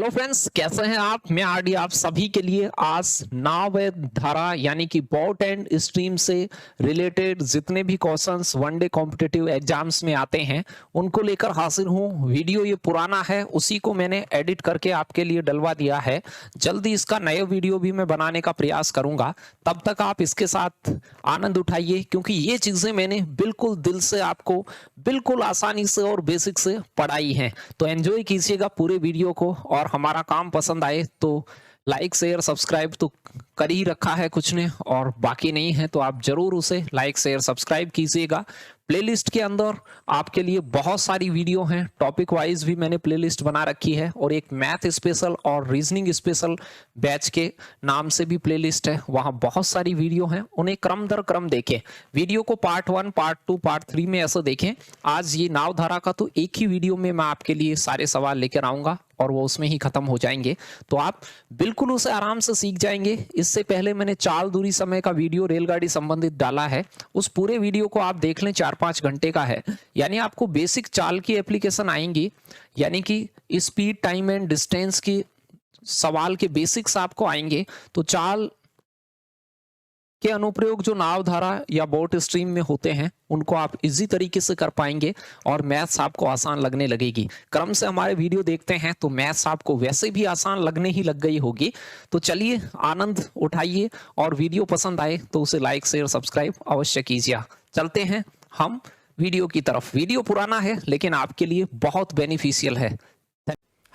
Hello friends, कैसे हैं आप। मैं आरडी आप सभी के लिए आज नाव धारा यानी कि बोट एंड स्ट्रीम से रिलेटेड जितने भी क्वेश्चंस वनडे कॉम्पिटिटिव एग्जाम्स में आते हैं उनको लेकर हाजिर हूं। वीडियो ये पुराना है, उसी को मैंने एडिट करके आपके लिए डलवा दिया है। जल्दी इसका नया वीडियो भी मैं बनाने का प्रयास करूंगा। तब तक आप इसके साथ आनंद उठाइए, क्योंकि ये चीजें मैंने बिल्कुल दिल से आपको बिल्कुल आसानी से और बेसिक से पढ़ाई है। तो एंजॉय कीजिएगा पूरे वीडियो को, और हमारा काम पसंद आए तो लाइक शेयर सब्सक्राइब तो कर ही रखा है कुछ ने, और बाकी नहीं है तो आप जरूर उसे लाइक शेयर सब्सक्राइब कीजिएगा। प्लेलिस्ट के अंदर आपके लिए बहुत सारी वीडियो हैं, टॉपिक वाइज भी मैंने प्लेलिस्ट बना रखी है, और एक मैथ स्पेशल और रीजनिंग स्पेशल बैच के नाम से भी प्लेलिस्ट है। वहां बहुत सारी वीडियो हैं, उन्हें क्रम दर क्रम देखें। वीडियो को पार्ट 1 पार्ट 2 पार्ट 3 में ऐसे देखें। आज ये नावधारा का तो एक ही वीडियो में मैं आपके लिए सारे सवाल लेकर आऊंगा और वो उसमें ही खत्म हो जाएंगे, तो आप बिल्कुल उसे आराम से सीख जाएंगे। इससे पहले मैंने चाल दूरी समय का वीडियो रेलगाड़ी संबंधित डाला है, उस पूरे वीडियो को आप देख लें, 4-5 घंटे का है। यानी आपको बेसिक चाल की एप्लीकेशन आएंगी, यानी कि स्पीड टाइम एंड डिस्टेंस की सवाल के बेसिक्स आपको आएंगे। तो चाल के अनुप्रयोग जो नाव धारा या बोट स्ट्रीम में होते हैं उनको आप इजी तरीके से कर पाएंगे, और मैथ्स आपको आसान लगने लगेगी। क्रम से हमारे वीडियो देखते हैं तो मैथ्स आपको वैसे भी आसान लगने ही लग गई होगी। तो चलिए आनंद उठाइए, और वीडियो पसंद आए तो उसे लाइक शेयर सब्सक्राइब अवश्य कीजिए। चलते हैं हम वीडियो की तरफ। वीडियो पुराना है लेकिन आपके लिए बहुत बेनिफिशियल है।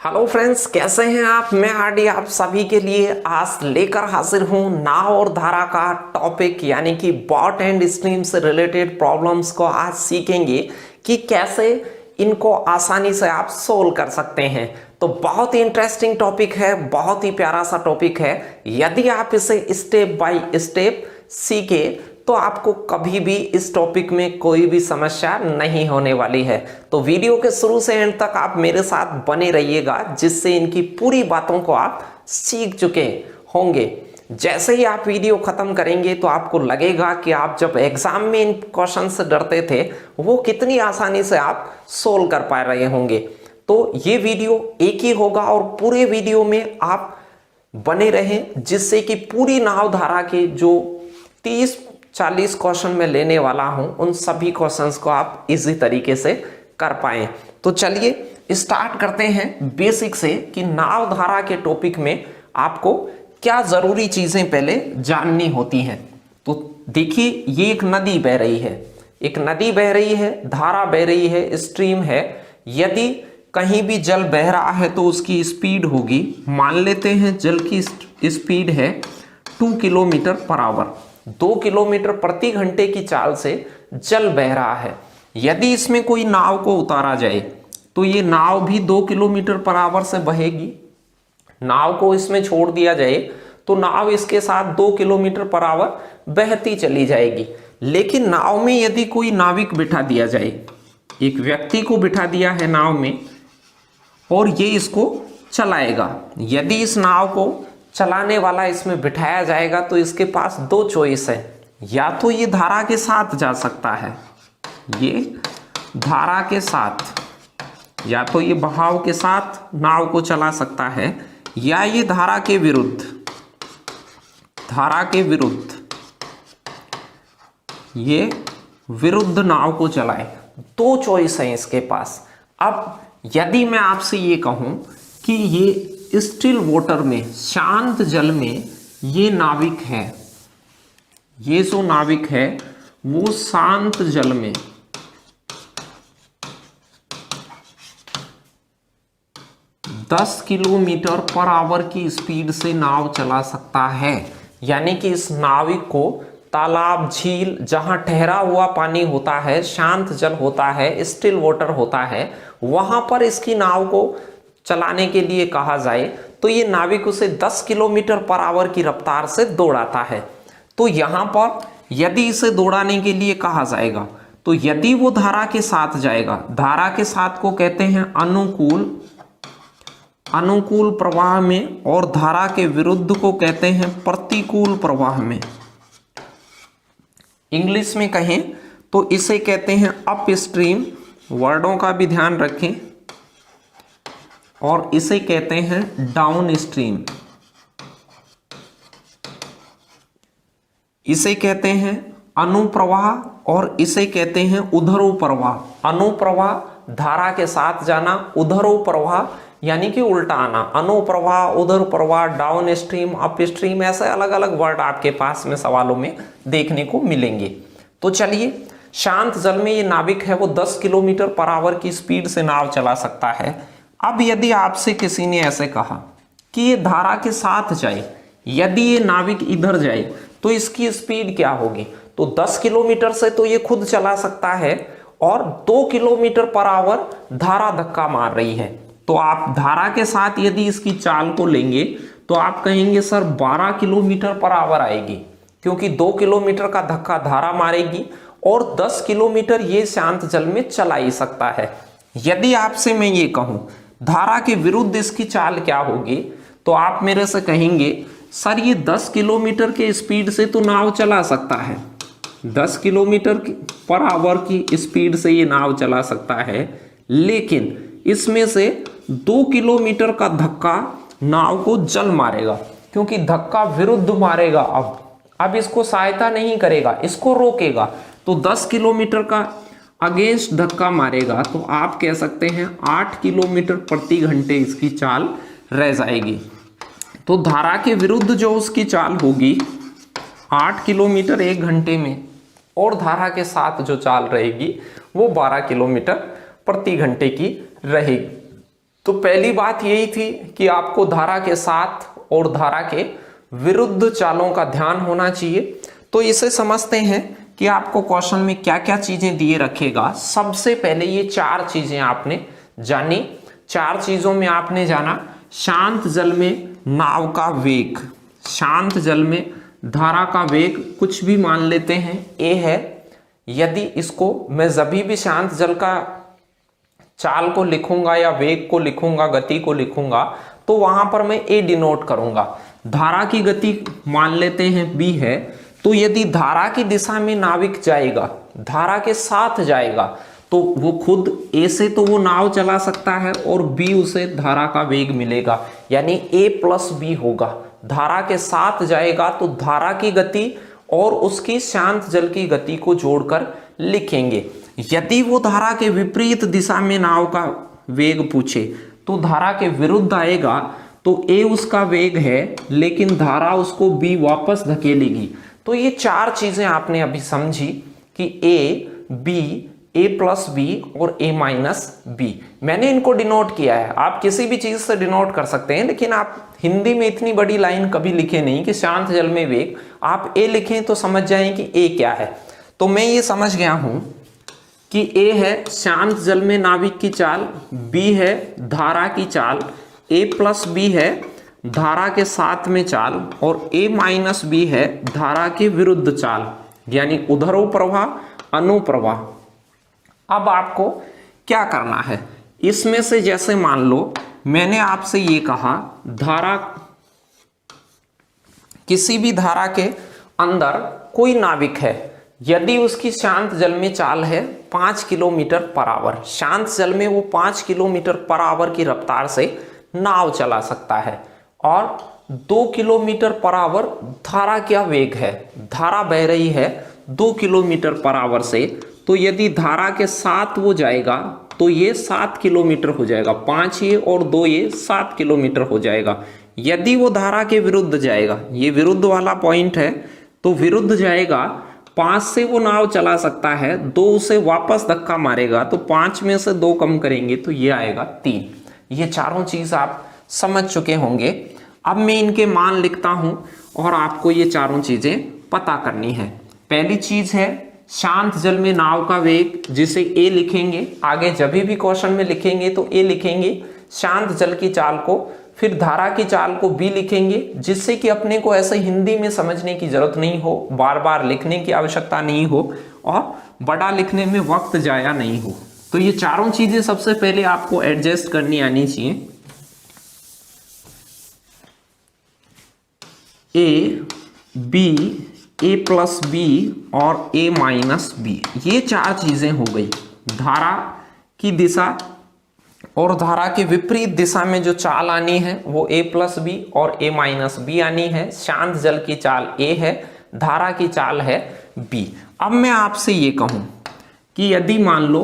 हेलो फ्रेंड्स, कैसे हैं आप। मैं आरडी आप सभी के लिए आज लेकर हाजिर हूं नाव और धारा का टॉपिक, यानी कि बॉट एंड स्ट्रीम से रिलेटेड प्रॉब्लम्स को आज सीखेंगे कि कैसे इनको आसानी से आप सोल्व कर सकते हैं। तो बहुत ही इंटरेस्टिंग टॉपिक है, बहुत ही प्यारा सा टॉपिक है। यदि आप इसे स्टेप बाय स्टेप सीखे तो आपको कभी भी इस टॉपिक में कोई भी समस्या नहीं होने वाली है। तो वीडियो के शुरू से एंड तक आप मेरे साथ बने रहिएगा, जिससे इनकी पूरी बातों को आप सीख चुके होंगे। जैसे ही आप वीडियो खत्म करेंगे तो आपको लगेगा कि आप जब एग्जाम में इन क्वेश्चन से डरते थे वो कितनी आसानी से आप सोल्व कर पा रहे होंगे। तो ये वीडियो एक ही होगा और पूरे वीडियो में आप बने रहें, जिससे कि पूरी नाव धारा के जो 30-40 क्वेश्चन में लेने वाला हूं उन सभी क्वेश्चंस को आप इजी तरीके से कर पाएं। तो चलिए स्टार्ट करते हैं बेसिक से कि नाव धारा के टॉपिक में आपको क्या जरूरी चीजें पहले जाननी होती हैं। तो देखिए, ये एक नदी बह रही है, एक नदी बह रही है, धारा बह रही है, स्ट्रीम है। यदि कहीं भी जल बह रहा है तो उसकी स्पीड होगी, मान लेते हैं जल की स्पीड है 2 किलोमीटर पर आवर। 2 किलोमीटर प्रति घंटे की चाल से जल बह रहा है। यदि इसमें कोई नाव को उतारा जाए तो ये नाव भी 2 किलोमीटर पर आवर से बहेगी। नाव को इसमें छोड़ दिया जाए तो नाव इसके साथ 2 किलोमीटर पर आवर बहती चली जाएगी। लेकिन नाव में यदि कोई नाविक बिठा दिया जाए, एक व्यक्ति को बिठा दिया है नाव में और ये इसको चलाएगा। यदि इस नाव को चलाने वाला इसमें बिठाया जाएगा तो इसके पास 2 चॉइस है। या तो ये धारा के साथ जा सकता है, ये धारा के साथ, या तो ये बहाव के साथ नाव को चला सकता है, या ये धारा के विरुद्ध, धारा के विरुद्ध ये विरुद्ध नाव को चलाए। 2 चॉइस है इसके पास। अब यदि मैं आपसे ये कहूं कि ये स्टिल वाटर में, शांत जल में ये नाविक है, ये जो नाविक है वो शांत जल में 10 किलोमीटर पर आवर की स्पीड से नाव चला सकता है। यानी कि इस नाविक को तालाब, झील, जहां ठहरा हुआ पानी होता है, शांत जल होता है, स्टिल वाटर होता है, वहां पर इसकी नाव को चलाने के लिए कहा जाए तो ये नाविक उसे 10 किलोमीटर पर आवर की रफ्तार से दौड़ाता है। तो यहां पर यदि इसे दौड़ाने के लिए कहा जाएगा तो यदि वो धारा के साथ जाएगा, धारा के साथ को कहते हैं अनुकूल प्रवाह में, और धारा के विरुद्ध को कहते हैं प्रतिकूल प्रवाह में। इंग्लिश में कहें तो इसे कहते हैं अप स्ट्रीम। वर्डों का भी ध्यान रखें, और इसे कहते हैं डाउन स्ट्रीम। इसे कहते हैं अनुप्रवाह और इसे कहते हैं उधरोप्रवाह। अनुप्रवाह धारा के साथ जाना, उधरोप्रवाह यानी कि उल्टा आना। अनुप्रवाह, उधरप्रवाह, डाउन स्ट्रीम, अप स्ट्रीम, ऐसे अलग अलग वर्ड आपके पास में सवालों में देखने को मिलेंगे। तो चलिए, शांत जल में ये नाविक है वो 10 किलोमीटर पर आवर की स्पीड से नाव चला सकता है। अब यदि आपसे किसी ने ऐसे कहा कि ये धारा के साथ जाए, यदि ये नाविक इधर जाए तो इसकी स्पीड क्या होगी, तो 10 किलोमीटर से तो ये खुद चला सकता है और 2 किलोमीटर पर आवर धारा धक्का मार रही है। तो आप धारा के साथ यदि इसकी चाल को लेंगे तो आप कहेंगे सर 12 किलोमीटर पर आवर आएगी, क्योंकि 2 किलोमीटर का धक्का धारा मारेगी और 10 किलोमीटर ये शांत जल में चला ही सकता है। यदि आपसे मैं ये कहूं धारा के विरुद्ध इसकी चाल क्या होगी, तो आप मेरे से कहेंगे सर ये 10 किलोमीटर के स्पीड से तो नाव चला सकता है, 10 किलोमीटर पर आवर की स्पीड से ये नाव चला सकता है, लेकिन इसमें से 2 किलोमीटर का धक्का नाव को जल मारेगा, क्योंकि धक्का विरुद्ध मारेगा। अब इसको सहायता नहीं करेगा, इसको रोकेगा। तो 10 किलोमीटर का अगेंस्ट धक्का मारेगा, तो आप कह सकते हैं 8 किलोमीटर प्रति घंटे इसकी चाल रह जाएगी। तो धारा के विरुद्ध जो उसकी चाल होगी 8 किलोमीटर 1 घंटे में, और धारा के साथ जो चाल रहेगी वो 12 किलोमीटर प्रति घंटे की रहेगी। तो पहली बात यही थी कि आपको धारा के साथ और धारा के विरुद्ध चालों का ध्यान होना चाहिए। तो इसे समझते हैं कि आपको क्वेश्चन में क्या क्या चीजें दिए रखेगा। सबसे पहले ये 4 चीजें आपने जानी। 4 चीजों में आपने जाना शांत जल में नाव का वेग, शांत जल में धारा का वेग कुछ भी मान लेते हैं ए है। यदि इसको मैं जभी भी शांत जल का चाल को लिखूंगा या वेग को लिखूंगा, गति को लिखूंगा, तो वहां पर मैं ए डिनोट करूंगा। धारा की गति मान लेते हैं बी है, तो यदि धारा की दिशा में नाविक जाएगा, धारा के साथ जाएगा, तो वो खुद ए से तो वो नाव चला सकता है और बी उसे धारा का वेग मिलेगा, यानी ए प्लस बी होगा। धारा के साथ जाएगा तो धारा की गति और उसकी शांत जल की गति को जोड़कर लिखेंगे। यदि वो धारा के विपरीत दिशा में नाव का वेग पूछे तो धारा के विरुद्ध आएगा, तो ए उसका वेग है लेकिन धारा उसको बी वापस धकेलेगी। तो ये 4 चीजें आपने अभी समझी कि ए, बी, ए प्लस बी और ए माइनस बी। मैंने इनको डिनोट किया है, आप किसी भी चीज से डिनोट कर सकते हैं, लेकिन आप हिंदी में इतनी बड़ी लाइन कभी लिखे नहीं कि शांत जल में वेग। आप ए लिखें तो समझ जाएं कि ए क्या है। तो मैं ये समझ गया हूं कि ए है शांत जल में नाविक की चाल, बी है धारा की चाल, ए प्लस बी है धारा के साथ में चाल, और ए माइनस बी है धारा के विरुद्ध चाल, यानी उधरोप्रवाह, अनुप्रवाह। अब आपको क्या करना है, इसमें से जैसे मान लो मैंने आपसे ये कहा धारा, किसी भी धारा के अंदर कोई नाविक है, यदि उसकी शांत जल में चाल है 5 किलोमीटर पर आवर, शांत जल में वो 5 किलोमीटर पर आवर की रफ्तार से नाव चला सकता है, और 2 किलोमीटर पर आवर धारा क्या वेग है, धारा बह रही है 2 किलोमीटर पर आवर से, तो यदि धारा के साथ वो जाएगा तो ये 7 किलोमीटर हो जाएगा, 5 ये और 2 ये 7 किलोमीटर हो जाएगा। यदि वो धारा के विरुद्ध जाएगा, ये विरुद्ध वाला पॉइंट है, तो विरुद्ध जाएगा 5 से वो नाव चला सकता है, 2 उसे वापस धक्का मारेगा, तो 5 में से 2 कम करेंगे तो ये आएगा 3। ये चारों चीज आप समझ चुके होंगे। अब मैं इनके मान लिखता हूं और आपको ये चारों चीजें पता करनी है। पहली चीज है शांत जल में नाव का वेग, जिसे ए लिखेंगे, आगे जब भी क्वेश्चन में लिखेंगे तो ए लिखेंगे, शांत जल की चाल को, फिर धारा की चाल को बी लिखेंगे, जिससे कि अपने को ऐसे हिंदी में समझने की जरूरत नहीं हो, बार बार लिखने की आवश्यकता नहीं हो और बड़ा लिखने में वक्त जाया नहीं हो। तो ये चारों चीजें सबसे पहले आपको एडजस्ट करनी आनी चाहिए। A, B, A plus B और ए माइनस बी, ये 4 चीजें हो गई। धारा की दिशा और धारा के विपरीत दिशा में जो चाल आनी है वो a प्लस बी और a माइनस बी आनी है। शांत जल की चाल a है, धारा की चाल है b। अब मैं आपसे ये कहूं कि यदि मान लो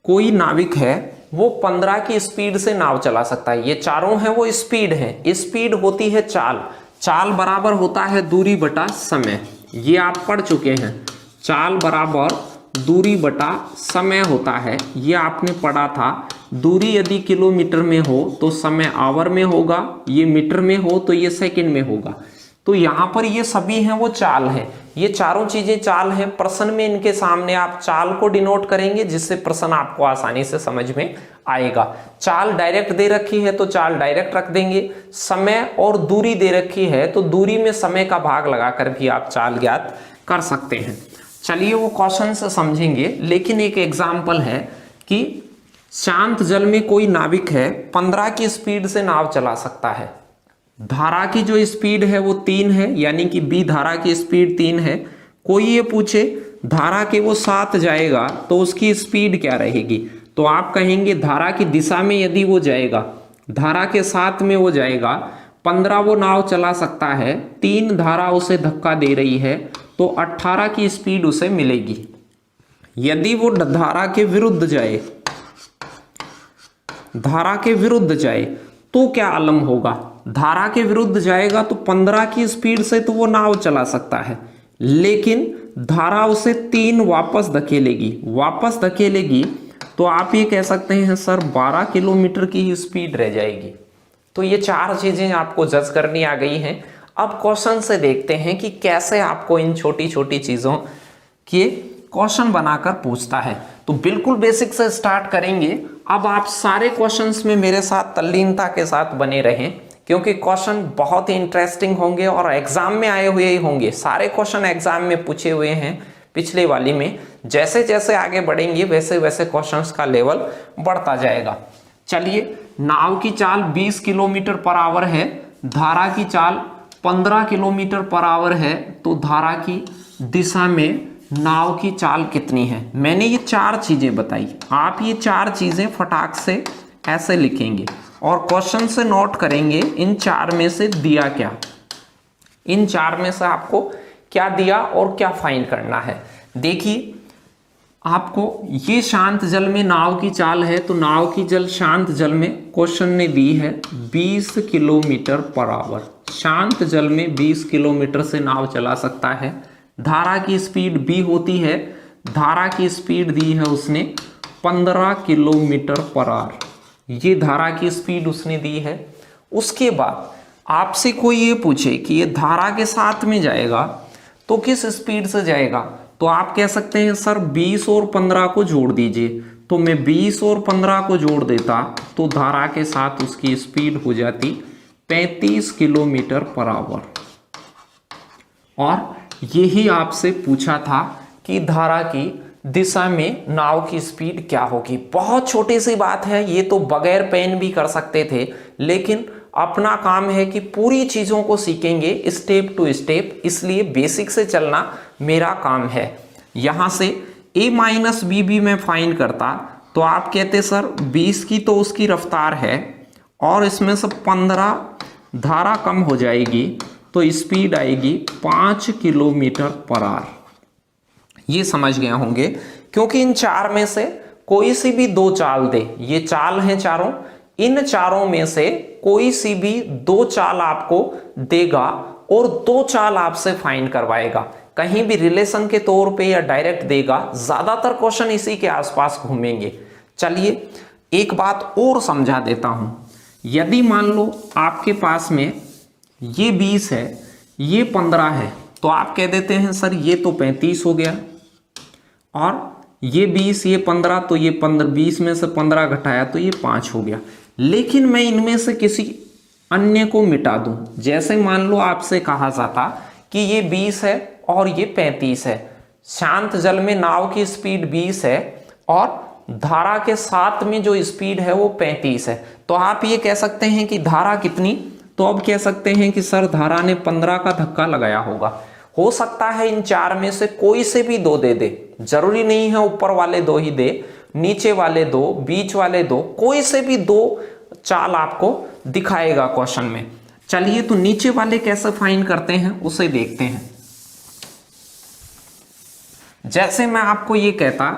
कोई नाविक है, वो 15 की स्पीड से नाव चला सकता है। ये चारों हैं वो स्पीड है, स्पीड होती है चाल, चाल बराबर होता है दूरी बटा समय। ये आप पढ़ चुके हैं, चाल बराबर दूरी बटा समय होता है, ये आपने पढ़ा था। दूरी यदि किलोमीटर में हो तो समय आवर में होगा, ये मीटर में हो तो ये सेकंड में होगा। तो यहाँ पर ये सभी हैं वो चाल है, ये चारों चीजें चाल हैं। प्रश्न में इनके सामने आप चाल को डिनोट करेंगे, जिससे प्रश्न आपको आसानी से समझ में आएगा। चाल डायरेक्ट दे रखी है तो चाल डायरेक्ट रख देंगे, समय और दूरी दे रखी है तो दूरी में समय का भाग लगाकर भी आप चाल ज्ञात कर सकते हैं। चलिए वो क्वेश्चन से समझेंगे, लेकिन एक एग्जाम्पल है कि शांत जल में कोई नाविक है, 15 की स्पीड से नाव चला सकता है। धारा की जो स्पीड है वो 3 है, यानी कि बी धारा की स्पीड 3 है। कोई ये पूछे धारा के वो 7 जाएगा तो उसकी स्पीड क्या रहेगी, तो आप कहेंगे धारा की दिशा में यदि वो जाएगा, धारा के 7 में वो जाएगा, 15 वो नाव चला सकता है, 3 धारा उसे धक्का दे रही है तो 18 की स्पीड उसे मिलेगी। यदि वो धारा के विरुद्ध जाए, धारा के विरुद्ध जाए तो क्या आलम होगा, धारा के विरुद्ध जाएगा तो 15 की स्पीड से तो वो नाव चला सकता है, लेकिन धारा उसे 3 वापस धकेलेगी तो आप ये कह सकते हैं सर 12 किलोमीटर की ही स्पीड रह जाएगी। तो ये 4 चीजें आपको जज करनी आ गई हैं। अब क्वेश्चन से देखते हैं कि कैसे आपको इन छोटी छोटी चीजों के क्वेश्चन बनाकर पूछता है। तो बिल्कुल बेसिक से स्टार्ट करेंगे। अब आप सारे क्वेश्चंस में मेरे साथ तल्लीनता के साथ बने रहें, क्योंकि क्वेश्चन बहुत ही इंटरेस्टिंग होंगे और एग्जाम में आए हुए ही होंगे। सारे क्वेश्चन एग्जाम में पूछे हुए हैं पिछले वाली में। जैसे जैसे आगे बढ़ेंगे वैसे वैसे क्वेश्चंस का लेवल बढ़ता जाएगा। चलिए, नाव की चाल 20 किलोमीटर पर आवर है, धारा की चाल 15 किलोमीटर पर आवर है, तो धारा की दिशा में नाव की चाल कितनी है। मैंने ये 4 चीजें बताई, आप ये 4 चीजें फटाक से ऐसे लिखेंगे और क्वेश्चन से नोट करेंगे इन 4 में से दिया क्या, इन 4 में से आपको क्या दिया और क्या फाइंड करना है। देखिए, आपको ये शांत जल में नाव की चाल है, तो नाव की जल शांत जल में क्वेश्चन ने दी है 20 किलोमीटर पर आवर। शांत जल में 20 किलोमीटर से नाव चला सकता है। धारा की स्पीड b होती है, धारा की स्पीड दी है उसने 15 किलोमीटर पर आवर, ये धारा की स्पीड उसने दी है। उसके बाद आपसे कोई ये पूछे कि ये धारा के साथ में जाएगा तो किस स्पीड से जाएगा, तो आप कह सकते हैं सर 20 और 15 को जोड़ दीजिए। तो मैं 20 और 15 को जोड़ देता तो धारा के साथ उसकी स्पीड हो जाती 35 किलोमीटर पर आवर। और यही आपसे पूछा था कि धारा की दिशा में नाव की स्पीड क्या होगी। बहुत छोटी सी बात है, ये तो बगैर पेन भी कर सकते थे, लेकिन अपना काम है कि पूरी चीजों को सीखेंगे स्टेप टू स्टेप, इसलिए बेसिक से चलना मेरा काम है। यहां से a माइनस बी भी मैं फाइंड करता तो आप कहते सर 20 की तो उसकी रफ्तार है और इसमें से 15 धारा कम हो जाएगी तो स्पीड आएगी 5 किलोमीटर पर आवर। ये समझ गए होंगे, क्योंकि इन 4 में से कोई सी भी 2 चाल दे, ये चाल हैं चारों, इन चारों में से कोई सी भी 2 चाल आपको देगा और 2 चाल आपसे फाइंड करवाएगा। कहीं भी रिलेशन के तौर पे या डायरेक्ट देगा, ज्यादातर क्वेश्चन इसी के आसपास घूमेंगे। चलिए, एक बात और समझा देता हूं। यदि मान लो आपके पास में ये 20 है, ये 15 है, तो आप कह देते हैं सर ये तो 35 हो गया, और ये 20 ये 15, तो ये 15 20 में से 15 घटाया तो ये 5 हो गया। लेकिन मैं इनमें से किसी अन्य को मिटा दूं, जैसे मान लो आपसे कहा जाता कि ये 20 है और ये 35 है। शांत जल में नाव की स्पीड 20 है और धारा के साथ में जो स्पीड है वो 35 है, तो आप ये कह सकते हैं कि धारा कितनी, तो अब कह सकते हैं कि सर धारा ने 15 का धक्का लगाया होगा। हो सकता है इन 4 में से कोई से भी 2 दे दे, जरूरी नहीं है ऊपर वाले 2 ही दे, नीचे वाले दो, बीच वाले दो, कोई से भी दो चाल आपको दिखाएगा क्वेश्चन में। चलिए तो नीचे वाले कैसे फाइंड करते हैं उसे देखते हैं। जैसे मैं आपको ये कहता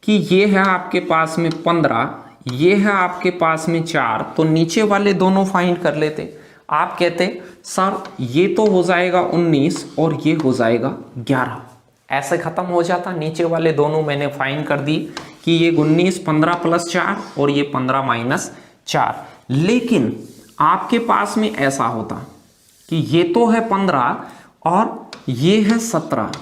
कि ये है आपके पास में 15, ये है आपके पास में 4, तो नीचे वाले दोनों फाइंड कर लेते। आप कहते सर ये तो हो जाएगा 19 और ये हो जाएगा 11, ऐसे खत्म हो जाता। नीचे वाले दोनों मैंने फाइंड कर दी कि ये 19 15 प्लस 4 और ये 15 माइनस 4। लेकिन आपके पास में ऐसा होता कि ये तो है 15 और ये है 17,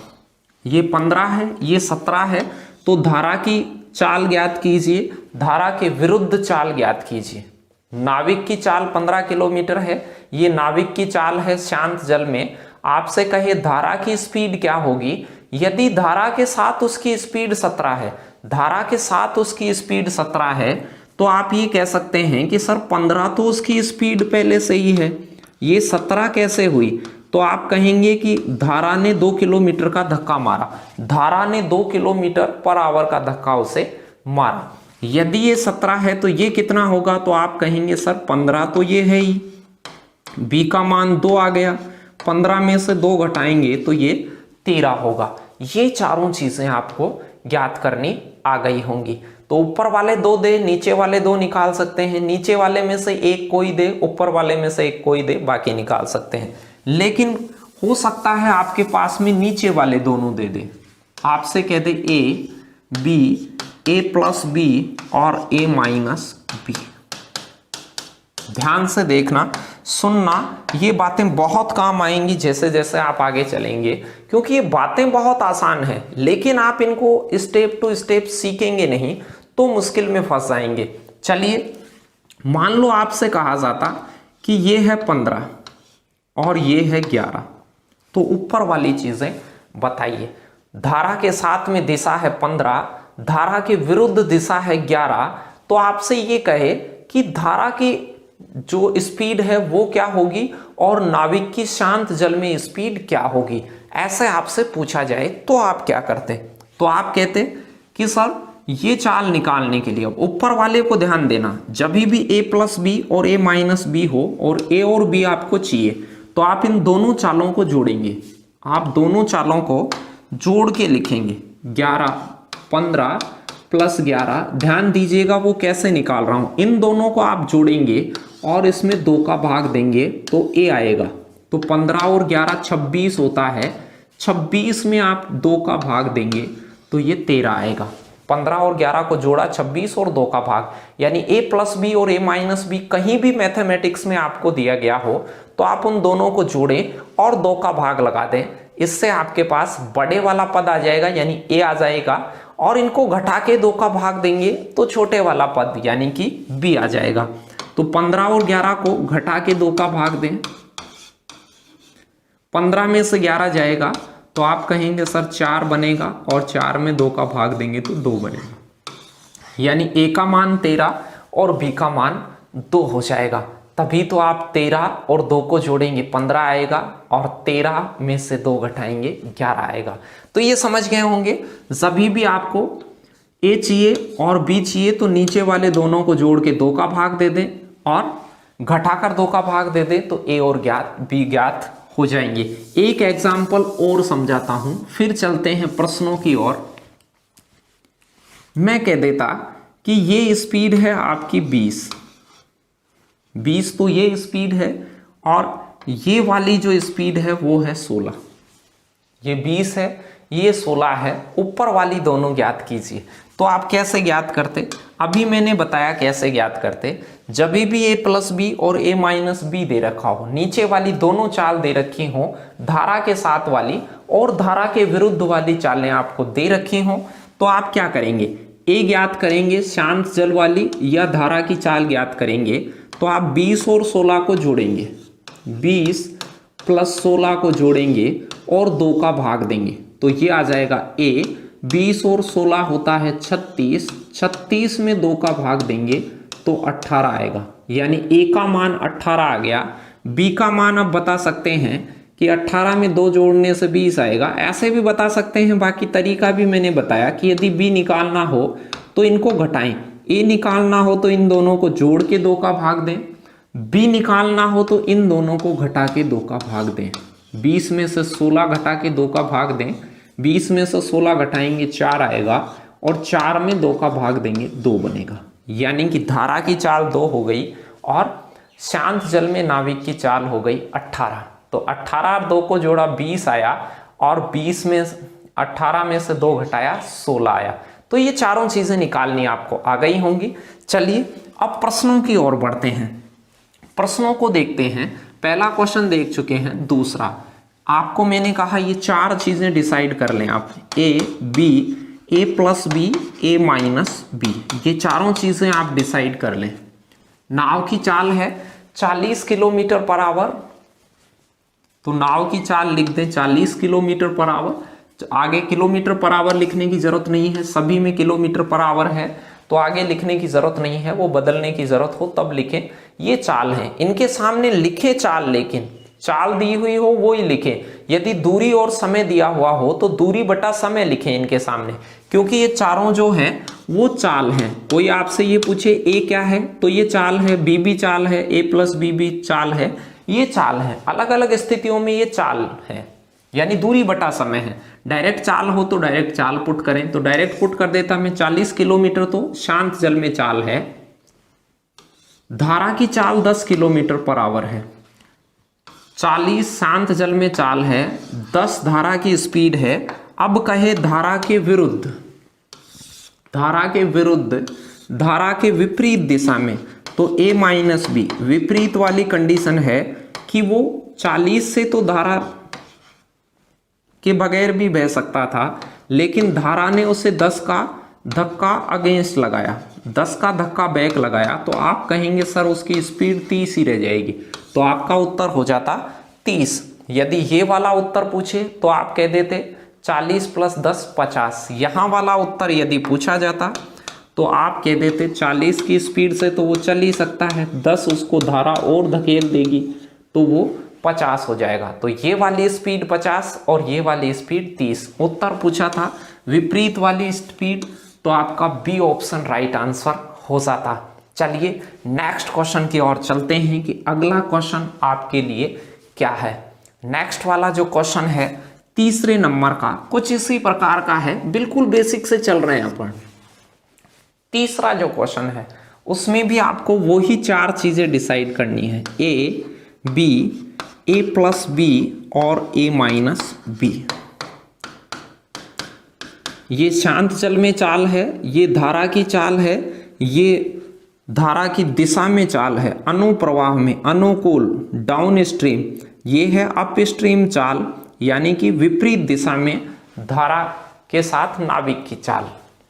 ये 15 है ये 17 है, तो धारा की चाल ज्ञात कीजिए, धारा के विरुद्ध चाल ज्ञात कीजिए। नाविक की चाल 15 किलोमीटर है, ये नाविक की चाल है शांत जल में। आपसे कहे धारा की स्पीड क्या होगी, यदि धारा के साथ उसकी स्पीड 17 है, धारा के साथ उसकी स्पीड 17 है, तो आप ये कह सकते हैं कि सर 15 तो उसकी स्पीड पहले से ही है, ये 17 कैसे हुई? तो आप कहेंगे कि धारा ने 2 किलोमीटर का धक्का मारा, धारा ने 2 किलोमीटर पर आवर का धक्का उसे मारा। यदि ये 17 है तो ये कितना होगा? तो आप कहेंगे सर 15 तो ये है ही, बी का मान 2 आ गया, 15 में से 2 घटाएंगे तो ये 13 होगा। ये चारों चीजें आपको ज्ञात करनी आ गई होंगी। तो ऊपर वाले 2 दे, नीचे वाले 2 निकाल सकते हैं, नीचे वाले में से एक कोई दे, ऊपर वाले में से एक कोई दे, बाकी निकाल सकते हैं। लेकिन हो सकता है आपके पास में नीचे वाले दोनों दे दे, आपसे कह दे a B, A plus B और ए माइनस बी। ध्यान से देखना, सुनना, ये बातें बहुत काम आएंगी जैसे जैसे आप आगे चलेंगे, क्योंकि ये बातें बहुत आसान हैं, लेकिन आप इनको स्टेप टू स्टेप सीखेंगे नहीं तो मुश्किल में फंस जाएंगे। चलिए मान लो आपसे कहा जाता कि ये है 15 और ये है 11, तो ऊपर वाली चीजें बताइए। धारा के साथ में दिशा है 15, धारा के विरुद्ध दिशा है 11, तो आपसे ये कहे कि धारा की जो स्पीड है वो क्या होगी और नाविक की शांत जल में स्पीड क्या होगी, ऐसे आपसे पूछा जाए तो आप क्या करते? तो आप कहते कि सर ये चाल निकालने के लिए अब ऊपर वाले को ध्यान देना, जब भी ए प्लस बी और ए माइनस बी हो और ए और बी आपको चाहिए, तो आप इन दोनों चालों को जोड़ेंगे, आप दोनों चालों को जोड़ के लिखेंगे 11 15 प्लस 11। ध्यान दीजिएगा वो कैसे निकाल रहा हूं, इन दोनों को आप जोड़ेंगे और इसमें 2 का भाग देंगे तो ए आएगा, तो 15 और 11 26 होता है, 26 में आप 2 का भाग देंगे तो ये 13 आएगा। 15 और 11 को जोड़ा, 26 और 2 का भाग, यानी ए प्लस बी और ए माइनस बी कहीं भी मैथमेटिक्स में आपको दिया गया हो तो आप उन दोनों को जोड़ें और 2 का भाग लगा दें, इससे आपके पास बड़े वाला पद आ जाएगा यानी ए आ जाएगा, और इनको घटा के 2 का भाग देंगे तो छोटे वाला पद यानी कि बी आ जाएगा। तो 15 और 11 को घटा के 2 का भाग दें, 15 में से 11 जाएगा तो आप कहेंगे सर 4 बनेगा, और 4 में 2 का भाग देंगे तो 2 बनेगा, यानी ए का मान 13 और बी का मान 2 हो जाएगा। तभी तो आप 13 और 2 को जोड़ेंगे 15 आएगा, और 13 में से 2 घटाएंगे 11 आएगा। तो ये समझ गए होंगे, जब भी आपको ए चाहिए और बी चाहिए तो नीचे वाले दोनों को जोड़ के 2 का भाग दे दें और घटाकर 2 का भाग दे दें तो ए और बी ज्ञात हो जाएंगे। एक एग्जाम्पल और समझाता हूं, फिर चलते हैं प्रश्नों की ओर। मैं कह देता कि ये स्पीड है आपकी 20 तो ये स्पीड है, और ये वाली जो स्पीड है वो है 16, ये 20 है ये 16 है, ऊपर वाली दोनों ज्ञात कीजिए। तो आप कैसे ज्ञात करते? अभी मैंने बताया कैसे ज्ञात करते। जब भी ए प्लस बी और ए माइनस बी दे रखा हो, नीचे वाली दोनों चाल दे रखी हो, धारा के साथ वाली और धारा के विरुद्ध वाली चालें आपको दे रखी हो, तो आप क्या करेंगे? ए ज्ञात करेंगे शांत जल वाली या धारा की चाल ज्ञात करेंगे, तो आप 20 और 16 को जोड़ेंगे, 20 प्लस 16 को जोड़ेंगे और 2 का भाग देंगे तो ये आ जाएगा ए। 20 और 16 होता है 36, 36 में 2 का भाग देंगे तो 18 आएगा, यानी ए का मान 18 आ गया। बी का मान अब बता सकते हैं कि 18 में 2 जोड़ने से 20 आएगा, ऐसे भी बता सकते हैं। बाकी तरीका भी मैंने बताया कि यदि बी निकालना हो तो इनको घटाएं। ए निकालना हो तो इन दोनों को जोड़ के 2 का भाग दें, बी निकालना हो तो इन दोनों को घटा के 2 का भाग दें। 20 में से 16 घटा के 2 का भाग दें, 20 में से 16 घटाएंगे 4 आएगा, और 4 में 2 का भाग देंगे 2 बनेगा। यानी कि धारा की चाल 2 हो गई और शांत जल में नाविक की चाल हो गई 18। तो 18 और 2 को जोड़ा 20 आया, और 20 में 18 में से 2 घटाया 16 आया। तो ये चारों चीजें निकालनी आपको आ गई होंगी। चलिए अब प्रश्नों की ओर बढ़ते हैं, प्रश्नों को देखते हैं। पहला क्वेश्चन देख चुके हैं, दूसरा आपको मैंने कहा ये 4 चीजें डिसाइड कर लें आप, A B, A plus B, A minus B, ये चारों चीजें आप डिसाइड कर लें। नाव की चाल है 40 किलोमीटर पर आवर, तो नाव की चाल लिख दें 40 किलोमीटर पर आवर। आगे किलोमीटर पर आवर लिखने की जरूरत नहीं है, सभी में किलोमीटर पर आवर है, तो आगे लिखने की जरूरत नहीं है, वो बदलने की जरूरत हो तब लिखें। ये चाल है, इनके सामने लिखे चाल, लेकिन चाल दी हुई हो वो ही लिखें। यदि दूरी और समय दिया हुआ हो तो दूरी बटा समय लिखें इनके सामने, क्योंकि ये चारों जो हैं वो चाल हैं। कोई आपसे ये पूछे ए क्या है, तो ये चाल है, बी भी चाल है, ए प्लस बी भी चाल है, ये चाल है। अलग अलग स्थितियों में ये चाल है, यानी दूरी बटा समय है। डायरेक्ट चाल हो तो डायरेक्ट चाल पुट करें, तो डायरेक्ट पुट कर देता मैं 40 किलोमीटर तो शांत जल में चाल है। धारा की चाल 10 किलोमीटर पर आवर है, 40 शांत जल में चाल है, 10 धारा की स्पीड है। अब कहे धारा के विरुद्ध, धारा के विरुद्ध, धारा के विपरीत दिशा में, तो ए माइनस बी, विपरीत वाली कंडीशन है कि वो 40 से तो धारा के बगैर भी बह सकता था, लेकिन धारा ने उसे 10 का धक्का अगेंस्ट लगाया, 10 का धक्का बैक लगाया, तो आप कहेंगे सर उसकी स्पीड 30 ही रह जाएगी, तो आपका उत्तर हो जाता 30। यदि ये वाला उत्तर पूछे तो आप कह देते 40 प्लस 10 50। यहाँ वाला उत्तर यदि पूछा जाता तो आप कह देते 40 की स्पीड से तो वो चल ही सकता है, 10 उसको धारा और धकेल देगी तो वो 50 हो जाएगा। तो ये वाली स्पीड 50 और ये वाली स्पीड 30। उत्तर पूछा था विपरीत वाली स्पीड, तो आपका बी ऑप्शन राइट आंसर हो जाता। चलिए नेक्स्ट क्वेश्चन की ओर चलते हैं कि अगला क्वेश्चन आपके लिए क्या है। नेक्स्ट वाला जो क्वेश्चन है तीसरे नंबर का, कुछ इसी प्रकार का है, बिल्कुल बेसिक से चल रहे हैं अपन। तीसरा जो क्वेश्चन है उसमें भी आपको वही 4 चीजें डिसाइड करनी है, A B, A plus B और ए माइनस बी। ये शांत जल में चाल है, ये धारा की चाल है, ये धारा की दिशा में चाल है, अनुप्रवाह में अनुकूल डाउन स्ट्रीम, ये है अप स्ट्रीम चाल, यानी कि विपरीत दिशा में धारा के साथ नाविक की चाल।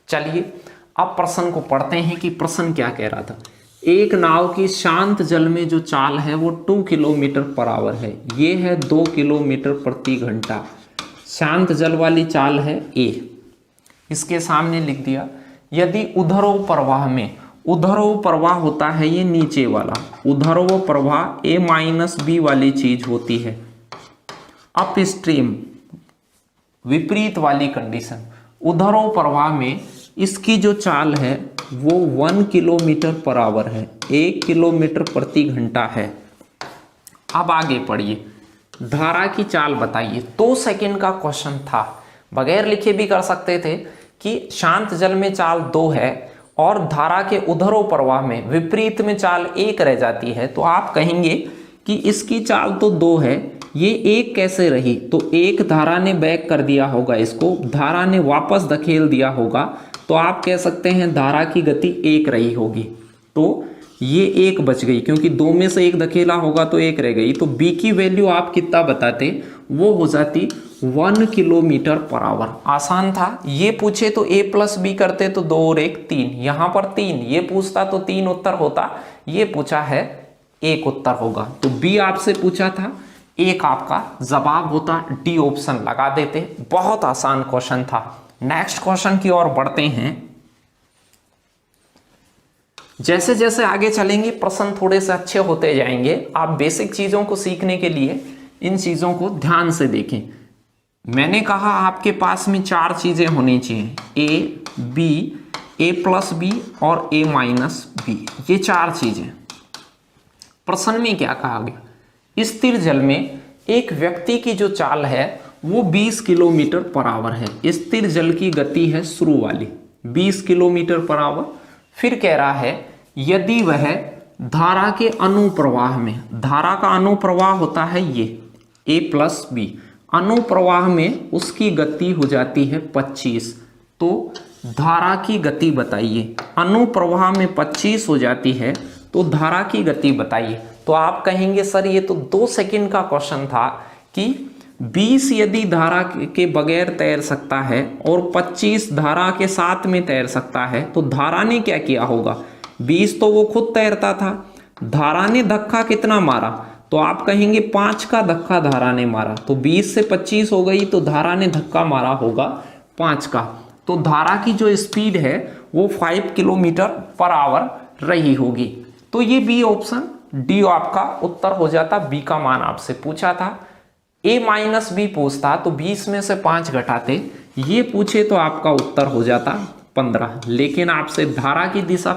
चलिए अब प्रश्न को पढ़ते हैं कि प्रश्न क्या कह रहा था। एक नाव की शांत जल में जो चाल है वो 2 किलोमीटर पर आवर है, ये है 2 किलोमीटर प्रति घंटा। शांत जल वाली चाल है ए, इसके सामने लिख दिया। यदि उधरों प्रवाह में, उधरों प्रवाह होता है ये नीचे वाला, उधरों प्रवाह ए माइनस बी वाली चीज होती है। अप स्ट्रीम विपरीत वाली कंडीशन, उधरों प्रवाह में इसकी जो चाल है वो 1 किलोमीटर पर आवर है, 1 किलोमीटर प्रति घंटा है। अब आगे पढ़िए, धारा की चाल बताइए। 2 सेकंड का क्वेश्चन था, बगैर लिखे भी कर सकते थे कि शांत जल में चाल 2 है और धारा के उधरों प्रवाह में विपरीत में चाल 1 रह जाती है, तो आप कहेंगे कि इसकी चाल तो 2 है, ये 1 कैसे रही, तो एक धारा ने बैक कर दिया होगा, इसको धारा ने वापस धकेल दिया होगा, तो आप कह सकते हैं धारा की गति 1 रही होगी, तो ये 1 बच गई, क्योंकि 2 में से 1 धकेला होगा तो 1 रह गई। तो बी की वैल्यू आप कितना बताते, वो हो जाती 1 किलोमीटर पर आवर। आसान था, ये पूछे तो ए प्लस बी करते तो 2 और 1 3, यहाँ पर 3, ये पूछता तो 3 उत्तर होता, ये पूछा है 1 उत्तर होगा। तो बी आपसे पूछा था, 1 आपका जवाब होता, डी ऑप्शन लगा देते। बहुत आसान क्वेश्चन था। नेक्स्ट क्वेश्चन की ओर बढ़ते हैं। जैसे जैसे आगे चलेंगे प्रश्न थोड़े से अच्छे होते जाएंगे। आप बेसिक चीजों को सीखने के लिए इन चीजों को ध्यान से देखें। मैंने कहा आपके पास में 4 चीजें होनी चाहिए, A B, A plus B और ए माइनस बी, ये चार चीजें। प्रश्न में क्या कहा गया, स्थिर जल में एक व्यक्ति की जो चाल है वो 20 किलोमीटर पर आवर है। स्थिर जल की गति है शुरू वाली 20 किलोमीटर पर आवर। फिर कह रहा है यदि वह धारा के अनुप्रवाह में, धारा का अनुप्रवाह होता है ये ए प्लस बी, अनुप्रवाह में उसकी गति हो जाती है 25, तो धारा की गति बताइए। अनुप्रवाह में 25 हो जाती है तो धारा की गति बताइए। तो आप कहेंगे सर ये तो 2 सेकंड का क्वेश्चन था कि 20 यदि धारा के बगैर तैर सकता है और 25 धारा के साथ में तैर सकता है तो धारा ने क्या किया होगा, 20 तो वो खुद तैरता था, धारा ने धक्का कितना मारा, तो आप कहेंगे 5 का धक्का धारा ने मारा, तो 20 से 25 हो गई तो धारा ने धक्का मारा होगा 5 का। तो धारा की जो स्पीड है वो 5 किलोमीटर पर आवर रही होगी। तो ये बी ऑप्शन, डी आपका उत्तर हो जाता। बी का मान आपसे पूछा था, ए माइनस बी पूछता तो 20 में से 5 घटाते, ये पूछे तो आपका उत्तर हो जाता 15। लेकिन आपसे धारा की दिशा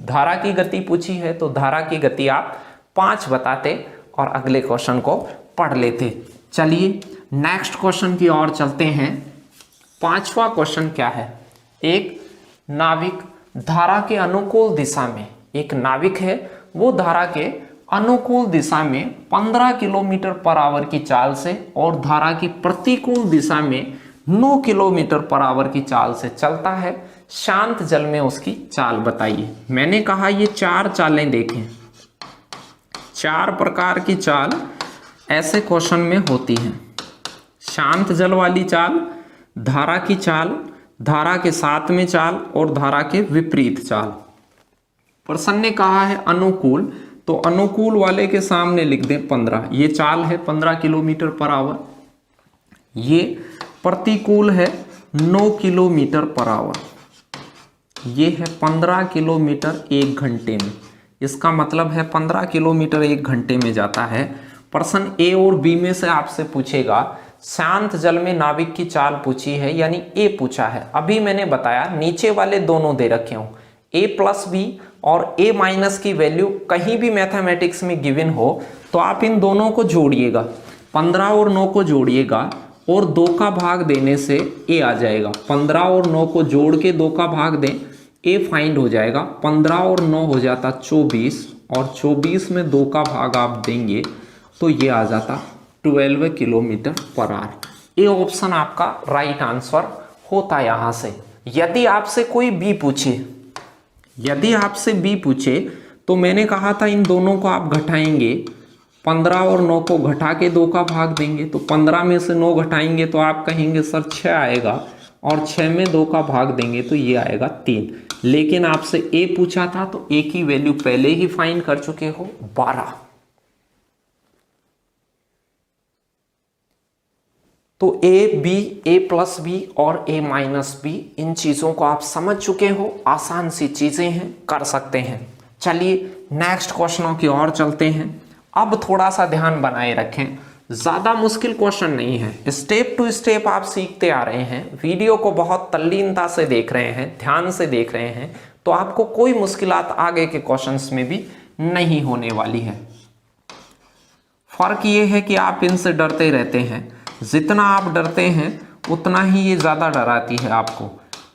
धारा की गति पूछी है तो धारा की गति आप 5 बताते और अगले क्वेश्चन को पढ़ लेते। चलिए नेक्स्ट क्वेश्चन की ओर चलते हैं। 5वां क्वेश्चन क्या है, एक नाविक धारा के अनुकूल दिशा में, एक नाविक है वो धारा के अनुकूल दिशा में 15 किलोमीटर पर आवर की चाल से और धारा की प्रतिकूल दिशा में 9 किलोमीटर पर आवर की चाल से चलता है। शांत जल में उसकी चाल बताइए। मैंने कहा ये 4 चालें देखें, 4 प्रकार की चाल ऐसे क्वेश्चन में होती हैं। शांत जल वाली चाल, धारा की चाल, धारा के साथ में चाल और धारा के विपरीत चाल। प्रश्न ने कहा है अनुकूल, तो अनुकूल वाले के सामने लिख दें 15, ये चाल है 15 किलोमीटर पर आवर। ये प्रतिकूल है 9 किलोमीटर पर आवर। ये है 15 किलोमीटर 1 घंटे में, इसका मतलब है 15 किलोमीटर 1 घंटे में जाता है। प्रश्न ए और बी में से आपसे पूछेगा शांत जल में नाविक की चाल पूछी है, यानी ए पूछा है। अभी मैंने बताया नीचे वाले दोनों दे रखे हूं, ए प्लस बी और ए माइनस की वैल्यू कहीं भी मैथमेटिक्स में गिवन हो तो आप इन दोनों को जोड़िएगा, 15 और 9 को जोड़िएगा और 2 का भाग देने से ए आ जाएगा। 15 और 9 को जोड़ के 2 का भाग दें, ए फाइंड हो जाएगा। 15 और 9 हो जाता 24 और 24 में 2 का भाग आप देंगे तो ये आ जाता 12 kilometre per our. A option आपका राइट आंसर होता यहां से। यदि आपसे कोई बी पूछे, यदि आपसे बी पूछे तो मैंने कहा था इन दोनों को आप घटाएंगे, 15 और 9 को घटा के 2 का भाग देंगे तो 15 में से 9 घटाएंगे तो आप कहेंगे सर 6 आएगा और 6 में 2 का भाग देंगे तो ये आएगा 3। लेकिन आपसे ए पूछा था तो ए की वैल्यू पहले ही फाइंड कर चुके हो 12। तो A B, A plus B और ए माइनस बी, इन चीजों को आप समझ चुके हो, आसान सी चीजें हैं, कर सकते हैं। चलिए नेक्स्ट क्वेश्चनों की ओर चलते हैं। अब थोड़ा सा ध्यान बनाए रखें, ज्यादा मुश्किल क्वेश्चन नहीं है, स्टेप टू स्टेप आप सीखते आ रहे हैं, वीडियो को बहुत तल्लीनता से देख रहे हैं, ध्यान से देख रहे हैं, तो आपको कोई मुश्किलात आगे के क्वेश्चंस में भी नहीं होने वाली है। फर्क ये है कि आप इनसे डरते रहते हैं, जितना आप डरते हैं उतना ही ये ज़्यादा डराती है आपको।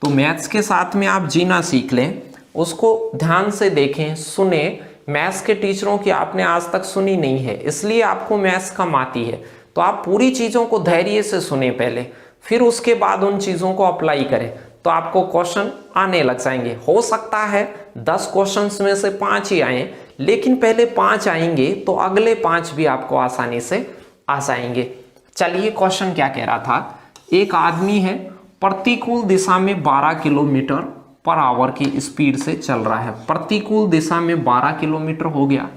तो मैथ्स के साथ में आप जीना सीख लें, उसको ध्यान से देखें, सुने। मैथ्स के टीचरों की आपने आज तक सुनी नहीं है, इसलिए आपको मैथ्स कम आती है। तो आप पूरी चीज़ों को धैर्य से सुने पहले, फिर उसके बाद उन चीज़ों को अप्लाई करें तो आपको क्वेश्चन आने लग जाएंगे। हो सकता है 10 क्वेश्चंस में से 5 ही आए, लेकिन पहले 5 आएंगे तो अगले 5 भी आपको आसानी से आ जाएंगे। चलिए क्वेश्चन क्या कह रहा था, एक आदमी है प्रतिकूल दिशा में 12 किलोमीटर पर आवर की स्पीड से चल रहा है। प्रतिकूल दिशा में 12 किलोमीटर हो गया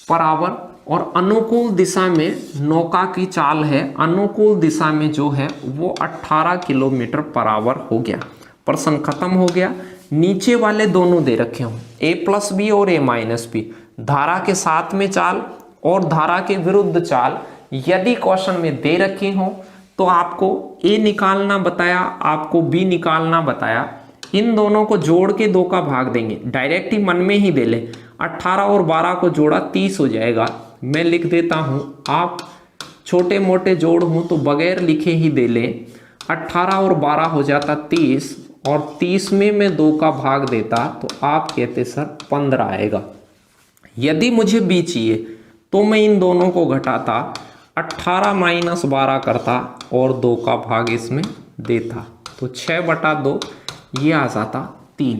पर आवर और अनुकूल दिशा में नौका की चाल है, अनुकूल दिशा में जो है वो 18 किलोमीटर पर आवर हो गया। प्रश्न खत्म हो गया। नीचे वाले दोनों दे रखे हों, ए प्लस बी और ए माइनस बी, धारा के साथ में चाल और धारा के विरुद्ध चाल यदि क्वेश्चन में दे रखी हो तो आपको ए निकालना बताया, आपको बी निकालना बताया। इन दोनों को जोड़ के 2 का भाग देंगे, डायरेक्ट ही मन में ही दे ले। 18 और 12 को जोड़ा 30 हो जाएगा। मैं लिख देता हूं, आप छोटे मोटे जोड़ हूं तो बगैर लिखे ही दे ले। 18 और 12 हो जाता 30, और 30 में मैं 2 का भाग देता तो आप कहते सर 15 आएगा। यदि मुझे b चाहिए तो मैं इन दोनों को घटाता, 18 माइनस 12 करता और 2 का भाग इसमें देता, तो 6/2 ये आ जाता 3।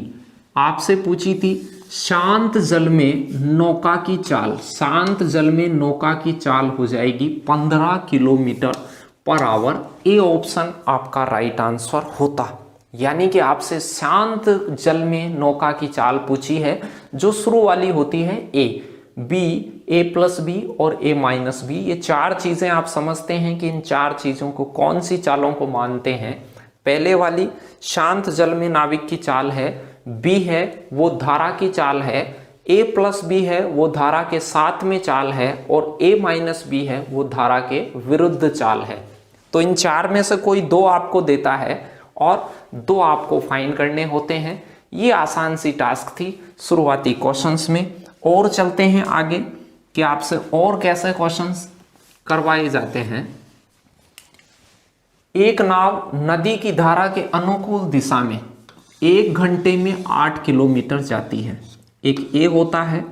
आपसे पूछी थी शांत जल में नौका की चाल, शांत जल में नौका की चाल हो जाएगी 15 kilometre per our. A option आपका राइट आंसर होता। यानी कि आपसे शांत जल में नौका की चाल पूछी है, जो शुरू वाली होती है A, B, A plus B और ए माइनस बी। ये 4 चीजें आप समझते हैं कि इन 4 चीजों को कौन सी चालों को मानते हैं। पहले वाली शांत जल में नाविक की चाल है, बी है वो धारा की चाल है, ए प्लस बी है वो धारा के साथ में चाल है, और ए माइनस बी है वो धारा के विरुद्ध चाल है। तो इन 4 में से कोई 2 आपको देता है और 2 आपको फाइंड करने होते हैं। ये आसान सी टास्क थी शुरुआती क्वेश्चंस में। और चलते हैं आगे कि आपसे और कैसे क्वेश्चंस करवाए जाते हैं। एक नाव नदी की धारा के अनुकूल दिशा में 1 घंटे में 8 किलोमीटर जाती है। एक ए होता है,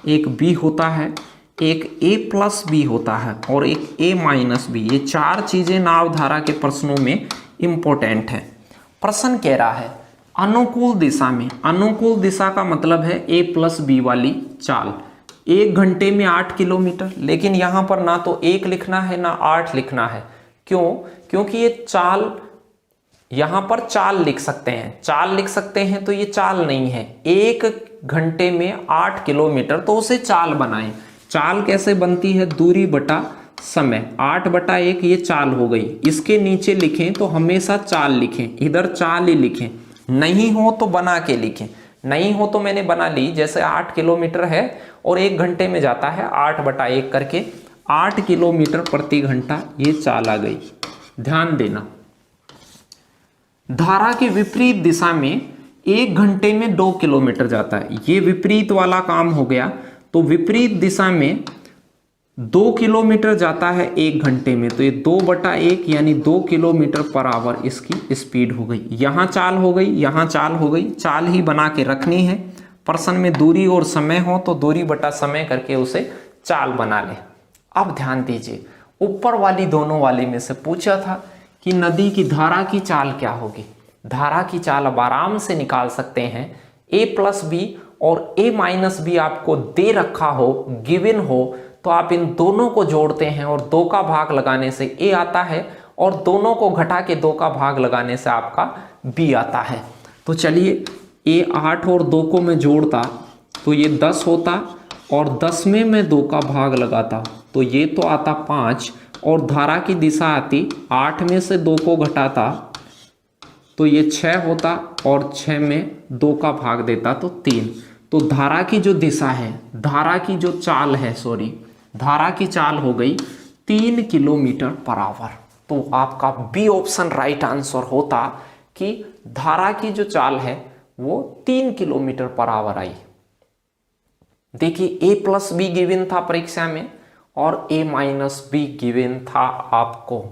एक बी होता है, एक ए प्लस बी होता है और एक ए माइनस बी। ये 4 चीजें नाव धारा के प्रश्नों में इंपॉर्टेंट है। प्रश्न कह रहा है अनुकूल दिशा में, अनुकूल दिशा का मतलब है ए प्लस बी वाली चाल, 1 घंटे में 8 किलोमीटर। लेकिन यहां पर ना तो 1 लिखना है ना 8 लिखना है। क्यों? क्योंकि ये चाल, यहां पर चाल लिख सकते हैं, चाल लिख सकते हैं तो ये चाल नहीं है। 1 घंटे में 8 किलोमीटर, तो उसे चाल बनाएं। चाल कैसे बनती है? दूरी बटा समय, 8/1 ये चाल हो गई। इसके नीचे लिखें तो हमेशा चाल लिखें, इधर चाल ही लिखें। नहीं हो तो बना के लिखें। नहीं हो तो मैंने बना ली, जैसे 8 किलोमीटर है और 1 घंटे में जाता है 8/1 करके, 8 किलोमीटर प्रति घंटा ये चाल आ गई। ध्यान देना, धारा के विपरीत दिशा में 1 घंटे में 2 किलोमीटर जाता है। ये विपरीत वाला काम हो गया। तो विपरीत दिशा में 2 किलोमीटर जाता है 1 घंटे में, तो ये 2/1 यानी 2 किलोमीटर पर आवर इसकी स्पीड हो गई। यहां चाल हो गई, यहां चाल हो गई। चाल ही बना के रखनी है। प्रश्न में दूरी और समय हो तो दूरी बटा समय करके उसे चाल बना ले। अब ध्यान दीजिए, ऊपर वाली दोनों वाली में से पूछा था कि नदी की धारा की चाल क्या होगी। धारा की चाल अब आराम से निकाल सकते हैं। ए प्लस बी और ए माइनस बी आपको दे रखा हो, गिवन हो, तो आप इन दोनों को जोड़ते हैं और 2 का भाग लगाने से ए आता है, और दोनों को घटा के 2 का भाग लगाने से आपका बी आता है। तो चलिए, ए 8 और 2 को मैं जोड़ता तो ये 10 होता, और 10 में मैं 2 का भाग लगाता तो ये तो आता 5, और धारा की दिशा आती 8 में से 2 को घटाता तो ये 6 होता, और 6 में 2 का भाग देता तो 3। तो धारा की जो दिशा है, धारा की जो चाल है, धारा की चाल हो गई 3 किलोमीटर पर आवर। तो आपका बी ऑप्शन राइट आंसर होता कि धारा की जो चाल है वो 3 किलोमीटर पर आवर आई। देखिए, ए प्लस बी गिवन था परीक्षा में और ए माइनस बी गिवन था आपको।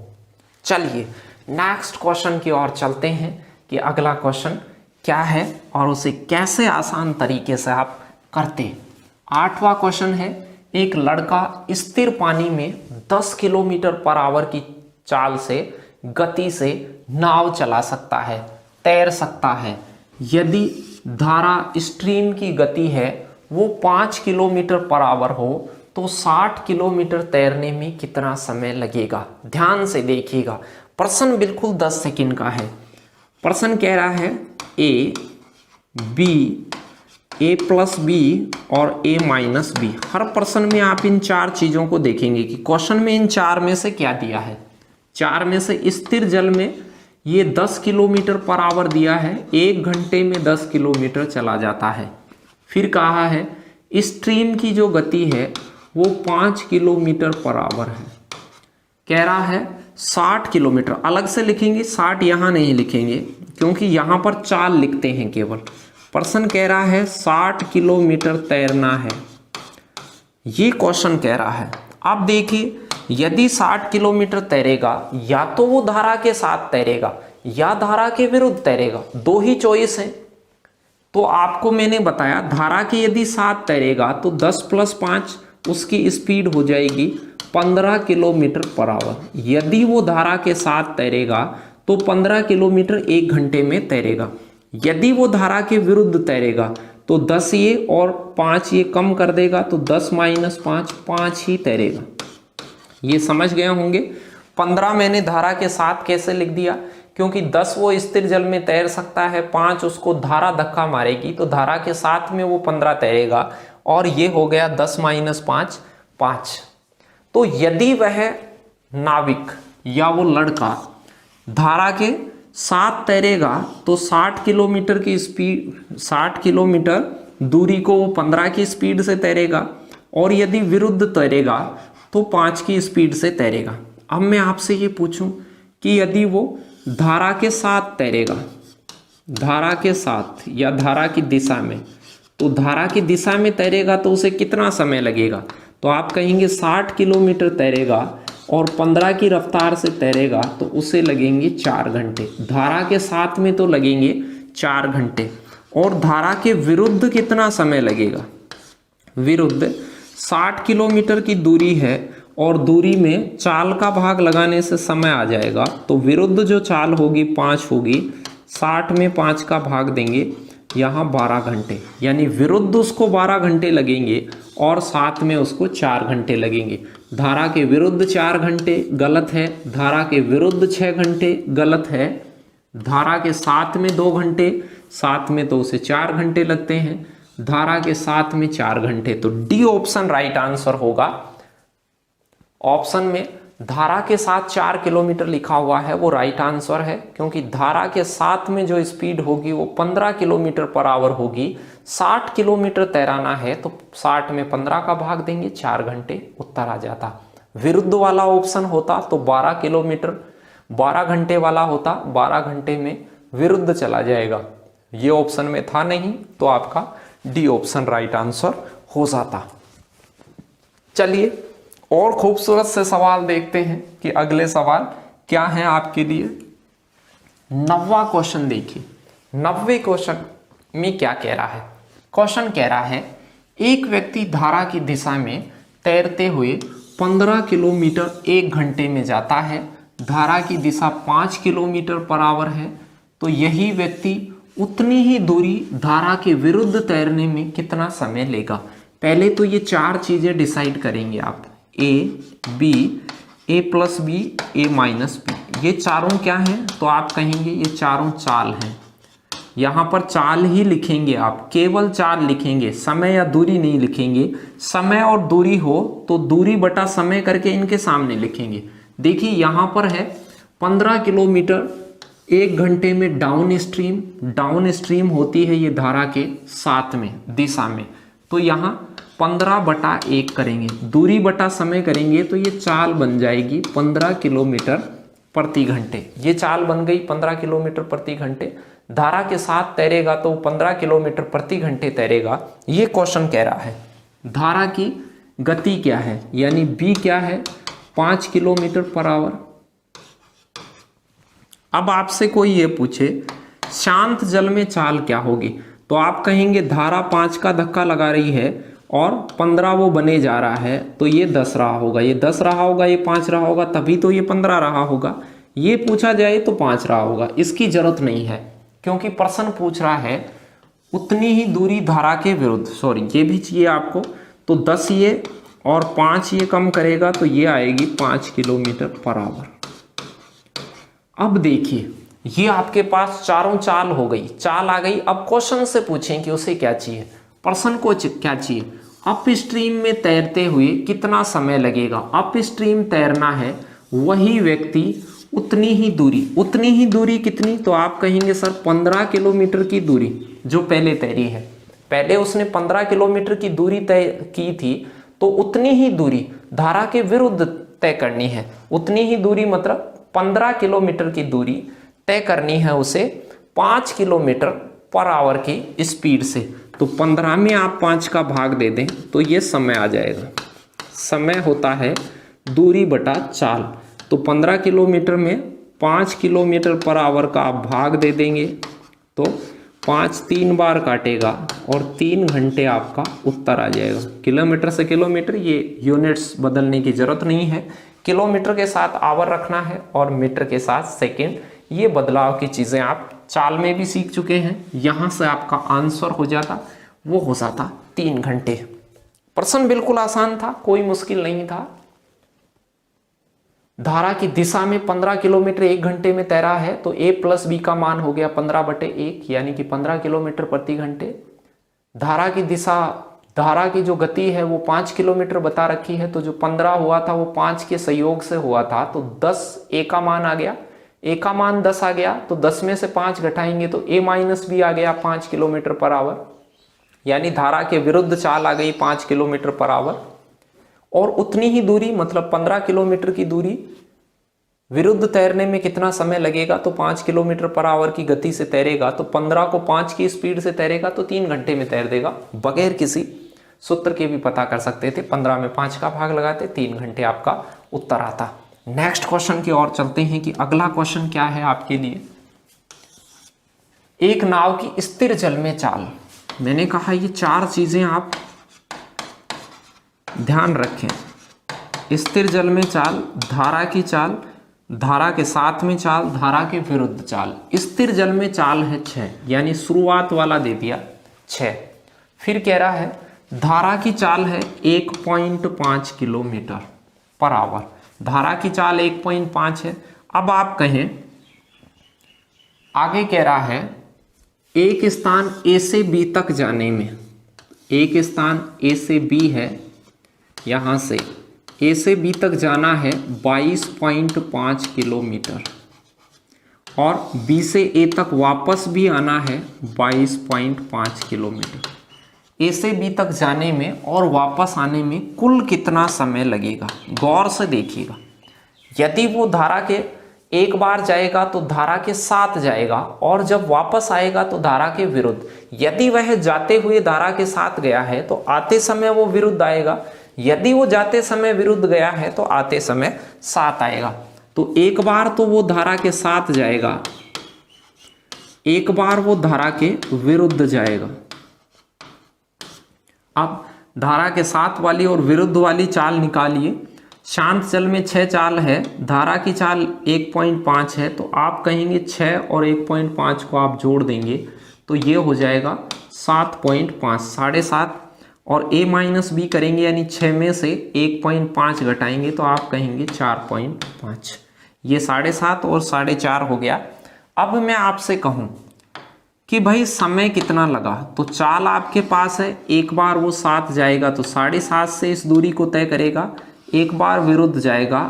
चलिए नेक्स्ट क्वेश्चन की ओर चलते हैं कि अगला क्वेश्चन क्या है और उसे कैसे आसान तरीके से आप करते। 8वां क्वेश्चन है, एक लड़का स्थिर पानी में 10 किलोमीटर पर आवर की चाल से गति से नाव चला सकता है, तैर सकता है। यदि धारा स्ट्रीम की गति है वो 5 किलोमीटर पर आवर हो तो 60 किलोमीटर तैरने में कितना समय लगेगा? ध्यान से देखिएगा, प्रश्न बिल्कुल 10 सेकंड का है। प्रश्न कह रहा है A, B, A plus B और ए माइनस बी। हर प्रश्न में आप इन 4 चीजों को देखेंगे कि क्वेश्चन में इन 4 में से क्या दिया है। 4 में से स्थिर जल में ये 10 किलोमीटर पर आवर दिया है, 1 घंटे में 10 किलोमीटर चला जाता है। फिर कहा है स्ट्रीम की जो गति है वो 5 किलोमीटर पर आवर है। कह रहा है 60 किलोमीटर, अलग से लिखेंगे 60 यहाँ नहीं लिखेंगे क्योंकि यहाँ पर चाल लिखते हैं केवल। प्रश्न कह रहा है 60 किलोमीटर तैरना है, ये क्वेश्चन कह रहा है। अब देखिए यदि 60 किलोमीटर तैरेगा या तो वो धारा के साथ तैरेगा या धारा के विरुद्ध तैरेगा, दो ही चॉइस है। तो आपको मैंने बताया धारा के यदि साथ तैरेगा तो 10 + 5 उसकी स्पीड हो जाएगी 15 किलोमीटर पर आवर। यदि वो धारा के साथ तैरेगा तो 15 किलोमीटर 1 घंटे में तैरेगा। यदि वो धारा के विरुद्ध तैरेगा तो 10 ये और 5 ये कम कर देगा तो 10 - 5 5 ही तैरेगा। ये समझ गए होंगे। 15 मैंने धारा के साथ कैसे लिख दिया, क्योंकि 10 वो स्थिर जल में तैर सकता है, 5 उसको धारा धक्का मारेगी तो धारा के साथ में वो 15 तैरेगा, और ये हो गया 10 - 5 5। तो यदि वह नाविक या वो लड़का धारा के साथ तैरेगा तो 60 किलोमीटर की स्पीड 60 किलोमीटर दूरी को वो 15 की स्पीड से तैरेगा, और यदि विरुद्ध तैरेगा तो 5 की स्पीड से तैरेगा। अब मैं आपसे ये पूछूं कि यदि वो धारा के साथ तैरेगा, धारा के साथ या धारा की दिशा में, तो धारा की दिशा में तैरेगा तो उसे कितना समय लगेगा, तो आप कहेंगे 60 किलोमीटर तैरेगा और 15 की रफ्तार से तैरेगा तो उसे लगेंगे 4 घंटे। धारा के साथ में तो लगेंगे 4 घंटे, और धारा के विरुद्ध कितना समय लगेगा, विरुद्ध 60 किलोमीटर की दूरी है और दूरी में चाल का भाग लगाने से समय आ जाएगा, तो विरुद्ध जो चाल होगी 5 होगी, 60 में 5 का भाग देंगे, यहाँ 12 घंटे, यानी विरुद्ध उसको 12 घंटे लगेंगे और साथ में उसको 4 घंटे लगेंगे। धारा के विरुद्ध 4 घंटे गलत है, धारा के विरुद्ध 6 घंटे गलत है, धारा के साथ में 2 घंटे, साथ में तो उसे 4 घंटे लगते हैं, धारा के साथ में 4 घंटे। तो डी ऑप्शन राइट आंसर होगा। ऑप्शन में धारा के साथ 4 किलोमीटर लिखा हुआ है वो राइट आंसर है, क्योंकि धारा के साथ में जो स्पीड होगी वो 15 किलोमीटर पर आवर होगी। 60 किलोमीटर तैराना है तो 60 में 15 का भाग देंगे, 4 घंटे उत्तर आ जाता। विरुद्ध वाला ऑप्शन होता तो 12 किलोमीटर 12 घंटे वाला होता, 12 घंटे में विरुद्ध चला जाएगा। ये ऑप्शन में था नहीं तो आपका डी ऑप्शन राइट आंसर हो जाता। चलिए और खूबसूरत से सवाल देखते हैं कि अगले सवाल क्या है आपके लिए। 90वां क्वेश्चन देखिए। 90वें क्वेश्चन में क्या कह रहा है, क्वेश्चन कह रहा है एक व्यक्ति धारा की दिशा में तैरते हुए 15 किलोमीटर 1 घंटे में जाता है, धारा की दिशा 5 किलोमीटर पर आवर है, तो यही व्यक्ति उतनी ही दूरी धारा के विरुद्ध तैरने में कितना समय लेगा। पहले तो ये 4 चीजें डिसाइड करेंगे आप, A B, A plus B, A minus B. ये चारों क्या हैं, तो आप कहेंगे ये चारों चाल हैं। यहाँ पर चाल ही लिखेंगे आप, केवल चाल लिखेंगे, समय या दूरी नहीं लिखेंगे। समय और दूरी हो तो दूरी बटा समय करके इनके सामने लिखेंगे। देखिए यहाँ पर है 15 किलोमीटर 1 घंटे में डाउन स्ट्रीम होती है ये धारा के साथ में दिशा में, तो यहाँ 15/1 करेंगे, दूरी बटा समय करेंगे तो ये चाल बन जाएगी 15 किलोमीटर प्रति घंटे। ये चाल बन गई 15 किलोमीटर प्रति घंटे। धारा के साथ तैरेगा तो 15 किलोमीटर प्रति घंटे तैरेगा। ये क्वेश्चन कह रहा है धारा की गति क्या है, यानी बी क्या है, 5 किलोमीटर पर आवर। अब आपसे कोई ये पूछे शांत जल में चाल क्या होगी, तो आप कहेंगे धारा 5 का धक्का लगा रही है और 15 वो बने जा रहा है, तो ये 10 रहा होगा, ये 10 रहा होगा, ये 5 रहा होगा, तभी तो ये 15 रहा होगा। ये पूछा जाए तो 5 रहा होगा, इसकी जरूरत नहीं है क्योंकि प्रश्न पूछ रहा है उतनी ही दूरी धारा के विरुद्ध। सॉरी, ये भी चाहिए आपको, तो 10 ये और 5 ये कम करेगा तो ये आएगी 5 किलोमीटर पर आवर। अब देखिए ये आपके पास चारों चाल हो गई, चाल आ गई। अब क्वेश्चन से पूछें कि उसे क्या चाहिए, पर्सन को क्या चाहिए, अप स्ट्रीम में तैरते हुए कितना समय लगेगा। अप स्ट्रीम तैरना है, वही व्यक्ति उतनी ही दूरी कितनी, तो आप कहेंगे सर 15 किलोमीटर की दूरी जो पहले तैरी है, पहले उसने 15 किलोमीटर की दूरी तय की थी, तो उतनी ही दूरी धारा के विरुद्ध तय करनी है। उतनी ही दूरी मतलब 15 किलोमीटर की दूरी तय करनी है उसे 5 किलोमीटर पर आवर की स्पीड से। तो 15 में आप 5 का भाग दे दें तो ये समय आ जाएगा। समय होता है दूरी बटा चाल। तो 15 किलोमीटर में 5 किलोमीटर पर आवर का आप भाग दे देंगे तो 5 3 बार काटेगा और 3 घंटे आपका उत्तर आ जाएगा। किलोमीटर से किलोमीटर, ये यूनिट्स बदलने की जरूरत नहीं है। किलोमीटर के साथ आवर रखना है और मीटर के साथ सेकेंड। ये बदलाव की चीज़ें आप चाल में भी सीख चुके हैं। यहाँ से आपका आंसर हो जाता, वो हो जाता 3 घंटे। प्रश्न बिल्कुल आसान था, कोई मुश्किल नहीं था। धारा की दिशा में 15 किलोमीटर 1 घंटे में तैरा है तो a प्लस बी का मान हो गया 15/1 यानी कि 15 किलोमीटर प्रति घंटे। धारा की दिशा, धारा की जो गति है वो 5 किलोमीटर बता रखी है, तो जो 15 हुआ था वो 5 के संयोग से हुआ था, तो 10 a का मान आ गया। a का मान 10 आ गया तो 10 में से 5 घटाएंगे तो a माइनस बी आ गया 5 किलोमीटर पर आवर, यानी धारा के विरुद्ध चाल आ गई 5 किलोमीटर पर आवर। और उतनी ही दूरी मतलब 15 किलोमीटर की दूरी विरुद्ध तैरने में कितना समय लगेगा, तो 5 किलोमीटर पर आवर की गति से तैरेगा तो 15 को 5 की स्पीड से तैरेगा तो 3 घंटे में तैर देगा। बगैर किसी सूत्र के भी पता कर सकते थे। 15 में 5 का भाग लगाते 3 घंटे आपका उत्तर आता। नेक्स्ट क्वेश्चन की ओर चलते हैं कि अगला क्वेश्चन क्या है आपके लिए। एक नाव की स्थिर जल में चाल। मैंने कहा ये 4 चीजें आप ध्यान रखें। स्थिर जल में चाल, धारा की चाल, धारा के साथ में चाल, धारा के विरुद्ध चाल। स्थिर जल में चाल है 6, यानी शुरुआत वाला दे दिया 6। फिर कह रहा है धारा की चाल है 1.5 किलोमीटर पर आवर। धारा की चाल 1.5 है। अब आप कहें, आगे कह रहा है एक स्थान ए से बी तक जाने में, एक स्थान ए से बी है, यहां से ए से बी तक जाना है 22.5 किलोमीटर और बी से ए तक वापस भी आना है 22.5 किलोमीटर। ए से बी तक जाने में और वापस आने में कुल कितना समय लगेगा, गौर से देखिएगा। यदि वो धारा के एक बार जाएगा तो धारा के साथ जाएगा और जब वापस आएगा तो धारा के विरुद्ध। यदि वह जाते हुए धारा के साथ गया है तो आते समय वो विरुद्ध आएगा, यदि वो जाते समय विरुद्ध गया है तो आते समय साथ आएगा। तो एक बार तो वो धारा के साथ जाएगा, एक बार वो धारा के विरुद्ध जाएगा। अब धारा के साथ वाली और विरुद्ध वाली चाल निकालिए। शांत जल में 6 चाल है, धारा की चाल 1.5 है, तो आप कहेंगे 6 और 1.5 को आप जोड़ देंगे तो ये हो जाएगा 7.5, 7.5 और a माइनस बी करेंगे यानी 6 में से 1.5 घटाएंगे तो आप कहेंगे 4.5। ये 7.5 और 4.5 हो गया। अब मैं आपसे कहूं कि भाई समय कितना लगा, तो चाल आपके पास है, एक बार वो साथ जाएगा तो 7.5 से इस दूरी को तय करेगा, एक बार विरुद्ध जाएगा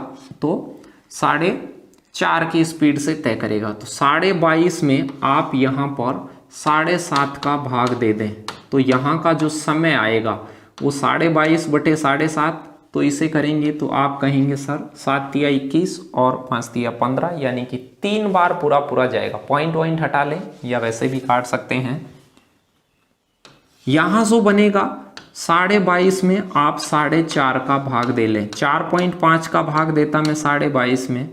तो 4.5 की स्पीड से तय करेगा। तो 22.5 में आप यहाँ पर 7.5 का भाग दे दें तो यहाँ का जो समय आएगा वो 22.5/7, तो इसे करेंगे तो आप कहेंगे सर 7 तिया 21 और 5 तिया 15, यानी कि 3 बार पूरा पूरा जाएगा। पॉइंट हटा लें या वैसे भी काट सकते हैं। यहाँ जो बनेगा 22.5 में आप 4.5 का भाग दे लें, 4.5 का भाग देता मैं 22.5 में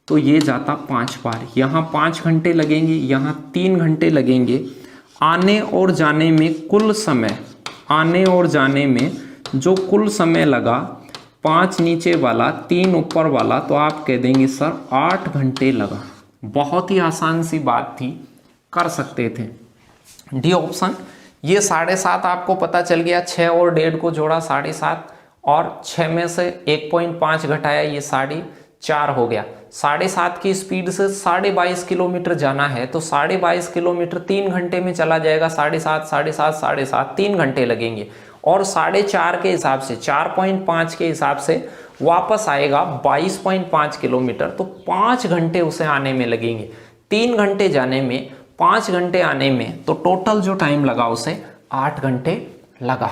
तो ये जाता 5 बार। यहाँ 5 घंटे लगेंगे, यहाँ 3 घंटे लगेंगे। आने और जाने में कुल समय, आने और जाने में जो कुल समय लगा, 5 नीचे वाला 3 ऊपर वाला, तो आप कह देंगे सर 8 घंटे लगा। बहुत ही आसान सी बात थी, कर सकते थे। D option. ये 7.5 आपको पता चल गया, 6 और 1.5 को जोड़ा 7.5 और 6 में से 1.5 घटाया, ये 4.5 हो गया। 7.5 की स्पीड से 22.5 किलोमीटर जाना है तो 22.5 किलोमीटर 3 घंटे में चला जाएगा। 7.5, 7.5, 7.5 3 घंटे लगेंगे और 4.5 के हिसाब से, 4.5 के हिसाब से वापस आएगा 22.5 किलोमीटर, तो 5 घंटे उसे आने में लगेंगे। 3 घंटे जाने में, 5 घंटे आने में, तो टोटल जो टाइम लगा उसे 8 घंटे लगा।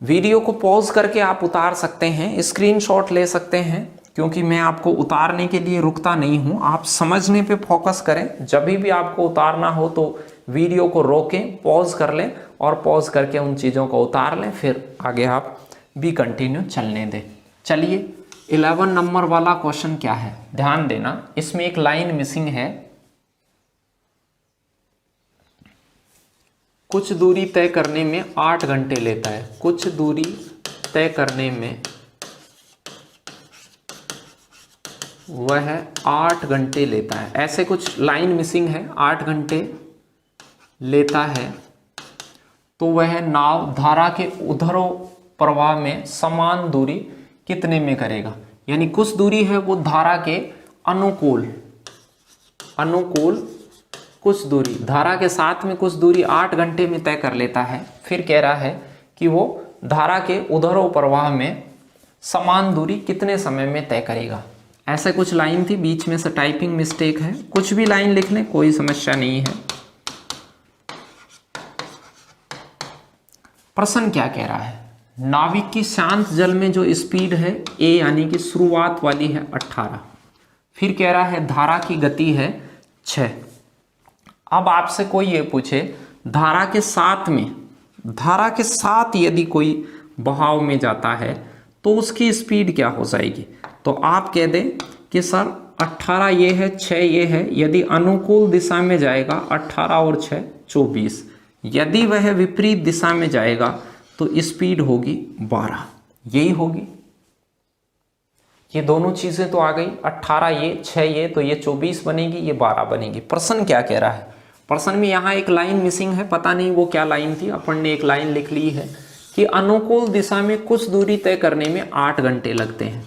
वीडियो को पॉज करके आप उतार सकते हैं, स्क्रीनशॉट ले सकते हैं, क्योंकि मैं आपको उतारने के लिए रुकता नहीं हूं। आप समझने पे फोकस करें। जब भी आपको उतारना हो तो वीडियो को रोकें, पॉज कर लें और पॉज करके उन चीज़ों को उतार लें, फिर आगे आप भी कंटिन्यू चलने दें। चलिए 11 नंबर वाला क्वेश्चन क्या है, ध्यान देना। इसमें एक लाइन मिसिंग है। कुछ दूरी तय करने में 8 घंटे लेता है। कुछ दूरी तय करने में वह 8 घंटे लेता है, ऐसे कुछ लाइन मिसिंग है। 8 घंटे लेता है तो वह नाव धारा के उधरों प्रवाह में समान दूरी कितने में करेगा। यानी कुछ दूरी है वो धारा के अनुकूल कुछ दूरी, धारा के साथ में कुछ दूरी 8 घंटे में तय कर लेता है। फिर कह रहा है कि वो धारा के उधरों प्रवाह में समान दूरी कितने समय में तय करेगा। ऐसे कुछ लाइन थी, बीच में से टाइपिंग मिस्टेक है। कुछ भी लाइन लिख लें, कोई समस्या नहीं है। प्रश्न क्या कह रहा है, नाविक की शांत जल में जो स्पीड है a यानी कि शुरुआत वाली है 18। फिर कह रहा है धारा की गति है 6। अब आपसे कोई ये पूछे धारा के साथ यदि कोई बहाव में जाता है तो उसकी स्पीड क्या हो जाएगी। तो आप कह दें कि सर 18 ये है, 6 ये है। यदि अनुकूल दिशा में जाएगा 18 और 6 24। यदि वह विपरीत दिशा में जाएगा तो स्पीड होगी 12। यही होगी। ये दोनों चीजें तो आ गई, 18 ये, 6 ये, तो ये 24 बनेगी, ये 12 बनेगी। प्रश्न क्या कह रहा है, प्रश्न में यहाँ एक लाइन मिसिंग है, पता नहीं वो क्या लाइन थी। अपन ने एक लाइन लिख ली है कि अनुकूल दिशा में कुछ दूरी तय करने में 8 घंटे लगते हैं।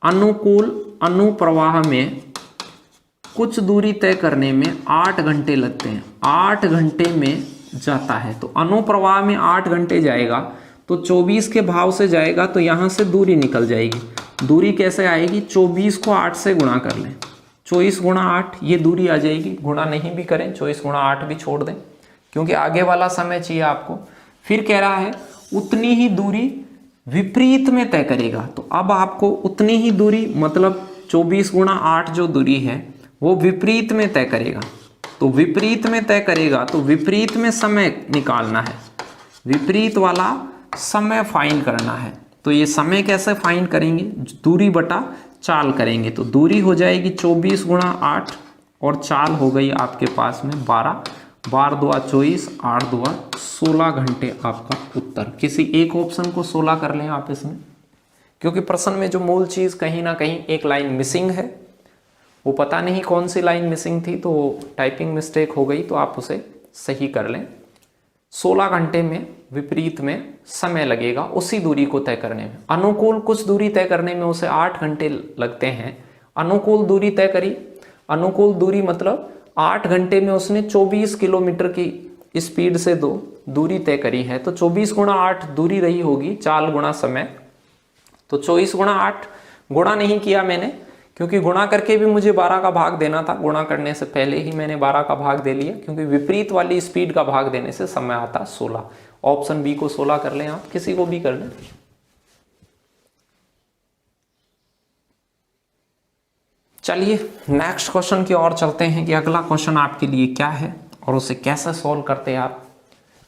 अनुप्रवाह में कुछ दूरी तय करने में 8 घंटे लगते हैं। 8 घंटे में जाता है तो अनुप्रवाह में 8 घंटे जाएगा तो 24 के भाव से जाएगा तो यहाँ से दूरी निकल जाएगी। दूरी कैसे आएगी, 24 को 8 से गुणा कर लें। 24 गुणा 8 ये दूरी आ जाएगी। गुणा नहीं भी करें, 24 गुणा 8 भी छोड़ दें, क्योंकि आगे वाला समय चाहिए आपको। फिर कह रहा है उतनी ही दूरी विपरीत में तय करेगा। तो अब आपको उतनी ही दूरी मतलब 24 गुणा 8 जो दूरी है वो विपरीत में तय करेगा। तो विपरीत में तय करेगा तो विपरीत में समय निकालना है, विपरीत वाला समय फाइंड करना है। तो ये समय कैसे फाइंड करेंगे, दूरी बटा चाल करेंगे। तो दूरी हो जाएगी 24 गुणा 8 और चाल हो गई आपके पास में 12। 12 दूआ 24, 8 दूआ 16 घंटे आपका उत्तर। किसी एक ऑप्शन को 16 कर लें आप इसमें, क्योंकि प्रश्न में जो मूल चीज़ कहीं ना कहीं एक लाइन मिसिंग है। वो पता नहीं कौन सी लाइन मिसिंग थी, तो टाइपिंग मिस्टेक हो गई, तो आप उसे सही कर लें। 16 घंटे में विपरीत में समय लगेगा उसी दूरी को तय करने में। अनुकूल कुछ दूरी तय करने में उसे 8 घंटे लगते हैं। अनुकूल दूरी तय करी, अनुकूल दूरी मतलब 8 घंटे में उसने 24 किलोमीटर की स्पीड से दूरी तय करी है। तो 24 गुणा 8 दूरी रही होगी, चाल गुणा समय। तो 24 गुणा 8 गुणा नहीं किया मैंने, क्योंकि गुणा करके भी मुझे 12 का भाग देना था। गुणा करने से पहले ही मैंने 12 का भाग दे लिया, क्योंकि विपरीत वाली स्पीड का भाग देने से समय आता 16। ऑप्शन बी को 16 कर लें आप, किसी को भी कर लें। चलिए नेक्स्ट क्वेश्चन की ओर चलते हैं कि अगला क्वेश्चन आपके लिए क्या है और उसे कैसे सॉल्व करते हैं आप।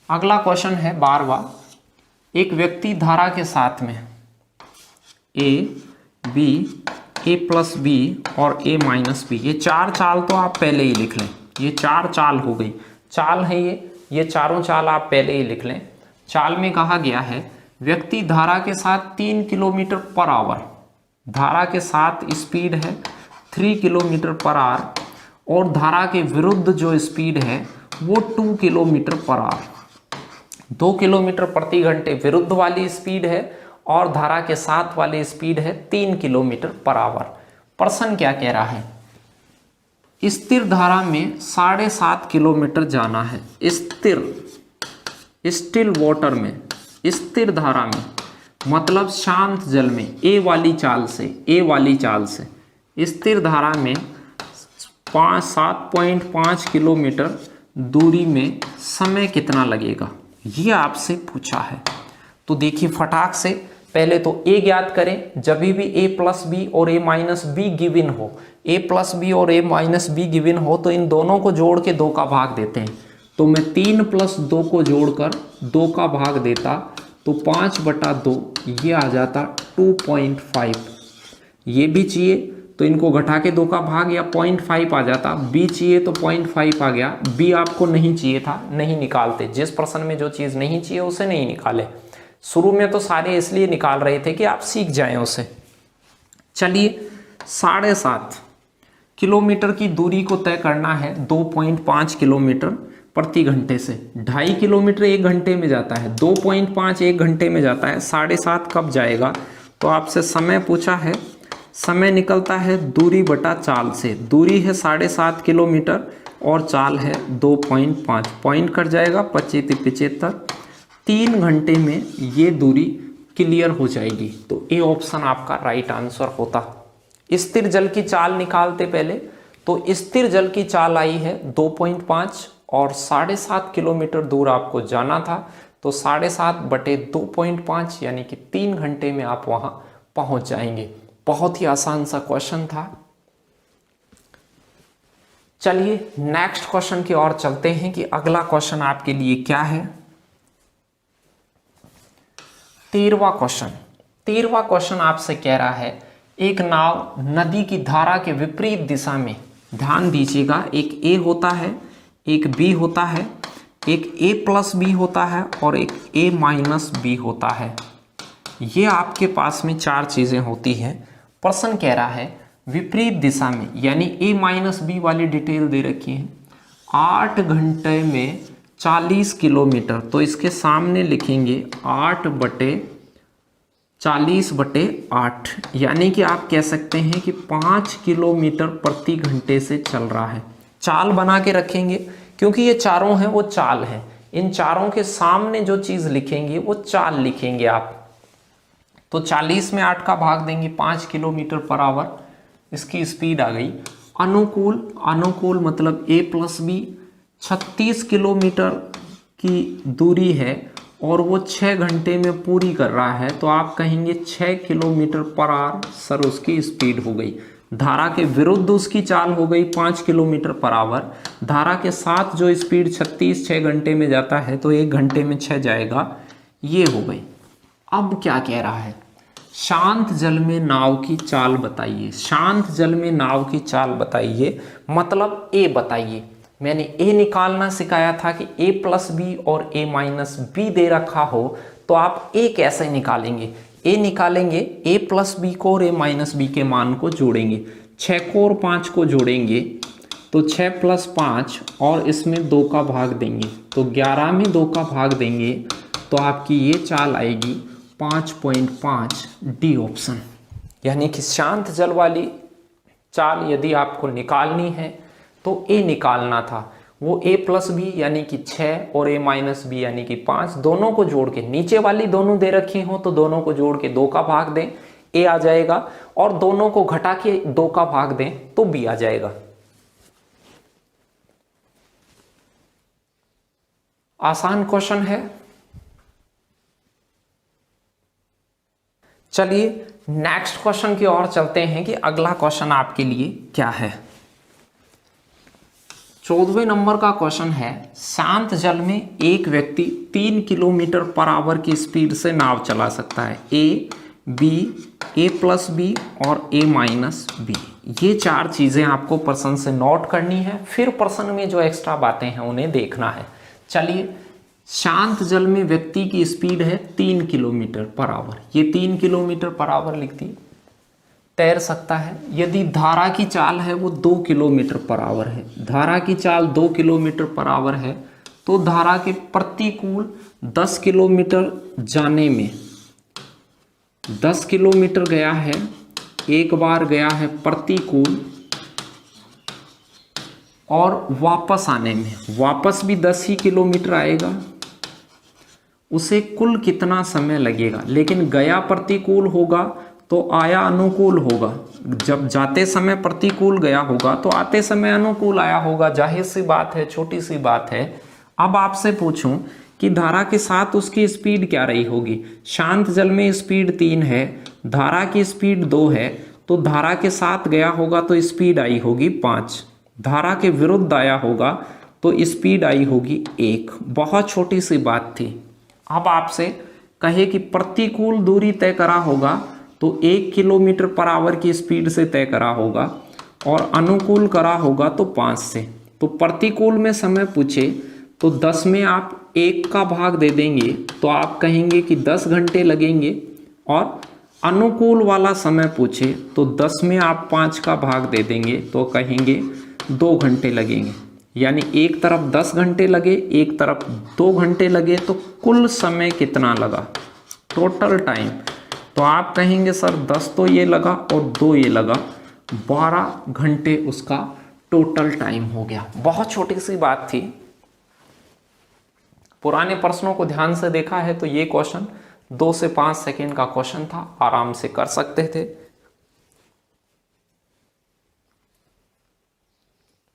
अगला क्वेश्चन है 12वां। एक व्यक्ति धारा के साथ में a प्लस बी और a माइनस बी, ये 4 चाल तो आप पहले ही लिख लें। ये 4 चाल हो गई, चाल है ये चारों चाल आप पहले ही लिख लें। चाल में कहा गया है व्यक्ति धारा के साथ 3 किलोमीटर पर आवर, धारा के साथ स्पीड है 3 किलोमीटर पर आवर और धारा के विरुद्ध जो स्पीड है वो 2 किलोमीटर पर आवर। 2 किलोमीटर प्रति घंटे विरुद्ध वाली स्पीड है और धारा के साथ वाली स्पीड है 3 किलोमीटर पर आवर। प्रश्न क्या कह रहा है, स्थिर धारा में 7.5 किलोमीटर जाना है। स्टिल वाटर में, स्थिर धारा में मतलब शांत जल में, ए वाली चाल से स्थिर धारा में 7.5 किलोमीटर दूरी में समय कितना लगेगा, ये आपसे पूछा है। तो देखिए फटाक से पहले तो ए ज्ञात करें। जब भी ए प्लस बी और ए माइनस बी गिवन हो, ए प्लस बी और ए माइनस बी गिवन हो तो इन दोनों को जोड़ के 2 का भाग देते हैं। तो मैं 3 + 2 को जोड़कर 2 का भाग देता तो 5/2 ये आ जाता 2.5। ये भी चाहिए तो इनको घटा के 2 का भाग या 0.5 आ जाता। बी चाहिए तो 0.5 आ गया। बी आपको नहीं चाहिए था, नहीं निकालते। जिस प्रश्न में जो चीज़ नहीं चाहिए उसे नहीं निकाले। शुरू में तो सारे इसलिए निकाल रहे थे कि आप सीख जाएं उसे। चलिए 7.5 किलोमीटर की दूरी को तय करना है 2.5 किलोमीटर प्रति घंटे से। 2.5 किलोमीटर 1 घंटे में जाता है, 2.5 1 घंटे में जाता है। 7.5 कब जाएगा? तो आपसे समय पूछा है, समय निकलता है दूरी बटा चाल से। दूरी है 7.5 किलोमीटर और चाल है 2.5। पॉइंट कट जाएगा 25 75। 3 घंटे में ये दूरी क्लियर हो जाएगी। तो ए ऑप्शन आपका राइट आंसर होता। स्थिर जल की चाल निकालते पहले, तो स्थिर जल की चाल आई है 2.5 और 7.5 किलोमीटर दूर आपको जाना था। तो 7.5/2.5 यानी कि 3 घंटे में आप वहां पहुंच जाएंगे। बहुत ही आसान सा क्वेश्चन था। चलिए नेक्स्ट क्वेश्चन की ओर चलते हैं कि अगला क्वेश्चन आपके लिए क्या है। 13वां क्वेश्चन आपसे कह रहा है, एक नाव नदी की धारा के विपरीत दिशा में, ध्यान दीजिएगा, एक ए होता है, एक बी होता है, एक ए प्लस बी होता है और एक ए माइनस बी होता है। ये आपके पास में 4 चीजें होती हैं। प्रश्न कह रहा है विपरीत दिशा में, यानी ए माइनस बी वाली डिटेल दे रखी है। 8 घंटे में 40 किलोमीटर, तो इसके सामने लिखेंगे 8/40/8, यानी कि आप कह सकते हैं कि 5 किलोमीटर प्रति घंटे से चल रहा है। चाल बना के रखेंगे क्योंकि ये चारों हैं वो चाल है। इन चारों के सामने जो चीज लिखेंगे वो चाल लिखेंगे आप। तो 40 में 8 का भाग देंगे 5 किलोमीटर पर आवर, इसकी स्पीड आ गई। अनुकूल मतलब ए प्लस बी 36 किलोमीटर की दूरी है और वो 6 घंटे में पूरी कर रहा है। तो आप कहेंगे 6 किलोमीटर पर आवर सर उसकी स्पीड हो गई। धारा के विरुद्ध उसकी चाल हो गई 5 किलोमीटर पर आवर। धारा के साथ जो स्पीड 36 6 घंटे में जाता है तो 1 घंटे में 6 जाएगा, ये हो गई। अब क्या कह रहा है, शांत जल में नाव की चाल बताइए। शांत जल में नाव की चाल बताइए मतलब ए बताइए। मैंने ए निकालना सिखाया था कि ए प्लस बी और ए माइनस बी दे रखा हो तो आप ए कैसे निकालेंगे। ए निकालेंगे, ए प्लस बी को और ए माइनस बी के मान को जोड़ेंगे। 6 को और 5 को जोड़ेंगे तो 6 + 5 और इसमें 2 का भाग देंगे तो 11 में 2 का भाग देंगे तो आपकी ये चाल आएगी 5.5, डी ऑप्शन। यानी कि शांत जल वाली चाल यदि आपको निकालनी है तो ए निकालना था। वो ए प्लस बी यानी कि 6 और ए माइनस बी यानी कि 5, दोनों को जोड़ के, नीचे वाली दोनों दे रखी हो तो दोनों को जोड़ के 2 का भाग दें, ए आ जाएगा, और दोनों को घटा के 2 का भाग दें तो बी आ जाएगा। आसान क्वेश्चन है। चलिए नेक्स्ट क्वेश्चन की ओर चलते हैं कि अगला क्वेश्चन आपके लिए क्या है। 14वें नंबर का क्वेश्चन है, शांत जल में एक व्यक्ति 3 किलोमीटर पर आवर की स्पीड से नाव चला सकता है। A B, A plus B और ए माइनस बी। ये 4 चीजें आपको प्रश्न से नोट करनी है, फिर प्रश्न में जो एक्स्ट्रा बातें हैं उन्हें देखना है। चलिए, शांत जल में व्यक्ति की स्पीड है 3 किलोमीटर पर आवर। ये 3 किलोमीटर पर आवर लिखती, तैर सकता है। यदि धारा की चाल है वो 2 किलोमीटर पर आवर है, धारा की चाल 2 किलोमीटर पर आवर है, तो धारा के प्रतिकूल 10 किलोमीटर जाने में 10 किलोमीटर गया है, एक बार गया है प्रतिकूल, और वापस आने में वापस भी 10 ही किलोमीटर आएगा। उसे कुल कितना समय लगेगा? लेकिन गया प्रतिकूल होगा तो आया अनुकूल होगा। जब जाते समय प्रतिकूल गया होगा तो आते समय अनुकूल आया होगा। जाहिर सी बात है, छोटी सी बात है। अब आपसे पूछूं कि धारा के साथ उसकी स्पीड क्या रही होगी। शांत जल में स्पीड 3 है, धारा की स्पीड 2 है, तो धारा के साथ गया होगा तो स्पीड आई होगी 5, धारा के विरुद्ध आया होगा तो स्पीड आई होगी 1। बहुत छोटी सी बात थी। अब आपसे कहे कि प्रतिकूल दूरी तय करा होगा तो 1 किलोमीटर पर आवर की स्पीड से तय करा होगा और अनुकूल करा होगा तो 5 से। तो प्रतिकूल में समय पूछे तो 10 में आप 1 का भाग दे देंगे तो आप कहेंगे कि 10 घंटे लगेंगे, और अनुकूल वाला समय पूछे तो 10 में आप 5 का भाग दे देंगे तो कहेंगे 2 घंटे लगेंगे। यानी एक तरफ 10 घंटे लगे, एक तरफ 2 घंटे लगे, तो कुल समय कितना लगा, टोटल टाइम। तो आप कहेंगे सर 10 तो ये लगा और 2 ये लगा, 12 घंटे उसका टोटल टाइम हो गया। बहुत छोटी सी बात थी। पुराने प्रश्नों को ध्यान से देखा है तो ये क्वेश्चन 2 से 5 सेकेंड का क्वेश्चन था, आराम से कर सकते थे।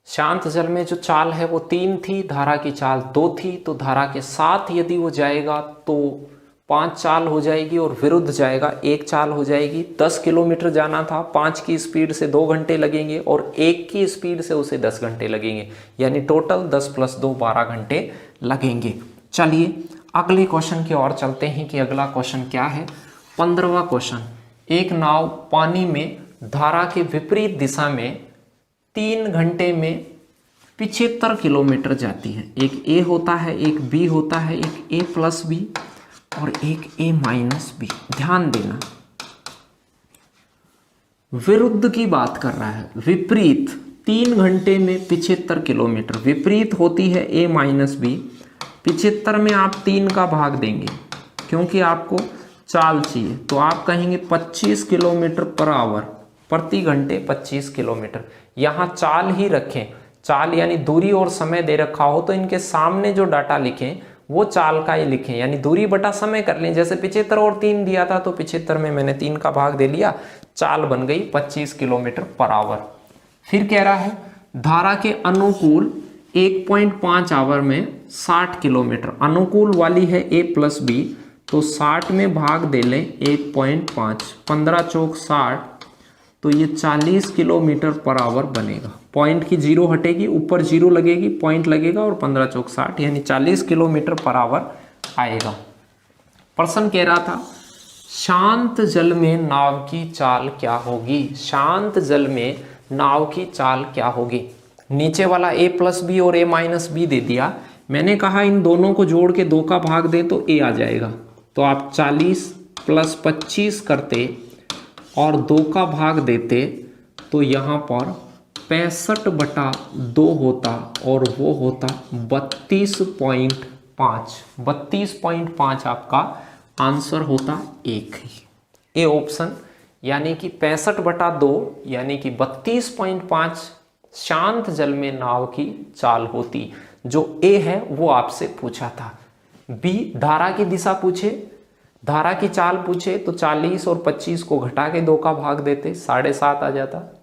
शांत जल में जो चाल है वो 3 थी, धारा की चाल 2 थी, तो धारा के साथ यदि वो जाएगा तो 5 चाल हो जाएगी और विरुद्ध जाएगा 1 चाल हो जाएगी। 10 किलोमीटर जाना था, 5 की स्पीड से 2 घंटे लगेंगे और 1 की स्पीड से उसे 10 घंटे लगेंगे, यानी टोटल 10 + 2 12 घंटे लगेंगे। चलिए अगले क्वेश्चन की ओर चलते हैं कि अगला क्वेश्चन क्या है। 15वां क्वेश्चन, एक नाव पानी में धारा के विपरीत दिशा में 3 घंटे में 75 किलोमीटर जाती है। एक ए होता है, एक बी होता है, एक A+B और एक A-B। ध्यान देना, विरुद्ध की बात कर रहा है, विपरीत। 3 घंटे में 75 किलोमीटर, विपरीत होती है A-B। 75 में आप 3 का भाग देंगे क्योंकि आपको चाल चाहिए, तो आप कहेंगे 25 किलोमीटर पर आवर, प्रति घंटे 25 किलोमीटर। यहाँ चाल ही रखें, चाल यानी दूरी और समय दे रखा हो तो इनके सामने जो डाटा लिखें वो चाल का ही लिखें, यानी दूरी बटा समय कर लें। जैसे 75 और 3 दिया था तो 75 में मैंने 3 का भाग दे लिया, चाल बन गई 25 किलोमीटर पर आवर। फिर कह रहा है धारा के अनुकूल 1.5 आवर में 60 किलोमीटर, अनुकूल वाली है A+B, तो 60 में भाग दे लें 1.5, 15 चौक 60, तो ये 40 किलोमीटर पर आवर बनेगा। पॉइंट की 0 हटेगी, ऊपर 0 लगेगी, पॉइंट लगेगा और 15 चौक 60 यानी 40 किलोमीटर पर आवर आएगा। प्रश्न कह रहा था शांत जल में नाव की चाल क्या होगी। शांत जल में नाव की चाल क्या होगी। नीचे वाला A+B और A-B दे दिया, मैंने कहा इन दोनों को जोड़ के 2 का भाग दें तो A आ जाएगा, तो आप 40 + 25 करते और 2 का भाग देते तो यहाँ पर 65/2 होता और वो होता 32.5। 32.5 आपका आंसर होता एक ही, ए ऑप्शन, यानी कि 65/2 यानी कि 32.5 शांत जल में नाव की चाल होती। जो ए है वो आपसे पूछा था। बी धारा की दिशा पूछे, धारा की चाल पूछे तो 40 और 25 को घटा के 2 का भाग देते, 7.5 आ जाता।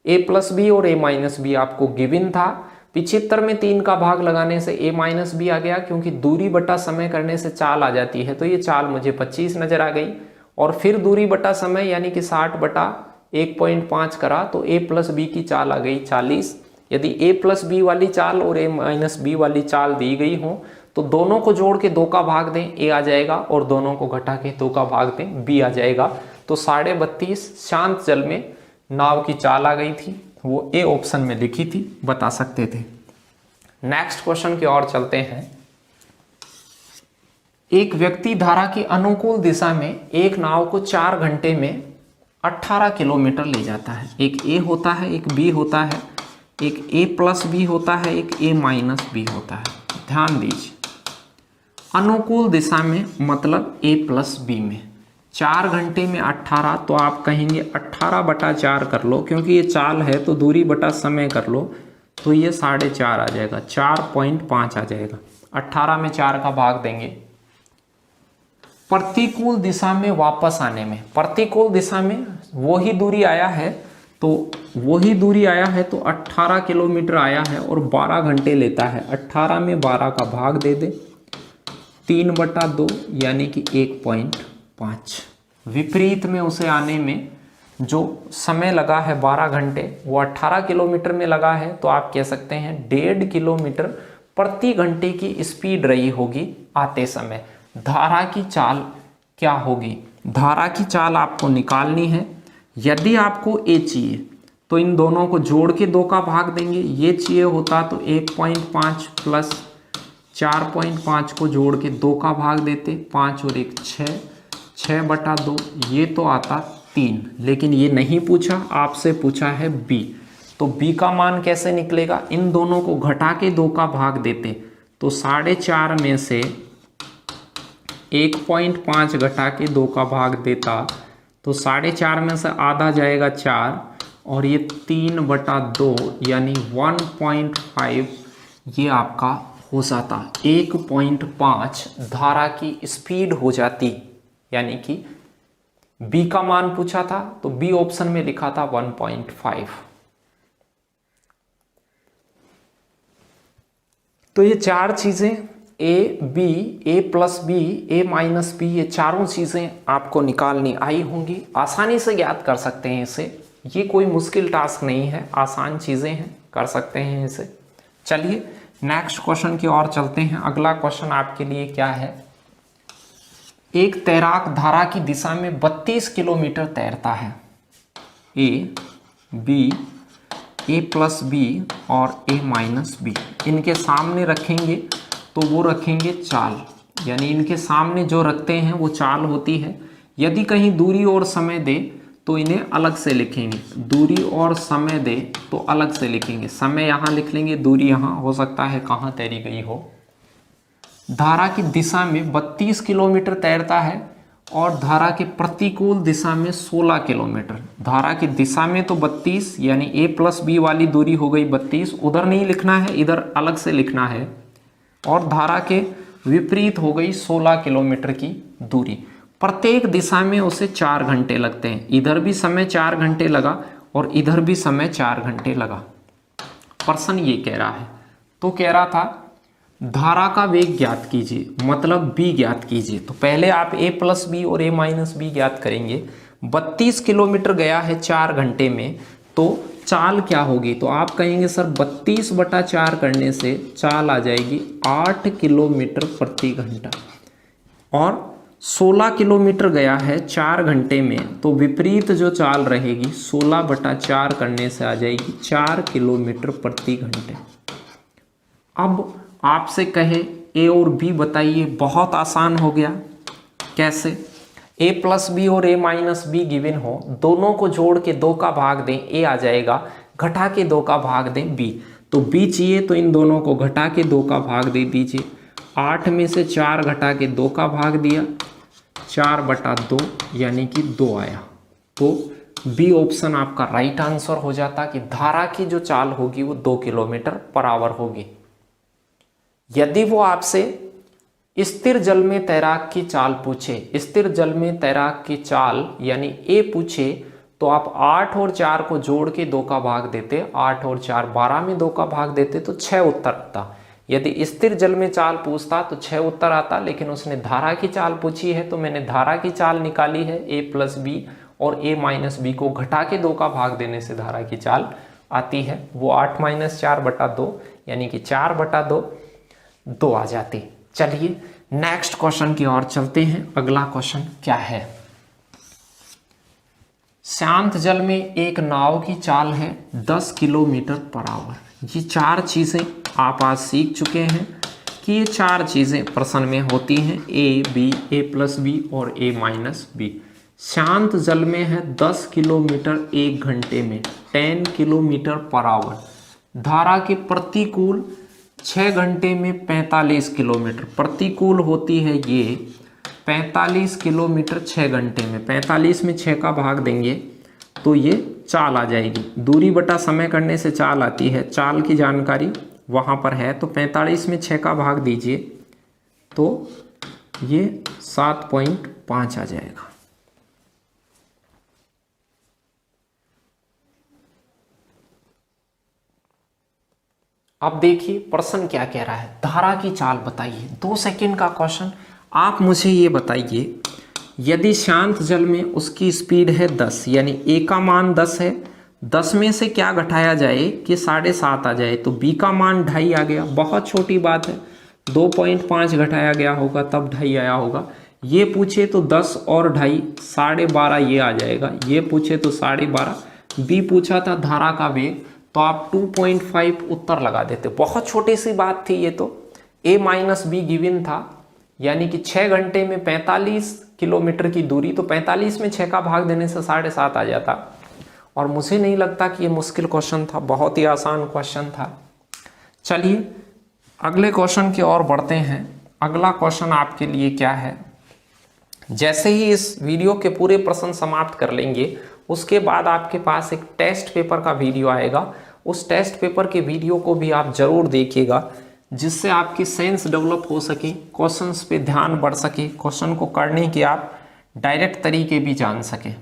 A+B और A-B आपको गिवन था। 75 में 3 का भाग लगाने से A-B आ गया, क्योंकि दूरी बटा समय करने से चाल आ जाती है, तो ये चाल मुझे 25 नजर आ गई। और फिर दूरी बटा समय यानी कि 60/1.5 करा तो A+B की चाल आ गई 40। यदि A+B वाली चाल और A-B वाली चाल दी गई हो तो दोनों को जोड़ के 2 का भाग दें, A आ जाएगा, और दोनों को घटा के 2 का भाग दें, B आ जाएगा। तो 32.5 शांत जल में नाव की चाल आ गई थी, वो ए ऑप्शन में लिखी थी, बता सकते थे। नेक्स्ट क्वेश्चन की ओर चलते हैं। एक व्यक्ति धारा की अनुकूल दिशा में एक नाव को 4 घंटे में 18 किलोमीटर ले जाता है। एक ए होता है, एक बी होता है, एक A+B होता है, एक A-B होता है। ध्यान दीजिए, अनुकूल दिशा में मतलब A+B में 4 घंटे में 18, तो आप कहेंगे 18/4 कर लो, क्योंकि ये चाल है तो दूरी बटा समय कर लो, तो ये 4.5 आ जाएगा, 4.5 आ जाएगा। 18 में 4 का भाग देंगे। प्रतिकूल दिशा में वापस आने में, प्रतिकूल दिशा में वो ही दूरी आया है तो वही दूरी आया है तो 18 किलोमीटर आया है और 12 घंटे लेता है। 18 में 12 का भाग दे दे, 3/2 यानी कि 1.5। विपरीत में उसे आने में जो समय लगा है 12 घंटे, वो 18 किलोमीटर में लगा है, तो आप कह सकते हैं 1.5 किलोमीटर प्रति घंटे की स्पीड रही होगी आते समय। धारा की चाल क्या होगी? धारा की चाल आपको निकालनी है। यदि आपको ए चाहिए तो इन दोनों को जोड़ के 2 का भाग देंगे। ये चाहिए होता तो 1.5 प्लस 4.5 को जोड़ के 2 का भाग देते, 5 और 1 6, 6/2, ये तो आता 3। लेकिन ये नहीं पूछा, आपसे पूछा है बी। तो बी का मान कैसे निकलेगा? इन दोनों को घटा के 2 का भाग देते तो 4.5 में से 1.5 घटा के 2 का भाग देता तो 4.5 में से आधा जाएगा 4 और ये 3/2 यानी 1.5 ये आपका हो जाता। 1.5 धारा की स्पीड हो जाती, यानी कि बी का मान पूछा था तो बी ऑप्शन में लिखा था 1.5। तो ये चार चीजें A B, A plus B, A minus B, ये चारों चीजें आपको निकालनी आई होंगी। आसानी से ज्ञात कर सकते हैं इसे, ये कोई मुश्किल टास्क नहीं है, आसान चीजें हैं, कर सकते हैं इसे। चलिए नेक्स्ट क्वेश्चन की ओर चलते हैं। अगला क्वेश्चन आपके लिए क्या है? एक तैराक धारा की दिशा में 32 किलोमीटर तैरता है। A B, A plus B और ए माइनस बी इनके सामने रखेंगे तो वो रखेंगे चाल, यानी इनके सामने जो रखते हैं वो चाल होती है। यदि कहीं दूरी और समय दे तो इन्हें अलग से लिखेंगे। दूरी और समय दे तो अलग से लिखेंगे। समय यहाँ लिख लेंगे, दूरी यहाँ, हो सकता है कहाँ तैरी गई हो। धारा की दिशा में 32 किलोमीटर तैरता है और धारा के प्रतिकूल दिशा में 16 किलोमीटर। धारा की दिशा में तो 32 यानी ए प्लस बी वाली दूरी हो गई 32, उधर नहीं लिखना है, इधर अलग से लिखना है। और धारा के विपरीत हो गई 16 किलोमीटर की दूरी। प्रत्येक दिशा में उसे 4 घंटे लगते हैं। इधर भी समय 4 घंटे लगा और इधर भी समय 4 घंटे लगा। प्रश्न ये कह रहा है, तो कह रहा था धारा का वेग ज्ञात कीजिए, मतलब बी ज्ञात कीजिए। तो पहले आप ए प्लस बी और ए माइनस बी ज्ञात करेंगे। 32 किलोमीटर गया है 4 घंटे में, तो चाल क्या होगी? तो आप कहेंगे सर 32/4 करने से चाल आ जाएगी 8 किलोमीटर प्रति घंटा। और 16 किलोमीटर गया है 4 घंटे में, तो विपरीत जो चाल रहेगी 16/4 करने से आ जाएगी 4 किलोमीटर प्रति घंटे। अब आपसे कहे ए और बी बताइए, बहुत आसान हो गया। कैसे? ए प्लस बी और ए माइनस बी गिवन हो, दोनों को जोड़ के 2 का भाग दें, ए आ जाएगा, घटा के 2 का भाग दें बी। तो बी चाहिए तो इन दोनों को घटा के 2 का भाग दे दीजिए। 8 में से 4 घटा के 2 का भाग दिया, 4/2 यानी कि 2 आया। तो बी ऑप्शन आपका राइट आंसर हो जाता कि धारा की जो चाल होगी वो 2 किलोमीटर पर आवर होगी। यदि वो आपसे स्थिर जल में तैराक की चाल पूछे, स्थिर जल में तैराक की चाल यानी ए पूछे, तो आप 8 और 4 को जोड़ के 2 का भाग देते, 8 और 4 12 में 2 का भाग देते तो 6 उत्तर आता। यदि स्थिर जल में चाल पूछता तो 6 उत्तर आता, लेकिन उसने धारा की चाल पूछी है तो मैंने धारा की चाल निकाली है। ए प्लस बी और ए माइनस बी को घटा के 2 का भाग देने से धारा की चाल आती है, वो 8 - 4/2 यानी कि 4/2 2 आ जाती। चलिए नेक्स्ट क्वेश्चन की ओर चलते हैं। अगला क्वेश्चन क्या है? शांत जल में एक नाव की चाल है 10 किलोमीटर पर आवर। ये 4 चीजें आप आज सीख चुके हैं कि ये 4 चीजें प्रश्न में होती हैं, A B, A plus B और ए माइनस बी। शांत जल में है 10 किलोमीटर 1 घंटे में, 10 किलोमीटर पर आवर। धारा के प्रतिकूल 6 घंटे में 45 किलोमीटर। प्रतिकूल होती है ये 45 किलोमीटर 6 घंटे में। 45 में 6 का भाग देंगे तो ये चाल आ जाएगी। दूरी बटा समय करने से चाल आती है, चाल की जानकारी वहाँ पर है। तो 45 में 6 का भाग दीजिए तो ये 7.5 आ जाएगा। अब देखिए प्रश्न क्या कह रहा है, धारा की चाल बताइए। 2 सेकंड का क्वेश्चन। आप मुझे ये बताइए, यदि शांत जल में उसकी स्पीड है 10, यानी ए का मान 10 है, 10 में से क्या घटाया जाए कि 7.5 आ जाए, तो बी का मान 2.5 आ गया। बहुत छोटी बात है, 2.5 घटाया गया होगा तब 2.5 आया होगा। ये पूछे तो 10 और 2.5 12.5 ये आ जाएगा। ये पूछे तो 12.5। बी पूछा था धारा का वेग, तो आप 2.5 उत्तर लगा देते। बहुत छोटी सी बात थी ये तो। ए माइनस बी गिवन था, यानी कि 6 घंटे में 45 किलोमीटर की दूरी, तो 45 में 6 का भाग देने से 7.5 आ जाता। और मुझे नहीं लगता कि ये मुश्किल क्वेश्चन था, बहुत ही आसान क्वेश्चन था। चलिए अगले क्वेश्चन की ओर बढ़ते हैं। अगला क्वेश्चन आपके लिए क्या है, जैसे ही इस वीडियो के पूरे प्रश्न समाप्त कर लेंगे उसके बाद आपके पास एक टेस्ट पेपर का वीडियो आएगा। उस टेस्ट पेपर के वीडियो को भी आप जरूर देखिएगा, जिससे आपकी सेंस डेवलप हो सके, क्वेश्चंस पे ध्यान बढ़ सके, क्वेश्चन को करने के आप डायरेक्ट तरीके भी जान सकें।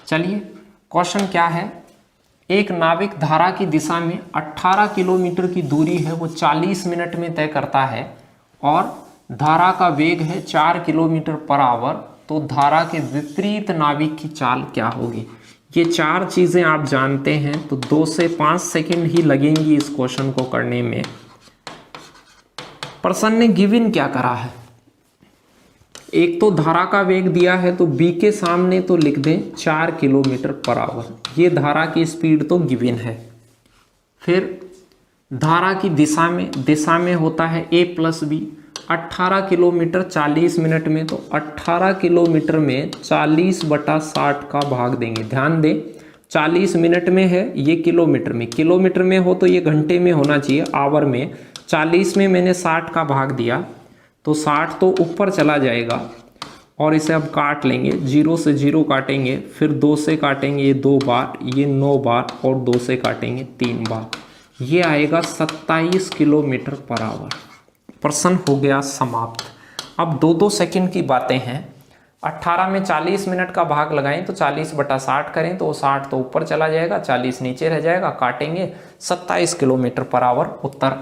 चलिए क्वेश्चन क्या है, एक नाविक धारा की दिशा में 18 किलोमीटर की दूरी है वो 40 मिनट में तय करता है और धारा का वेग है 4 किलोमीटर पर आवर, तो धारा के विपरीत नाविक की चाल क्या होगी। ये 4 चीजें आप जानते हैं, तो 2 से 5 सेकंड ही लगेंगी इस क्वेश्चन को करने में। प्रश्न ने गिवन क्या करा है, एक तो धारा का वेग दिया है, तो बी के सामने तो लिख दें 4 किलोमीटर पर आवर, ये धारा की स्पीड तो गिवन है। फिर धारा की दिशा में होता है ए प्लस बी, 18 किलोमीटर 40 मिनट में, तो 18 किलोमीटर में 40/60 का भाग देंगे। ध्यान दें 40 मिनट में है, ये किलोमीटर में हो तो ये घंटे में होना चाहिए, आवर में। 40 में मैंने 60 का भाग दिया, तो 60 तो ऊपर चला जाएगा और इसे अब काट लेंगे, 0 से 0 काटेंगे, फिर 2 से काटेंगे 2 बार, ये 9 बार, और 2 से काटेंगे 3 बार, ये आएगा 27 किलोमीटर पर आवर। प्रश्न हो गया समाप्त। अब 2-2 सेकंड की बातें हैं। 18 में 40 मिनट का भाग लगाएं तो 40/60 करें तो 60 तो ऊपर चला जाएगा, 40 नीचे रह जाएगा, काटेंगे 27 kilometre per our. Uttar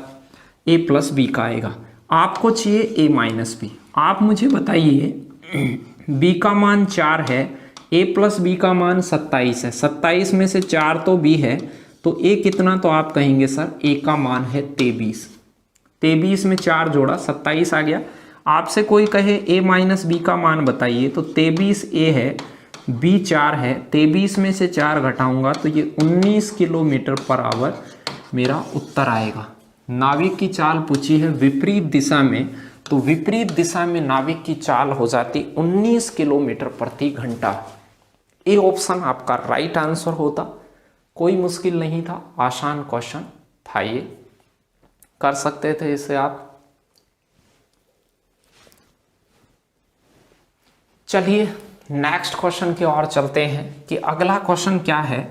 A plus B का आएगा। आपको चाहिए ए माइनस बी। आप मुझे बताइए बी का मान 4 है, ए प्लस बी का मान 27 है, 27 में से 4 तो बी है, तो ए कितना, तो आप कहेंगे सर ए का मान है 23। 23 में 4 जोड़ा 27 आ गया। आपसे कोई कहे ए माइनस बी का मान बताइए, तो 23 ए है, बी 4 है, 23 में से 4 घटाऊंगा तो ये 19 किलोमीटर पर आवर मेरा उत्तर आएगा। नाविक की चाल पूछी है विपरीत दिशा में, तो विपरीत दिशा में नाविक की चाल हो जाती 19 किलोमीटर प्रति घंटा। ए ऑप्शन आपका राइट आंसर होता। कोई मुश्किल नहीं था, आसान क्वेश्चन था, ये कर सकते थे इसे आप। चलिए नेक्स्ट क्वेश्चन की ओर चलते हैं कि अगला क्वेश्चन क्या है।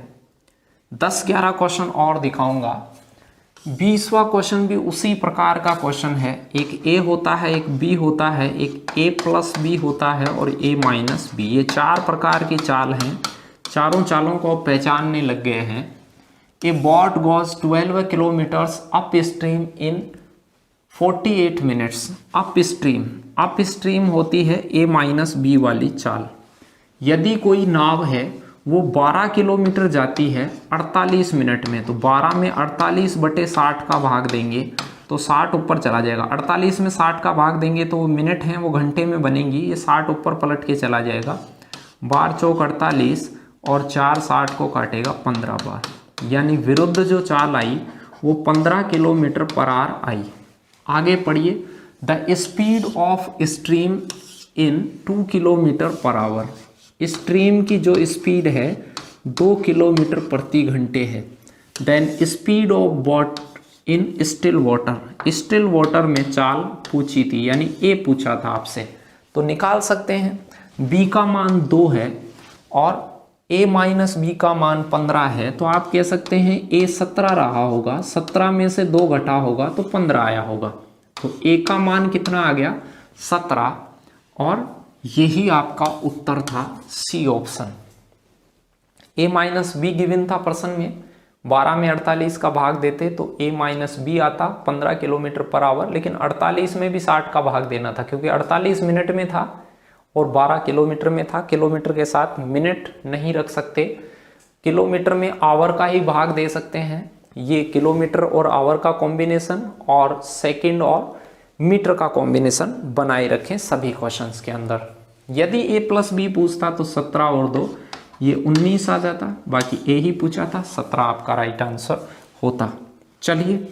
10-11 क्वेश्चन और दिखाऊंगा। 20वां क्वेश्चन भी उसी प्रकार का क्वेश्चन है। एक ए होता है, एक बी होता है, एक ए प्लस बी होता है और ए माइनस बी। ये 4 प्रकार की चाल हैं। चारों चालों को पहचानने लग गए हैं। ए boat goes 12 kilometres up stream in 48 minutes. Up stream होती है ए माइनस बी वाली चाल। यदि कोई नाव है वो 12 किलोमीटर जाती है 48 मिनट में, तो 12 में 48/60 का भाग देंगे तो 60 ऊपर चला जाएगा। 48 में 60 का भाग देंगे तो वो मिनट हैं वो घंटे में बनेंगी, ये 60 ऊपर पलट के चला जाएगा। 12 चौक 48 और 4 60 को काटेगा 15 बार, यानी विरुद्ध जो चाल आई वो 15 किलोमीटर पर आवर आई। आगे पढ़िए। The speed of stream in 2 kilometre per hour. Stream की जो स्पीड है 2 किलोमीटर प्रति घंटे है। Then speed of boat in still water. Still water में चाल पूछी थी, यानी ए पूछा था आपसे, तो निकाल सकते हैं। बी का मान 2 है और ए माइनस बी का मान 15 है, तो आप कह सकते हैं ए 17 रहा होगा, 17 में से 2 घटा होगा तो 15 आया होगा। तो ए का मान कितना आ गया 17, और यही आपका उत्तर था C option. A minus B given था प्रश्न में, 12 में 48 का भाग देते तो a माइनस बी आता 15 किलोमीटर पर आवर, लेकिन 48 में भी 60 का भाग देना था क्योंकि 48 मिनट में था और 12 किलोमीटर में था। किलोमीटर के साथ मिनट नहीं रख सकते, किलोमीटर में आवर का ही भाग दे सकते हैं। ये किलोमीटर और आवर का कॉम्बिनेशन और सेकंड और मीटर का कॉम्बिनेशन बनाए रखें सभी क्वेश्चंस के अंदर। यदि a प्लस बी पूछता तो 17 और 2 ये 19 आ जाता, बाकी ए ही पूछा था, 17 आपका राइट आंसर होता। चलिए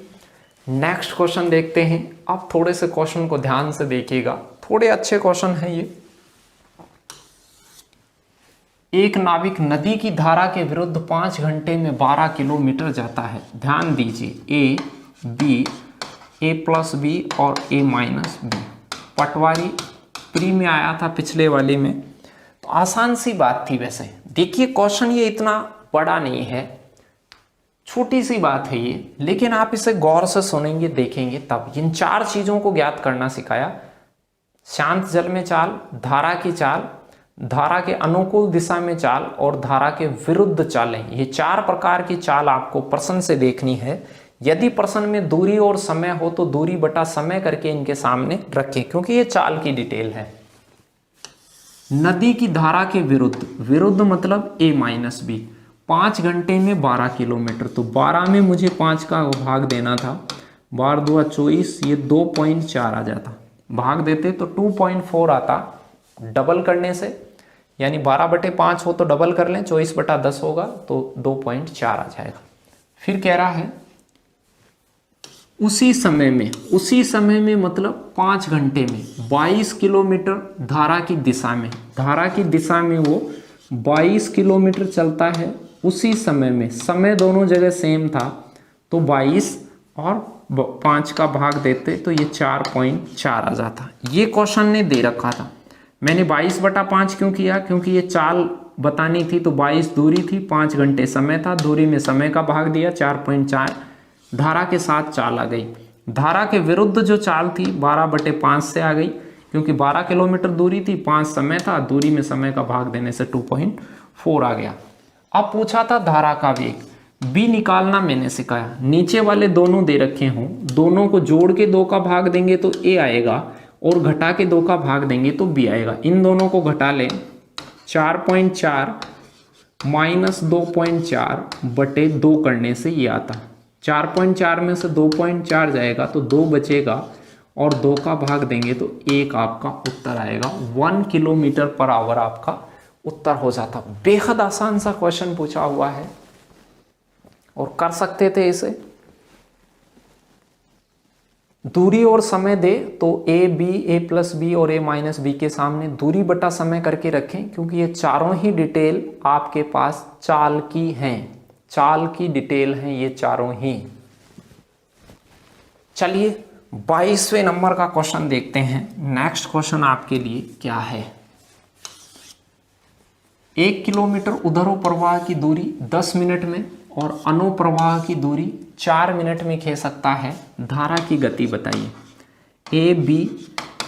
नेक्स्ट क्वेश्चन देखते हैं। आप थोड़े से क्वेश्चन को ध्यान से देखिएगा, थोड़े अच्छे क्वेश्चन हैं ये। एक नाविक नदी की धारा के विरुद्ध 5 घंटे में 12 किलोमीटर जाता है। ध्यान दीजिए A B, A plus B और ए माइनस बी। पटवारी प्री में आया था पिछले वाले में, तो आसान सी बात थी। वैसे देखिए क्वेश्चन ये इतना बड़ा नहीं है, छोटी सी बात है ये, लेकिन आप इसे गौर से सुनेंगे देखेंगे तब। इन 4 चीजों को ज्ञात करना सिखाया। शांत जल में चाल, धारा की चाल, धारा के अनुकूल दिशा में चाल और धारा के विरुद्ध चालें। ये 4 प्रकार की चाल आपको प्रश्न से देखनी है। यदि प्रश्न में दूरी और समय हो तो दूरी बटा समय करके इनके सामने रखें, क्योंकि ये चाल की डिटेल है। नदी की धारा के विरुद्ध, विरुद्ध मतलब a माइनस बी, 5 घंटे में 12 किलोमीटर, तो 12 में मुझे 5 का भाग देना था, 12 दूआ 24, ये 2.4 आ जाता। भाग देते तो 2.4 आता डबल करने से, यानी 12/5 हो तो डबल कर लें, 24/10 होगा तो 2.4 आ जाएगा। फिर कह रहा है उसी समय में मतलब 5 घंटे में 22 किलोमीटर धारा की दिशा में, धारा की दिशा में वो 22 किलोमीटर चलता है। उसी समय में, समय दोनों जगह सेम था तो 22 और 5 का भाग देते तो ये 4.4 आ जाता। ये क्वेश्चन ने दे रखा था। मैंने 22/5 क्यों किया, क्योंकि ये चाल बतानी थी, तो 22 दूरी थी, 5 घंटे समय था, दूरी में समय का भाग दिया 4.4, धारा के साथ चाल आ गई। धारा के विरुद्ध जो चाल थी 12/5 से आ गई, क्योंकि 12 किलोमीटर दूरी थी, 5 समय था, दूरी में समय का भाग देने से 2.4 आ गया। अब पूछा था धारा का वेग, बी निकालना मैंने सिखाया। नीचे वाले दोनों दे रखे हों, दोनों को जोड़ के 2 का भाग देंगे तो ए आएगा और घटा के 2 का भाग देंगे तो बी आएगा। इन दोनों को घटा लें, 4.4 माइनस 2.4/2 करने से ये आता। 4.4 में से 2.4 जाएगा तो 2 बचेगा और 2 का भाग देंगे तो 1 आपका उत्तर आएगा। 1 किलोमीटर पर आवर आपका उत्तर हो जाता। बेहद आसान सा क्वेश्चन पूछा हुआ है और कर सकते थे इसे। दूरी और समय दे तो A B, A plus B और ए माइनस बी के सामने दूरी बटा समय करके रखें, क्योंकि ये चारों ही डिटेल आपके पास चाल की हैं, चाल की डिटेल हैं ये चारों ही। चलिए 22वें नंबर का क्वेश्चन देखते हैं। नेक्स्ट क्वेश्चन आपके लिए क्या है। 1 किलोमीटर उदरोप्रवाह की दूरी 10 मिनट में और अनुप्रवाह की दूरी 4 मिनट में खींच सकता है। धारा की गति बताइए। A B,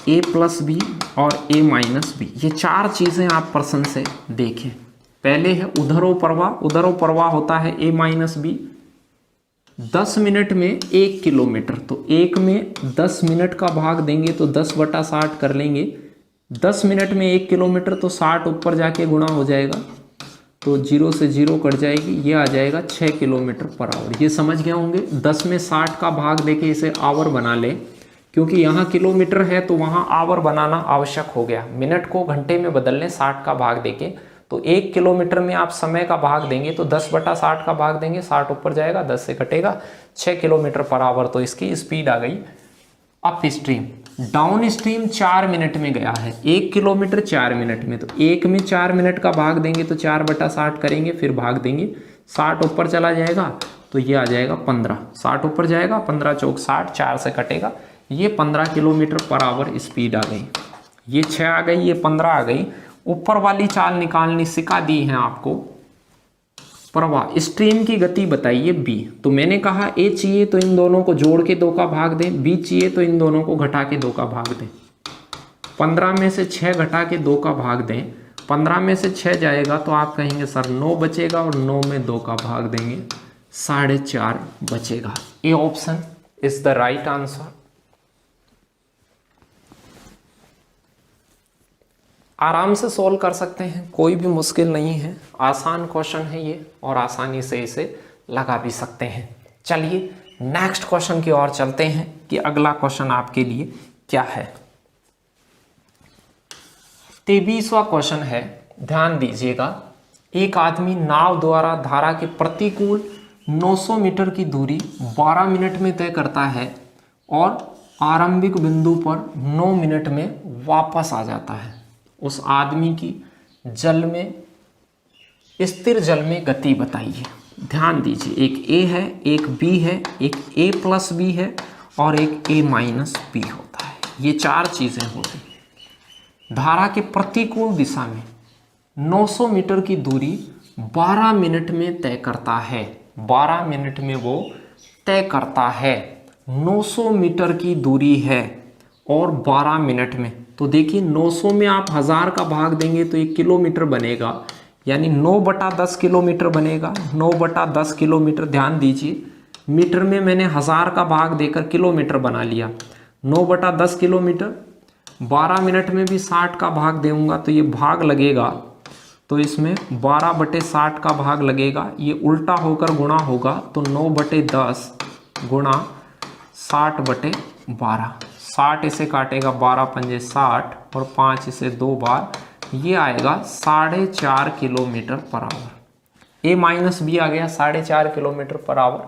A plus B और ए माइनस बी, ये 4 चीजें आप प्रश्न से देखें। पहले है उदरोप्रवाह। उदरोप्रवाह होता है ए माइनस बी, 10 मिनट में 1 किलोमीटर, तो 1 में 10 मिनट का भाग देंगे तो 10/60 कर लेंगे। 10 मिनट में 1 किलोमीटर तो 60 ऊपर जाके गुणा हो जाएगा, तो 0 से 0 कट जाएगी, ये आ जाएगा 6 किलोमीटर पर आवर। ये समझ गए होंगे। 10 में 60 का भाग देके इसे आवर बना ले, क्योंकि यहाँ किलोमीटर है तो वहाँ आवर बनाना आवश्यक हो गया। मिनट को घंटे में बदल लें 60 का भाग देके, तो 1 किलोमीटर में आप समय का भाग देंगे तो 10/60 का भाग देंगे, 60 ऊपर जाएगा, 10 से कटेगा, 6 किलोमीटर पर आवर। तो इसकी स्पीड आ गई। Up stream, down stream 4 minute में गया है, 1 किलोमीटर 4 मिनट में, तो 1 में 4 मिनट का भाग देंगे तो 4/60 करेंगे, फिर भाग देंगे, 60 ऊपर चला जाएगा तो ये आ जाएगा 15, 60 ऊपर जाएगा, 15 चौक 60, 4 से कटेगा, ये 15 किलोमीटर पर आवर स्पीड आ गई। ये 6 आ गई, ये 15 आ गई। ऊपर वाली चाल निकालनी सिखा दी है आपको। प्रवाह, स्ट्रीम की गति बताइए बी। तो मैंने कहा ए चाहिए तो इन दोनों को जोड़ के 2 का भाग दें, बी चाहिए तो इन दोनों को घटा के 2 का भाग दें। 15 में से 6 घटा के 2 का भाग दें, 15 में से 6 जाएगा तो आप कहेंगे सर 9 बचेगा और 9 में 2 का भाग देंगे, 4.5 बचेगा। A option is the right answer. आराम से सॉल्व कर सकते हैं, कोई भी मुश्किल नहीं है, आसान क्वेश्चन है ये और आसानी से इसे लगा भी सकते हैं। चलिए नेक्स्ट क्वेश्चन की ओर चलते हैं कि अगला क्वेश्चन आपके लिए क्या है। 23वां क्वेश्चन है, ध्यान दीजिएगा। एक आदमी नाव द्वारा धारा के प्रतिकूल 900 मीटर की दूरी 12 मिनट में तय करता है और आरंभिक बिंदु पर 9 मिनट में वापस आ जाता है। उस आदमी की जल में स्थिर जल में गति बताइए। ध्यान दीजिए, एक ए है, एक बी है, एक ए प्लस बी है और एक ए माइनस बी होता है। ये 4 चीजें होती हैं। धारा के प्रतिकूल दिशा में 900 मीटर की दूरी 12 मिनट में तय करता है। 12 मिनट में वो तय करता है। 900 मीटर की दूरी है और 12 मिनट में, तो देखिए 900 में आप 1000 का भाग देंगे तो 1 किलोमीटर बनेगा, यानी 9/10 किलोमीटर बनेगा। 9/10 किलोमीटर, ध्यान दीजिए मीटर में मैंने 1000 का भाग देकर किलोमीटर बना लिया। 9/10 किलोमीटर, 12 मिनट में भी 60 का भाग दूंगा तो ये भाग लगेगा, तो इसमें 12/60 का भाग लगेगा। ये उल्टा होकर गुणा होगा तो 9/10 गुणा 60/12। 60 इसे काटेगा, 12 पंजे 60 और 5 इसे 2 बार, ये आएगा 4.5 kilometre per our. A minus B आ गया 4.5 किलोमीटर पर आवर।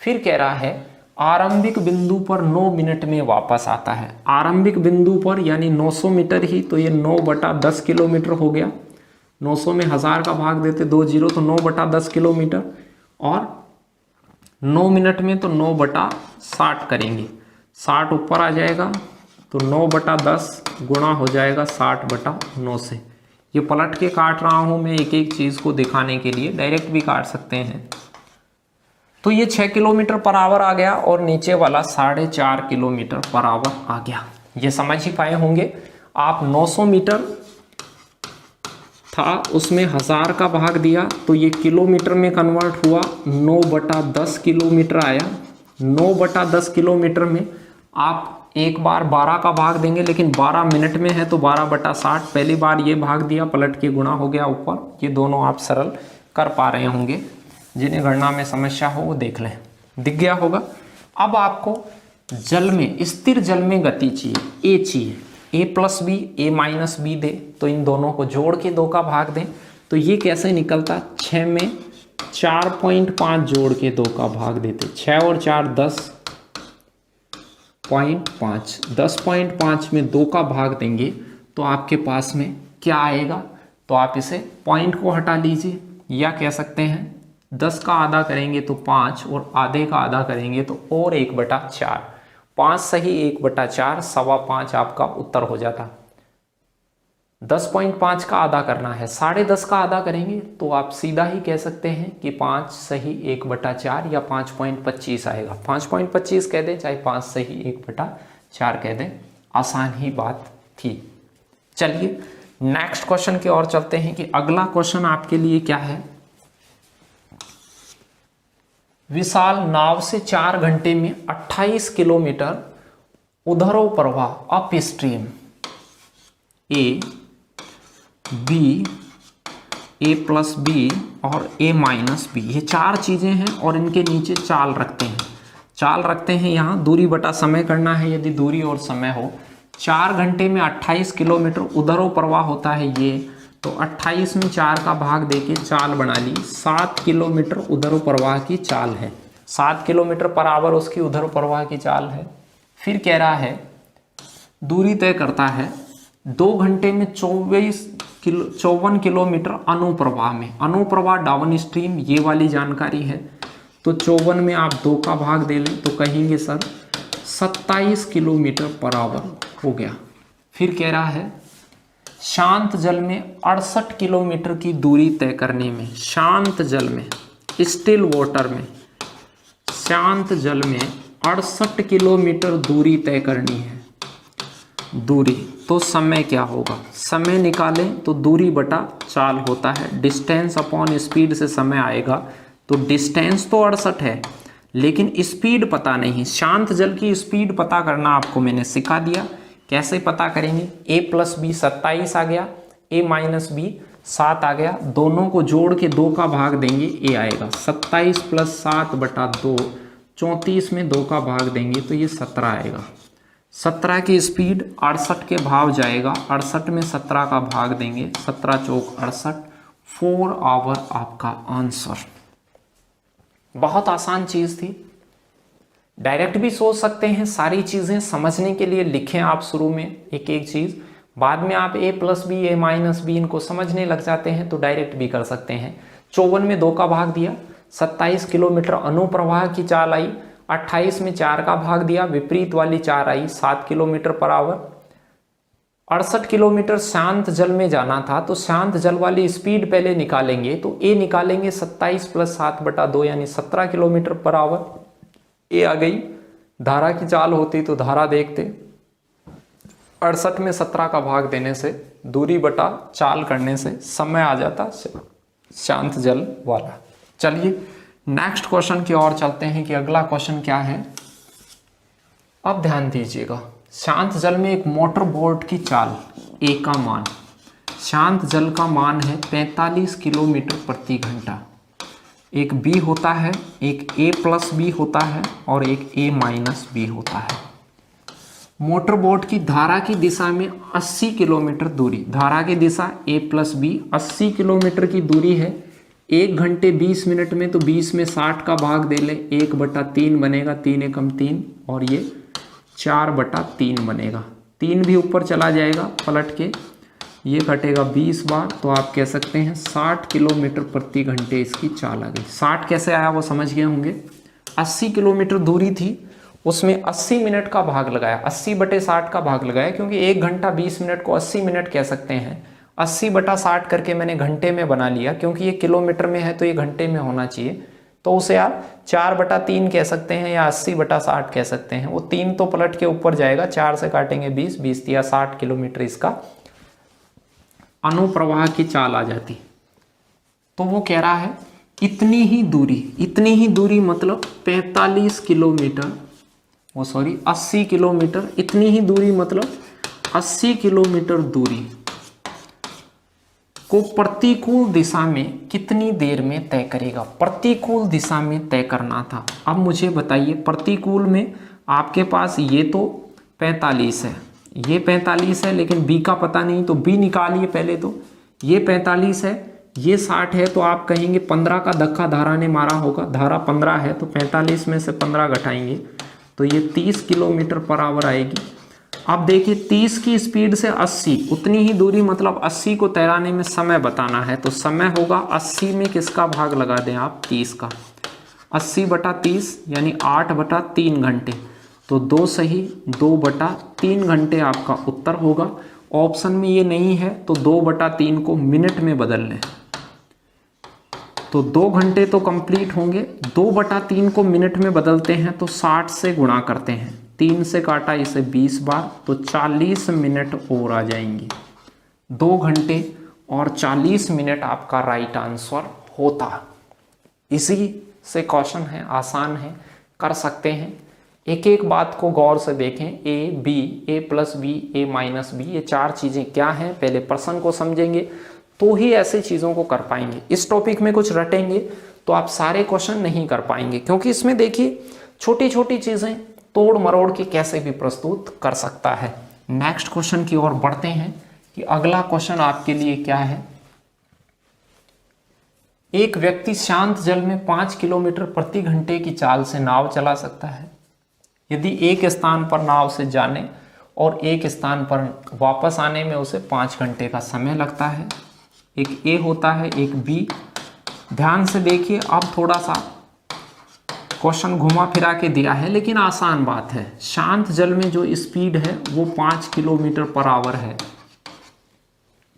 फिर कह रहा है आरंभिक बिंदु पर 9 मिनट में वापस आता है। आरंभिक बिंदु पर यानी 900 मीटर ही, तो ये 9/10 किलोमीटर हो गया। 900 में 1000 का भाग देते 2 जीरो, तो 9/10 किलोमीटर और 9 मिनट में तो 9/60 करेंगे। 60 ऊपर आ जाएगा तो 9/10 गुणा हो जाएगा 60/9 से। ये पलट के काट रहा हूं मैं एक एक चीज को दिखाने के लिए, डायरेक्ट भी काट सकते हैं। तो ये 6 किलोमीटर पर आवर आ गया और नीचे वाला 4.5 किलोमीटर पर आवर आ गया। ये समझ ही पाए होंगे आप। 900 मीटर था, उसमें 1000 का भाग दिया तो ये किलोमीटर में कन्वर्ट हुआ, 9/10 किलोमीटर आया। 9/10 किलोमीटर में आप एक बार 12 का भाग देंगे, लेकिन 12 मिनट में है तो 12/60। पहली बार ये भाग दिया, पलट के गुणा हो गया ऊपर। ये दोनों आप सरल कर पा रहे होंगे, जिन्हें गणना में समस्या हो वो देख लें, दिख गया होगा। अब आपको जल में, स्थिर जल में गति चाहिए, ए चाहिए। ए plus B, A minus B दे, तो इन दोनों को जोड़ के 2 का भाग दें तो ये कैसे निकलता, 6 में 4.5 जोड़ के 2 का भाग देते, 6 और 4 10.5, 10.5 में 2 का भाग देंगे तो आपके पास में क्या आएगा, तो आप इसे पॉइंट को हटा लीजिए, या कह सकते हैं 10 का आधा करेंगे तो 5 और आधे का आधा करेंगे तो और 1/4। 5 सही 1/4, 5.25 आपका उत्तर हो जाता। 10.5 का आधा करना है, 10.5 का आधा करेंगे तो आप सीधा ही कह सकते हैं कि 5 सही 1/4 या 5.25 आएगा। 5.25 कह दें, चाहे 5 सही 1/4 कह दें, आसान ही बात थी। चलिए नेक्स्ट क्वेश्चन की ओर चलते हैं कि अगला क्वेश्चन आपके लिए क्या है। विशाल नाव से 4 घंटे में 28 किलोमीटर उधरो प्रवाह upstream, A B, A plus B और ए माइनस बी, ये 4 चीजें हैं और इनके नीचे चाल रखते हैं। चाल रखते हैं यहाँ दूरी बटा समय करना है, यदि दूरी और समय हो। 4 घंटे में 28 किलोमीटर उधरो प्रवाह होता है ये, तो 28 में 4 का भाग देके चाल बना ली। 7 किलोमीटर उधरो प्रवाह की चाल है, 7 किलोमीटर पर आवर उसकी उधरो प्रवाह की चाल है। फिर कह रहा है दूरी तय करता है 2 घंटे में 54 किलोमीटर अनुप्रवाह में। अनुप्रवाह डाउन स्ट्रीम, ये वाली जानकारी है, तो 54 में आप 2 का भाग दे लें तो कहेंगे सर 27 किलोमीटर पर आवर हो गया। फिर कह रहा है शांत जल में 68 किलोमीटर की दूरी तय करने में, शांत जल में, स्टिल वाटर में, शांत जल में 68 किलोमीटर दूरी तय करनी है। दूरी तो समय क्या होगा, समय निकालें तो दूरी बटा चाल होता है, डिस्टेंस अपॉन स्पीड से समय आएगा। तो डिस्टेंस तो 68 है, लेकिन स्पीड पता नहीं। शांत जल की स्पीड पता करना आपको मैंने सिखा दिया। कैसे पता करेंगे? a प्लस बी 27 आ गया, a माइनस बी 7 आ गया, दोनों को जोड़ के 2 का भाग देंगे, a आएगा। 27 प्लस 7 बटा 2, 34 में 2 का भाग देंगे तो ये 17 आएगा। 17 की स्पीड 68 के भाव जाएगा, 68 में 17 का भाग देंगे, 17 चौक 68, 4 आवर आपका आंसर। बहुत आसान चीज थी, डायरेक्ट भी सोच सकते हैं। सारी चीजें समझने के लिए लिखें आप शुरू में एक एक चीज, बाद में आप a plus B a minus B इनको समझने लग जाते हैं तो डायरेक्ट भी कर सकते हैं। 54 में 2 का भाग दिया, 27 किलोमीटर अनुप्रवाह की चाल आई, 28 में 4 का भाग दिया, विपरीत वाली 4 आई, 7 किलोमीटर पर आवर। 68 किलोमीटर शांत जल में जाना था, तो शांत जल वाली स्पीड पहले निकालेंगे, तो a निकालेंगे 27 प्लस 7 बटा 2 यानी 17 किलोमीटर पर आवर। a आ गई। धारा की चाल होती तो धारा देखते, 68 में 17 का भाग देने से, दूरी बटा चाल करने से समय आ जाता शांत जल वाला। चलिए नेक्स्ट क्वेश्चन की ओर चलते हैं कि अगला क्वेश्चन क्या है। अब ध्यान दीजिएगा, शांत जल में एक मोटर बोट की चाल a का मान, शांत जल का मान है 45 किलोमीटर प्रति घंटा। एक b होता है, एक a प्लस बी होता है और एक a माइनस बी होता है। मोटर बोट की धारा की दिशा में 80 किलोमीटर दूरी, धारा की दिशा a प्लस बी 80 किलोमीटर की दूरी है। 1 घंटे 20 मिनट में, तो 20 में 60 का भाग दे ले, 1/3 बनेगा, 3 एकम 3 और ये 4/3 बनेगा। 3 भी ऊपर चला जाएगा पलट के, ये कटेगा 20 बार, तो आप कह सकते हैं 60 किलोमीटर प्रति घंटे इसकी चाल आ गई। 60 कैसे आया वो समझ गए होंगे। 80 किलोमीटर दूरी थी, उसमें 80 मिनट का भाग लगाया, 80/60 का भाग लगाया, क्योंकि 1 घंटा 20 मिनट को 80 मिनट कह सकते हैं। 80/60 करके मैंने घंटे में बना लिया, क्योंकि ये किलोमीटर में है तो ये घंटे में होना चाहिए, तो उसे आप 4/3 कह सकते हैं या 80/60 कह सकते हैं। वो 3 तो पलट के ऊपर जाएगा, 4 से काटेंगे 20, 20 या 60 किलोमीटर इसका अनुप्रवाह की चाल आ जाती। तो वो कह रहा है इतनी ही दूरी मतलब 45 किलोमीटर, वो सॉरी 80 किलोमीटर, इतनी ही दूरी मतलब 80 किलोमीटर दूरी को प्रतिकूल दिशा में कितनी देर में तय करेगा। प्रतिकूल दिशा में तय करना था। अब मुझे बताइए, प्रतिकूल में आपके पास ये तो 45 है, ये 45 है, लेकिन b का पता नहीं, तो b निकालिए पहले। तो ये 45 है, ये 60 है, तो आप कहेंगे 15 का धक्का धारा ने मारा होगा। धारा 15 है, तो 45 में से 15 घटाएंगे तो ये 30 किलोमीटर पर आवर आएगी। अब देखिए 30 की स्पीड से 80, उतनी ही दूरी मतलब 80 को तैराने में समय बताना है, तो समय होगा 80 में किसका भाग लगा दें आप, 30 का। 80/30 यानी 8/3 घंटे, तो 2 सही 2/3 घंटे आपका उत्तर होगा। ऑप्शन में ये नहीं है तो 2/3 को मिनट में बदल लें, तो 2 घंटे तो कंप्लीट होंगे। 2/3 को मिनट में बदलते हैं तो 60 से गुणा करते हैं, 3 से काटा इसे 20 बार, तो 40 मिनट और आ जाएंगे। 2 घंटे और 40 मिनट आपका राइट आंसर होता। इसी से क्वेश्चन है, आसान है, कर सकते हैं। एक एक बात को गौर से देखें, a b a plus B a minus B, ये 4 चीज़ें क्या हैं, पहले प्रश्न को समझेंगे तो ही ऐसी चीज़ों को कर पाएंगे। इस टॉपिक में कुछ रटेंगे तो आप सारे क्वेश्चन नहीं कर पाएंगे, क्योंकि इसमें देखिए छोटी छोटी चीज़ें तोड़ मरोड़ के कैसे भी प्रस्तुत कर सकता है। नेक्स्ट क्वेश्चन की ओर बढ़ते हैं कि अगला क्वेश्चन आपके लिए क्या है। एक व्यक्ति शांत जल में 5 किलोमीटर प्रति घंटे की चाल से नाव चला सकता है यदि एक स्थान पर नाव से जाने और एक स्थान पर वापस आने में उसे 5 घंटे का समय लगता है। एक ए होता है, एक बी। ध्यान से देखिए, अब थोड़ा सा क्वेश्चन घुमा फिरा के दिया है, लेकिन आसान बात है। शांत जल में जो स्पीड है वो 5 किलोमीटर पर आवर है।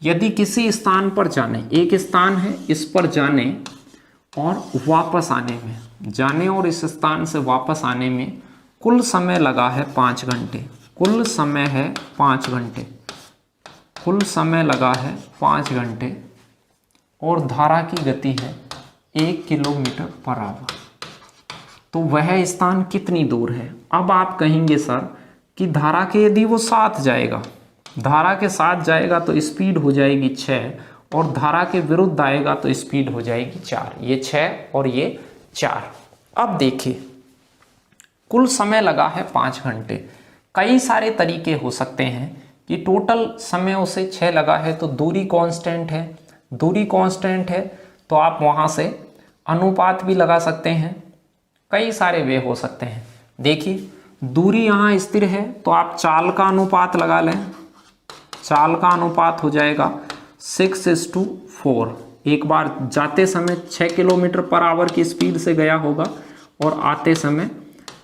यदि किसी स्थान पर जाने, एक स्थान है, इस पर जाने और वापस आने में, जाने और इस स्थान से वापस आने में कुल समय लगा है 5 घंटे। कुल समय है 5 घंटे, कुल समय लगा है 5 घंटे और धारा की गति है 1 किलोमीटर पर आवर, तो वह स्थान कितनी दूर है। अब आप कहेंगे सर कि धारा के यदि वो साथ जाएगा, धारा के साथ जाएगा तो स्पीड हो जाएगी 6 और धारा के विरुद्ध आएगा तो स्पीड हो जाएगी 4। ये 6 और ये 4। अब देखिए कुल समय लगा है 5 घंटे। कई सारे तरीके हो सकते हैं कि टोटल समय उसे 6 लगा है तो दूरी कांस्टेंट है, दूरी कांस्टेंट है तो आप वहाँ से अनुपात भी लगा सकते हैं। कई सारे वे हो सकते हैं। देखिए दूरी यहाँ स्थिर है तो आप चाल का अनुपात लगा लें, चाल का अनुपात हो जाएगा 6:4। एक बार जाते समय 6 किलोमीटर पर आवर की स्पीड से गया होगा और आते समय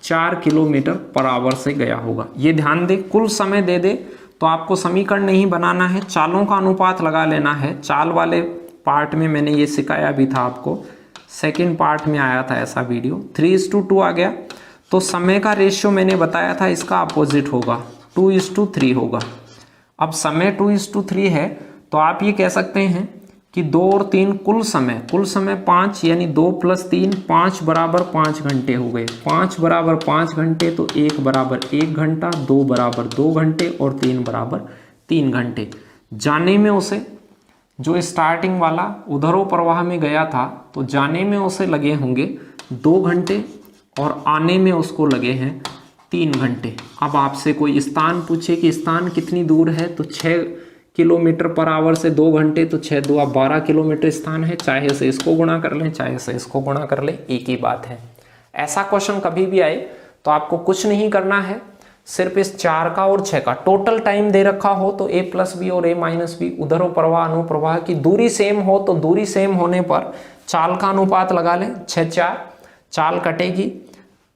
4 किलोमीटर पर आवर से गया होगा। ये ध्यान दे, कुल समय दे दे तो आपको समीकरण नहीं बनाना है, चालों का अनुपात लगा लेना है। चाल वाले पार्ट में मैंने ये सिखाया भी था आपको, सेकंड पार्ट में आया था ऐसा वीडियो। 3:2 आ गया तो समय का रेशियो मैंने बताया था इसका अपोजिट होगा, 2:3 होगा। अब समय 2:3 है तो आप ये कह सकते हैं कि 2 और 3 कुल समय 5, यानी 2 + 3 5 बराबर 5 घंटे हो गए। 5 बराबर 5 घंटे तो 1 बराबर 1 घंटा, 2 बराबर 2 घंटे और 3 बराबर 3 घंटे। जाने में उसे जो स्टार्टिंग वाला उधरो प्रवाह में गया था तो जाने में उसे लगे होंगे 2 घंटे और आने में उसको लगे हैं 3 घंटे। अब आपसे कोई स्थान पूछे कि स्थान कितनी दूर है तो 6 किलोमीटर पर आवर से 2 घंटे तो 6 2 12 किलोमीटर स्थान है। चाहे से इसको गुणा कर लें चाहे से इसको गुणा कर लें, एक ही बात है। ऐसा क्वेश्चन कभी भी आए तो आपको कुछ नहीं करना है, सिर्फ इस 4 का और 6 का टोटल टाइम दे रखा हो तो a + b और a - b उधरो प्रवाह अनुप्रवाह की दूरी सेम हो तो दूरी सेम होने पर चाल का अनुपात लगा लें। 6 4 चाल कटेगी,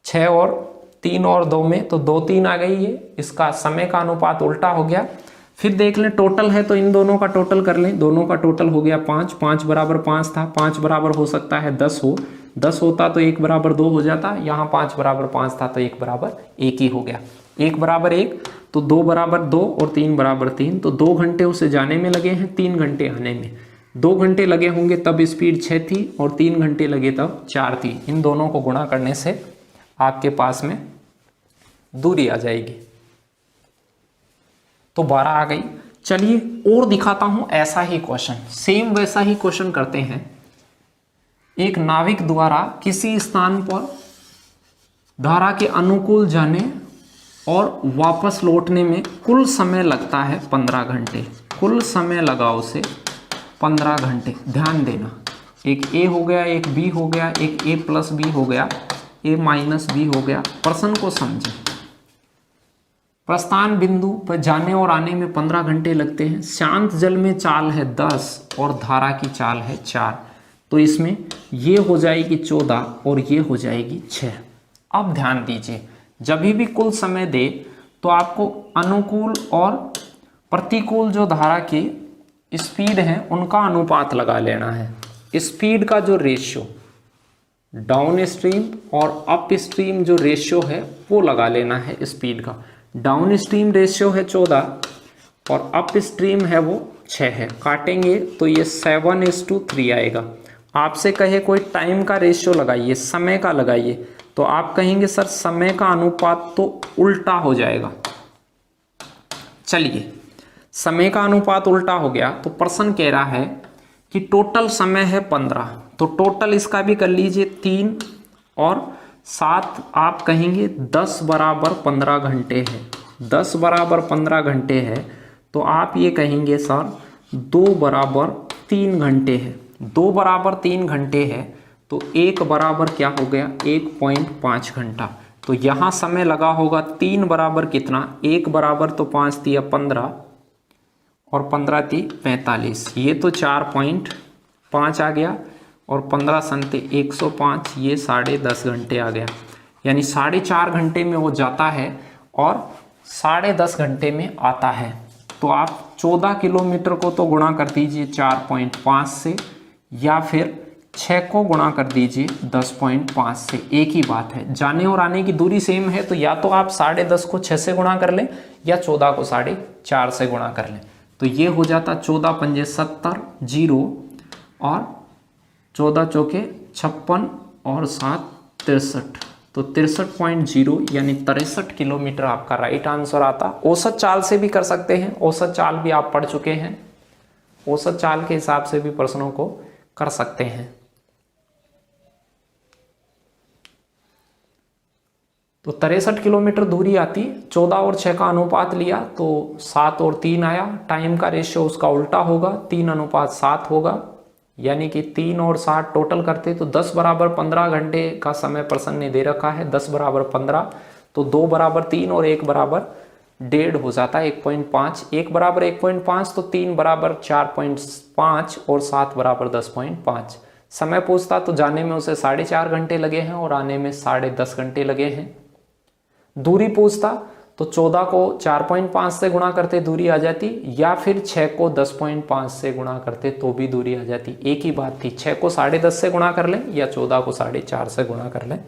6 और 3 और 2 में तो 2 3 आ गई है, इसका समय का अनुपात उल्टा हो गया। फिर देख लें टोटल है तो इन दोनों का टोटल कर लें, दोनों का टोटल हो गया 5, 5 बराबर 5 था, 5 बराबर हो सकता है 10 हो, 10 होता तो 1 बराबर 2 हो जाता, यहाँ 5 बराबर 5 था तो 1 बराबर 1 ही हो गया। 1 बराबर 1 तो 2 बराबर 2 और 3 बराबर 3 तो 2 घंटे उसे जाने में लगे हैं, 3 घंटे आने में। 2 घंटे लगे होंगे तब स्पीड 6 थी और 3 घंटे लगे तब 4 थी। इन दोनों को गुणा करने से आपके पास में दूरी आ जाएगी तो 12 आ गई। चलिए और दिखाता हूं ऐसा ही क्वेश्चन, सेम वैसा ही क्वेश्चन करते हैं। एक नाविक द्वारा किसी स्थान पर धारा के अनुकूल जाने और वापस लौटने में कुल समय लगता है 15 घंटे। कुल समय लगा उसे 15 घंटे। ध्यान देना, एक A हो गया, एक B हो गया, एक A + B हो गया, A - B हो गया। प्रश्न को समझें। प्रस्थान बिंदु पर जाने और आने में 15 घंटे लगते हैं। शांत जल में चाल है 10 और धारा की चाल है 4, तो इसमें ये हो जाएगी 14 और ये हो जाएगी 6। अब ध्यान दीजिए, जब भी कुल समय दे तो आपको अनुकूल और प्रतिकूल जो धारा की स्पीड है उनका अनुपात लगा लेना है। स्पीड का जो रेशियो डाउन स्ट्रीम और अप स्ट्रीम जो रेशियो है वो लगा लेना है। स्पीड का डाउन स्ट्रीम रेशियो है 14 और अप स्ट्रीम है वो 6 है। काटेंगे तो ये 7:3 आएगा। आपसे कहे कोई टाइम का रेशियो लगाइए, समय का लगाइए, तो आप कहेंगे सर समय का अनुपात तो उल्टा हो जाएगा। चलिए समय का अनुपात उल्टा हो गया तो प्रश्न कह रहा है कि टोटल समय है 15, तो टोटल इसका भी कर लीजिए 3 और 7 आप कहेंगे 10 बराबर 15 घंटे है। 10 बराबर 15 घंटे है तो आप ये कहेंगे सर 2 बराबर 3 घंटे है। 2 बराबर 3 घंटे है तो 1 बराबर क्या हो गया 1.5 घंटा। तो यहाँ समय लगा होगा 3 बराबर कितना, 1 बराबर तो 5 दिया 15 और 15 × 45, ये तो 4.5 आ गया और 15 संते 105, ये 10.5 घंटे आ गया। यानी 4.5 घंटे में वो जाता है और 10.5 घंटे में आता है। तो आप 14 किलोमीटर को तो गुणा कर दीजिए 4.5 से या फिर 6 को गुणा कर दीजिए 10.5 से, एक ही बात है। जाने और आने की दूरी सेम है तो या तो आप 10.5 को 6 से गुणा कर लें या 14 को 4.5 से गुणा कर लें। तो ये हो जाता 14 × 5 = 70 0 और 14 × 4 = 56 और 7 63, तो 63.0 यानी 63 किलोमीटर आपका राइट आंसर आता। औसत चाल से भी कर सकते हैं, औसत चाल भी आप पढ़ चुके हैं, औसत चाल के हिसाब से भी प्रश्नों को कर सकते हैं। तो 63 किलोमीटर दूरी आती, 14 और 6 का अनुपात लिया तो 7 और 3 आया। टाइम का रेशियो उसका उल्टा होगा, 3:7 होगा, यानी कि 3 और 7 टोटल करते तो 10 बराबर 15 घंटे का समय प्रश्न ने दे रखा है। 10 बराबर 15, तो 2 बराबर 3 और 1 बराबर 1.5 हो जाता है, 1.5। 1 बराबर 1.5 तो 3 बराबर 4.5 और 7 बराबर 10.5। समय पूछता तो जाने में उसे 4.5 घंटे लगे हैं और आने में 10.5 घंटे लगे हैं। दूरी पूछता तो 14 को 4.5 से गुणा करते दूरी आ जाती, या फिर 6 को 10.5 से गुणा करते तो भी दूरी आ जाती। एक ही बात थी, 6 को 10.5 से गुणा कर लें या 14 को 4.5 से गुणा कर लें,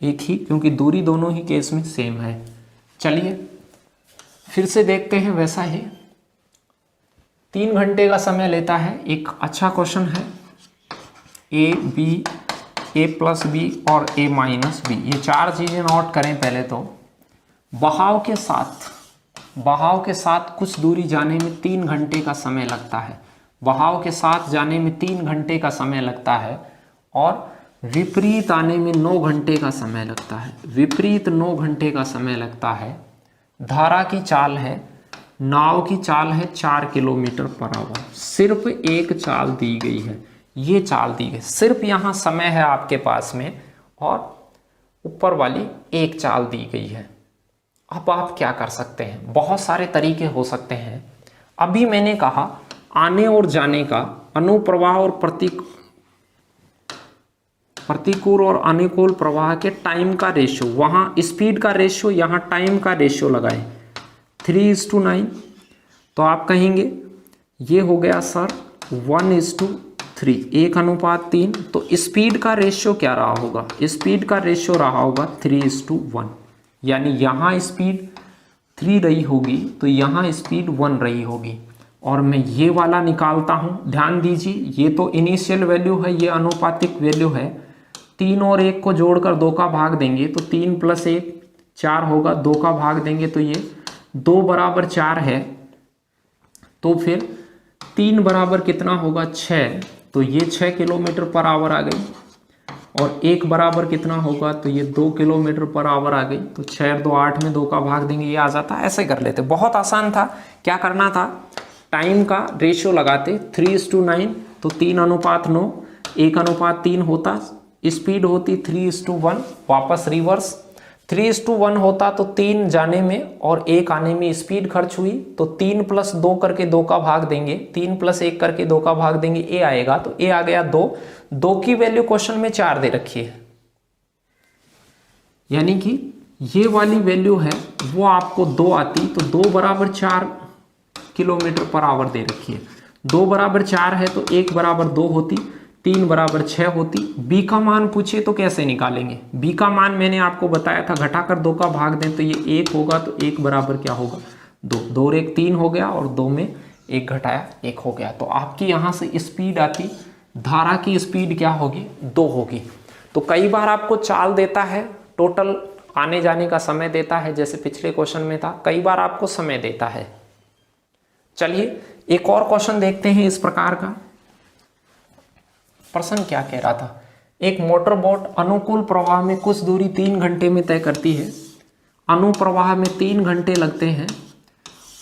एक ही, क्योंकि दूरी दोनों ही केस में सेम है। चलिए फिर से देखते हैं वैसा ही। 3 घंटे का समय लेता है। एक अच्छा क्वेश्चन है, A B, A plus B और ए माइनस बी, ये 4 चीजें नोट करें पहले तो। बहाव के साथ कुछ दूरी जाने में 3 घंटे का समय लगता है, बहाव के साथ जाने में 3 घंटे का समय लगता है, और विपरीत आने में 9 घंटे का समय लगता है, विपरीत 9 घंटे का समय लगता है। धारा की चाल है, नाव की चाल है 4 किलोमीटर पर आवर। सिर्फ एक चाल दी गई है, ये चाल दी गई, सिर्फ यहाँ समय है आपके पास में और ऊपर वाली एक चाल दी गई है। अब आप क्या कर सकते हैं, बहुत सारे तरीके हो सकते हैं। अभी मैंने कहा आने और जाने का अनुप्रवाह और प्रतिकूल और अनुकूल प्रवाह के टाइम का रेशियो, वहाँ स्पीड का रेशियो, यहाँ टाइम का रेशियो लगाएं 3:9। तो आप कहेंगे ये हो गया सर 1:3, 1:3। तो स्पीड का रेशियो क्या रहा होगा, स्पीड का रेशियो रहा होगा 3:1, यानी यहाँ स्पीड 3 रही होगी तो यहाँ स्पीड 1 रही होगी। और मैं ये वाला निकालता हूँ, ध्यान दीजिए, ये तो इनिशियल वैल्यू है, ये अनुपातिक वैल्यू है। 3 और 1 को जोड़कर 2 का भाग देंगे तो 3 + 1 4 होगा, 2 का भाग देंगे तो ये 2 बराबर 4 है। तो फिर 3 बराबर कितना होगा 6, तो ये 6 किलोमीटर पर आवर आ गई। और 1 बराबर कितना होगा, तो ये 2 किलोमीटर पर आवर आ गई। तो 6 और 2 8 में 2 का भाग देंगे, ये आ जाता। ऐसे कर लेते, बहुत आसान था। क्या करना था, टाइम का रेशियो लगाते 3:9, तो 3:9, 1:3 होता, स्पीड होती 3:1, वापस रिवर्स 3:1 होता तो 3 जाने में और 1 आने में स्पीड खर्च हुई, तो 3 + 2 करके 2 का भाग देंगे, 3 + 1 करके 2 का भाग देंगे, ए आएगा। तो ए आ गया 2, 2 की वैल्यू क्वेश्चन में 4 दे रखी है, यानी कि ये वाली वैल्यू है वो आपको 2 आती, तो 2 बराबर 4 किलोमीटर पर आवर दे रखी है। 2 बराबर 4 है तो 1 बराबर 2 होती, 3 बराबर 6 होती। बी का मान पूछे तो कैसे निकालेंगे, बी का मान मैंने आपको बताया था, घटाकर 2 का भाग दें तो ये 1 होगा, तो 1 बराबर क्या होगा 2, 2 और 1 3 हो गया, और 2 में 1 घटाया 1 हो गया। तो आपकी यहाँ से स्पीड आती, धारा की स्पीड क्या होगी 2 होगी। तो कई बार आपको चाल देता है, टोटल आने जाने का समय देता है, जैसे पिछले क्वेश्चन में था, कई बार आपको समय देता है। चलिए एक और क्वेश्चन देखते हैं इस प्रकार का। प्रश्न क्या कह रहा था, एक मोटर बोट अनुकूल प्रवाह में कुछ दूरी 3 घंटे में तय करती है, अनुप्रवाह में 3 घंटे लगते हैं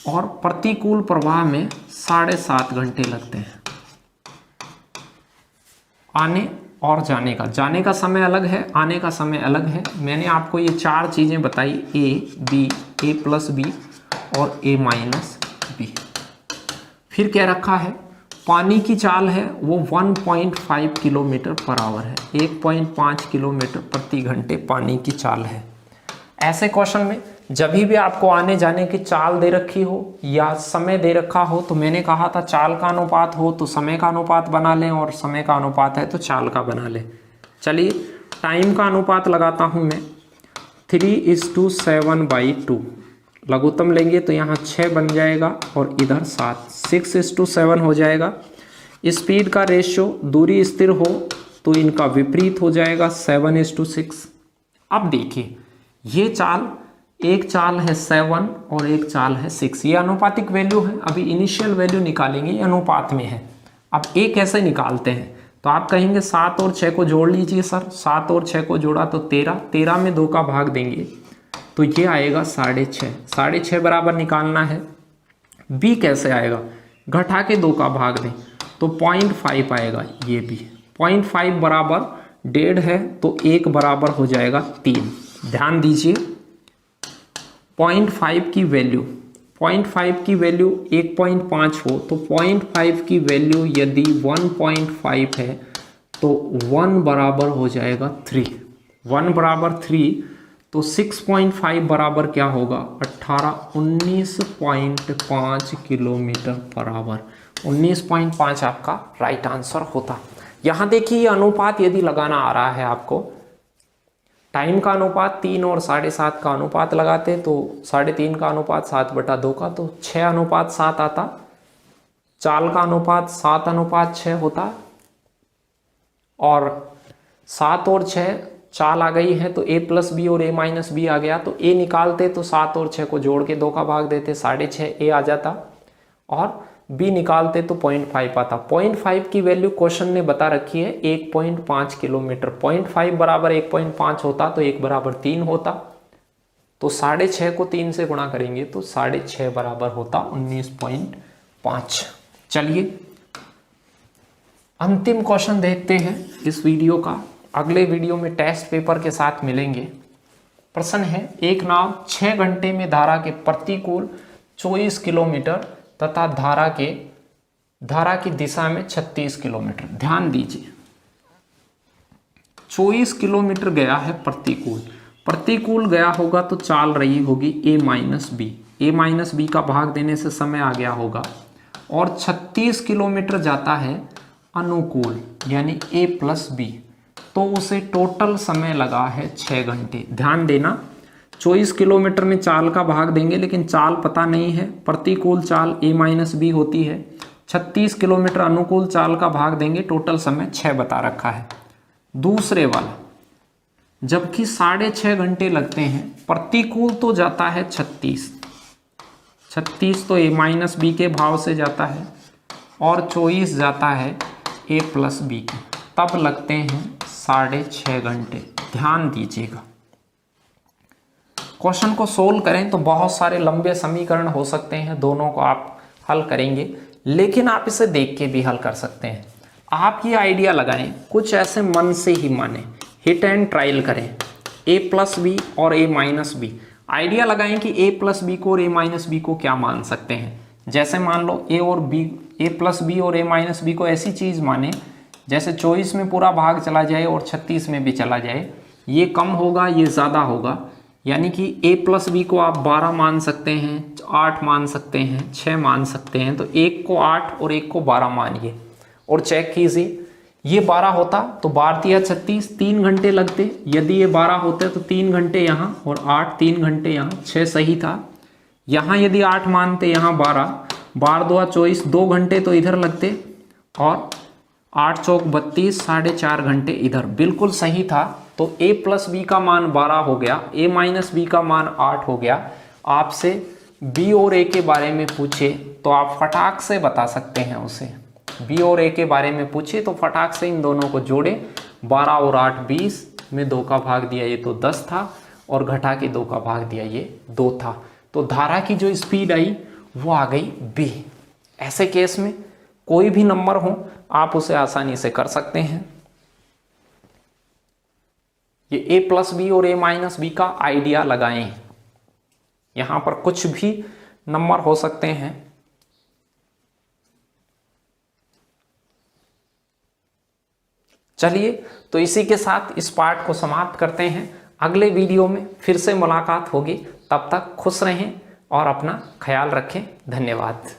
और प्रतिकूल प्रवाह में 7.5 घंटे लगते हैं। आने और जाने का समय अलग है, आने का समय अलग है। मैंने आपको ये 4 चीजें बताई, A B, A plus B और ए माइनस बी। फिर क्या रखा है, पानी की चाल है वो 1.5 किलोमीटर पर आवर है, 1.5 किलोमीटर प्रति घंटे पानी की चाल है। ऐसे क्वेश्चन में जब भी आपको आने जाने की चाल दे रखी हो या समय दे रखा हो, तो मैंने कहा था चाल का अनुपात हो तो समय का अनुपात बना लें, और समय का अनुपात है तो चाल का बना लें। चलिए टाइम का अनुपात लगाता हूँ मैं, 3:7/2। लघुत्तम लेंगे तो यहाँ 6 बन जाएगा और इधर 7, 6:7 हो जाएगा। स्पीड का रेशियो, दूरी स्थिर हो तो इनका विपरीत हो जाएगा 7:6। अब देखिए ये चाल, एक चाल है 7 और एक चाल है 6, ये अनुपातिक वैल्यू है। अभी इनिशियल वैल्यू निकालेंगे, ये अनुपात में है। अब ए कैसे निकालते हैं, तो आप कहेंगे 7 और 6 को जोड़ लीजिए सर। 7 और 6 को जोड़ा तो 13, 13 में 2 का भाग देंगे तो ये आएगा 6.5, 6.5 बराबर निकालना है। बी कैसे आएगा, घटा के 2 का भाग दें तो 0.5 आएगा। ये भी 0.5 बराबर 1.5 है तो 1 बराबर हो जाएगा 3। ध्यान दीजिए 0.5 की वैल्यू 1.5 हो तो 0.5 की वैल्यू यदि 1.5 है तो 1 बराबर हो जाएगा 3। 1 बराबर 3 तो 6.5 बराबर क्या होगा 19.5 किलोमीटर पर आवर। 19.5 आपका राइट आंसर होता। यहाँ देखिए ये अनुपात यदि लगाना आ रहा है आपको, टाइम का अनुपात 3 और 7.5 का अनुपात लगाते तो 3.5 का अनुपात 7/2 का तो 6:7 आता। चाल का अनुपात 7:6 होता और 7 और 6 चाल आ गई है तो a+b और a-b आ गया। तो a निकालते तो 7 और 6 को जोड़ के 2 का भाग देते 6.5 a आ जाता और b निकालते तो 0.5 आता। 0.5 की वैल्यू क्वेश्चन ने बता रखी है 1.5 किलोमीटर। 0.5 बराबर 1.5 होता तो 1 बराबर 3 होता। तो 6.5 को 3 से गुणा करेंगे तो 6.5 बराबर होता 19.5। चलिए अंतिम क्वेश्चन देखते हैं इस वीडियो का। अगले वीडियो में टेस्ट पेपर के साथ मिलेंगे। प्रश्न है, एक नाव 6 घंटे में धारा के प्रतिकूल 24 किलोमीटर तथा धारा की दिशा में 36 किलोमीटर। ध्यान दीजिए 24 किलोमीटर गया है प्रतिकूल गया होगा तो चाल रही होगी a-b का भाग देने से समय आ गया होगा और 36 किलोमीटर जाता है अनुकूल यानी a+b, तो उसे टोटल समय लगा है 6 घंटे। ध्यान देना 24 किलोमीटर में चाल का भाग देंगे लेकिन चाल पता नहीं है, प्रतिकूल चाल a-b होती है। 36 किलोमीटर अनुकूल चाल का भाग देंगे, टोटल समय 6 बता रखा है। दूसरे वाला जबकि 6.5 घंटे लगते हैं, प्रतिकूल तो जाता है 36 तो a-b के भाव से जाता है और 24 जाता है a+b के, तब लगते हैं 6.5 घंटे। ध्यान दीजिएगा क्वेश्चन को सोल्व करें तो बहुत सारे लंबे समीकरण हो सकते हैं, दोनों को आप हल करेंगे लेकिन आप इसे देख के भी हल कर सकते हैं। आप ये आइडिया लगाएं, कुछ ऐसे मन से ही माने, हिट एंड ट्रायल करें a+b और a-b। आइडिया लगाएं कि a+b को और a-b को क्या मान सकते हैं। जैसे मान लो a+b और a-b को ऐसी चीज माने जैसे 24 में पूरा भाग चला जाए और 36 में भी चला जाए, ये कम होगा ये ज़्यादा होगा, यानी कि a+b को आप 12 मान सकते हैं, 8 मान सकते हैं, 6 मान सकते हैं। तो एक को 8 और एक को 12 मानिए और चेक कीजिए। ये 12 होता तो 12 या 36, 3 घंटे लगते। यदि ये 12 होते तो 3 घंटे यहाँ और 8 3 घंटे यहाँ, 6 सही था। यहाँ यदि 8 मानते, यहाँ 12, 12 2 24, 2 घंटे तो इधर लगते और 8 चौक 32, 4.5 घंटे इधर, बिल्कुल सही था। तो a+b का मान 12 हो गया, a-b का मान 8 हो गया। आपसे b और a के बारे में पूछे तो आप फटाक से बता सकते हैं उसे। b और a के बारे में पूछे तो फटाक से इन दोनों को जोड़े, 12 और 8 20 में 2 का भाग दिया ये तो 10 था और घटा के 2 का भाग दिया ये 2 था। तो धारा की जो स्पीड आई वो आ गई b। ऐसे केस में कोई भी नंबर हो आप उसे आसानी से कर सकते हैं। ये a+b और a-b का आइडिया लगाएं। यहां पर कुछ भी नंबर हो सकते हैं। चलिए तो इसी के साथ इस पार्ट को समाप्त करते हैं। अगले वीडियो में फिर से मुलाकात होगी, तब तक खुश रहें और अपना ख्याल रखें। धन्यवाद।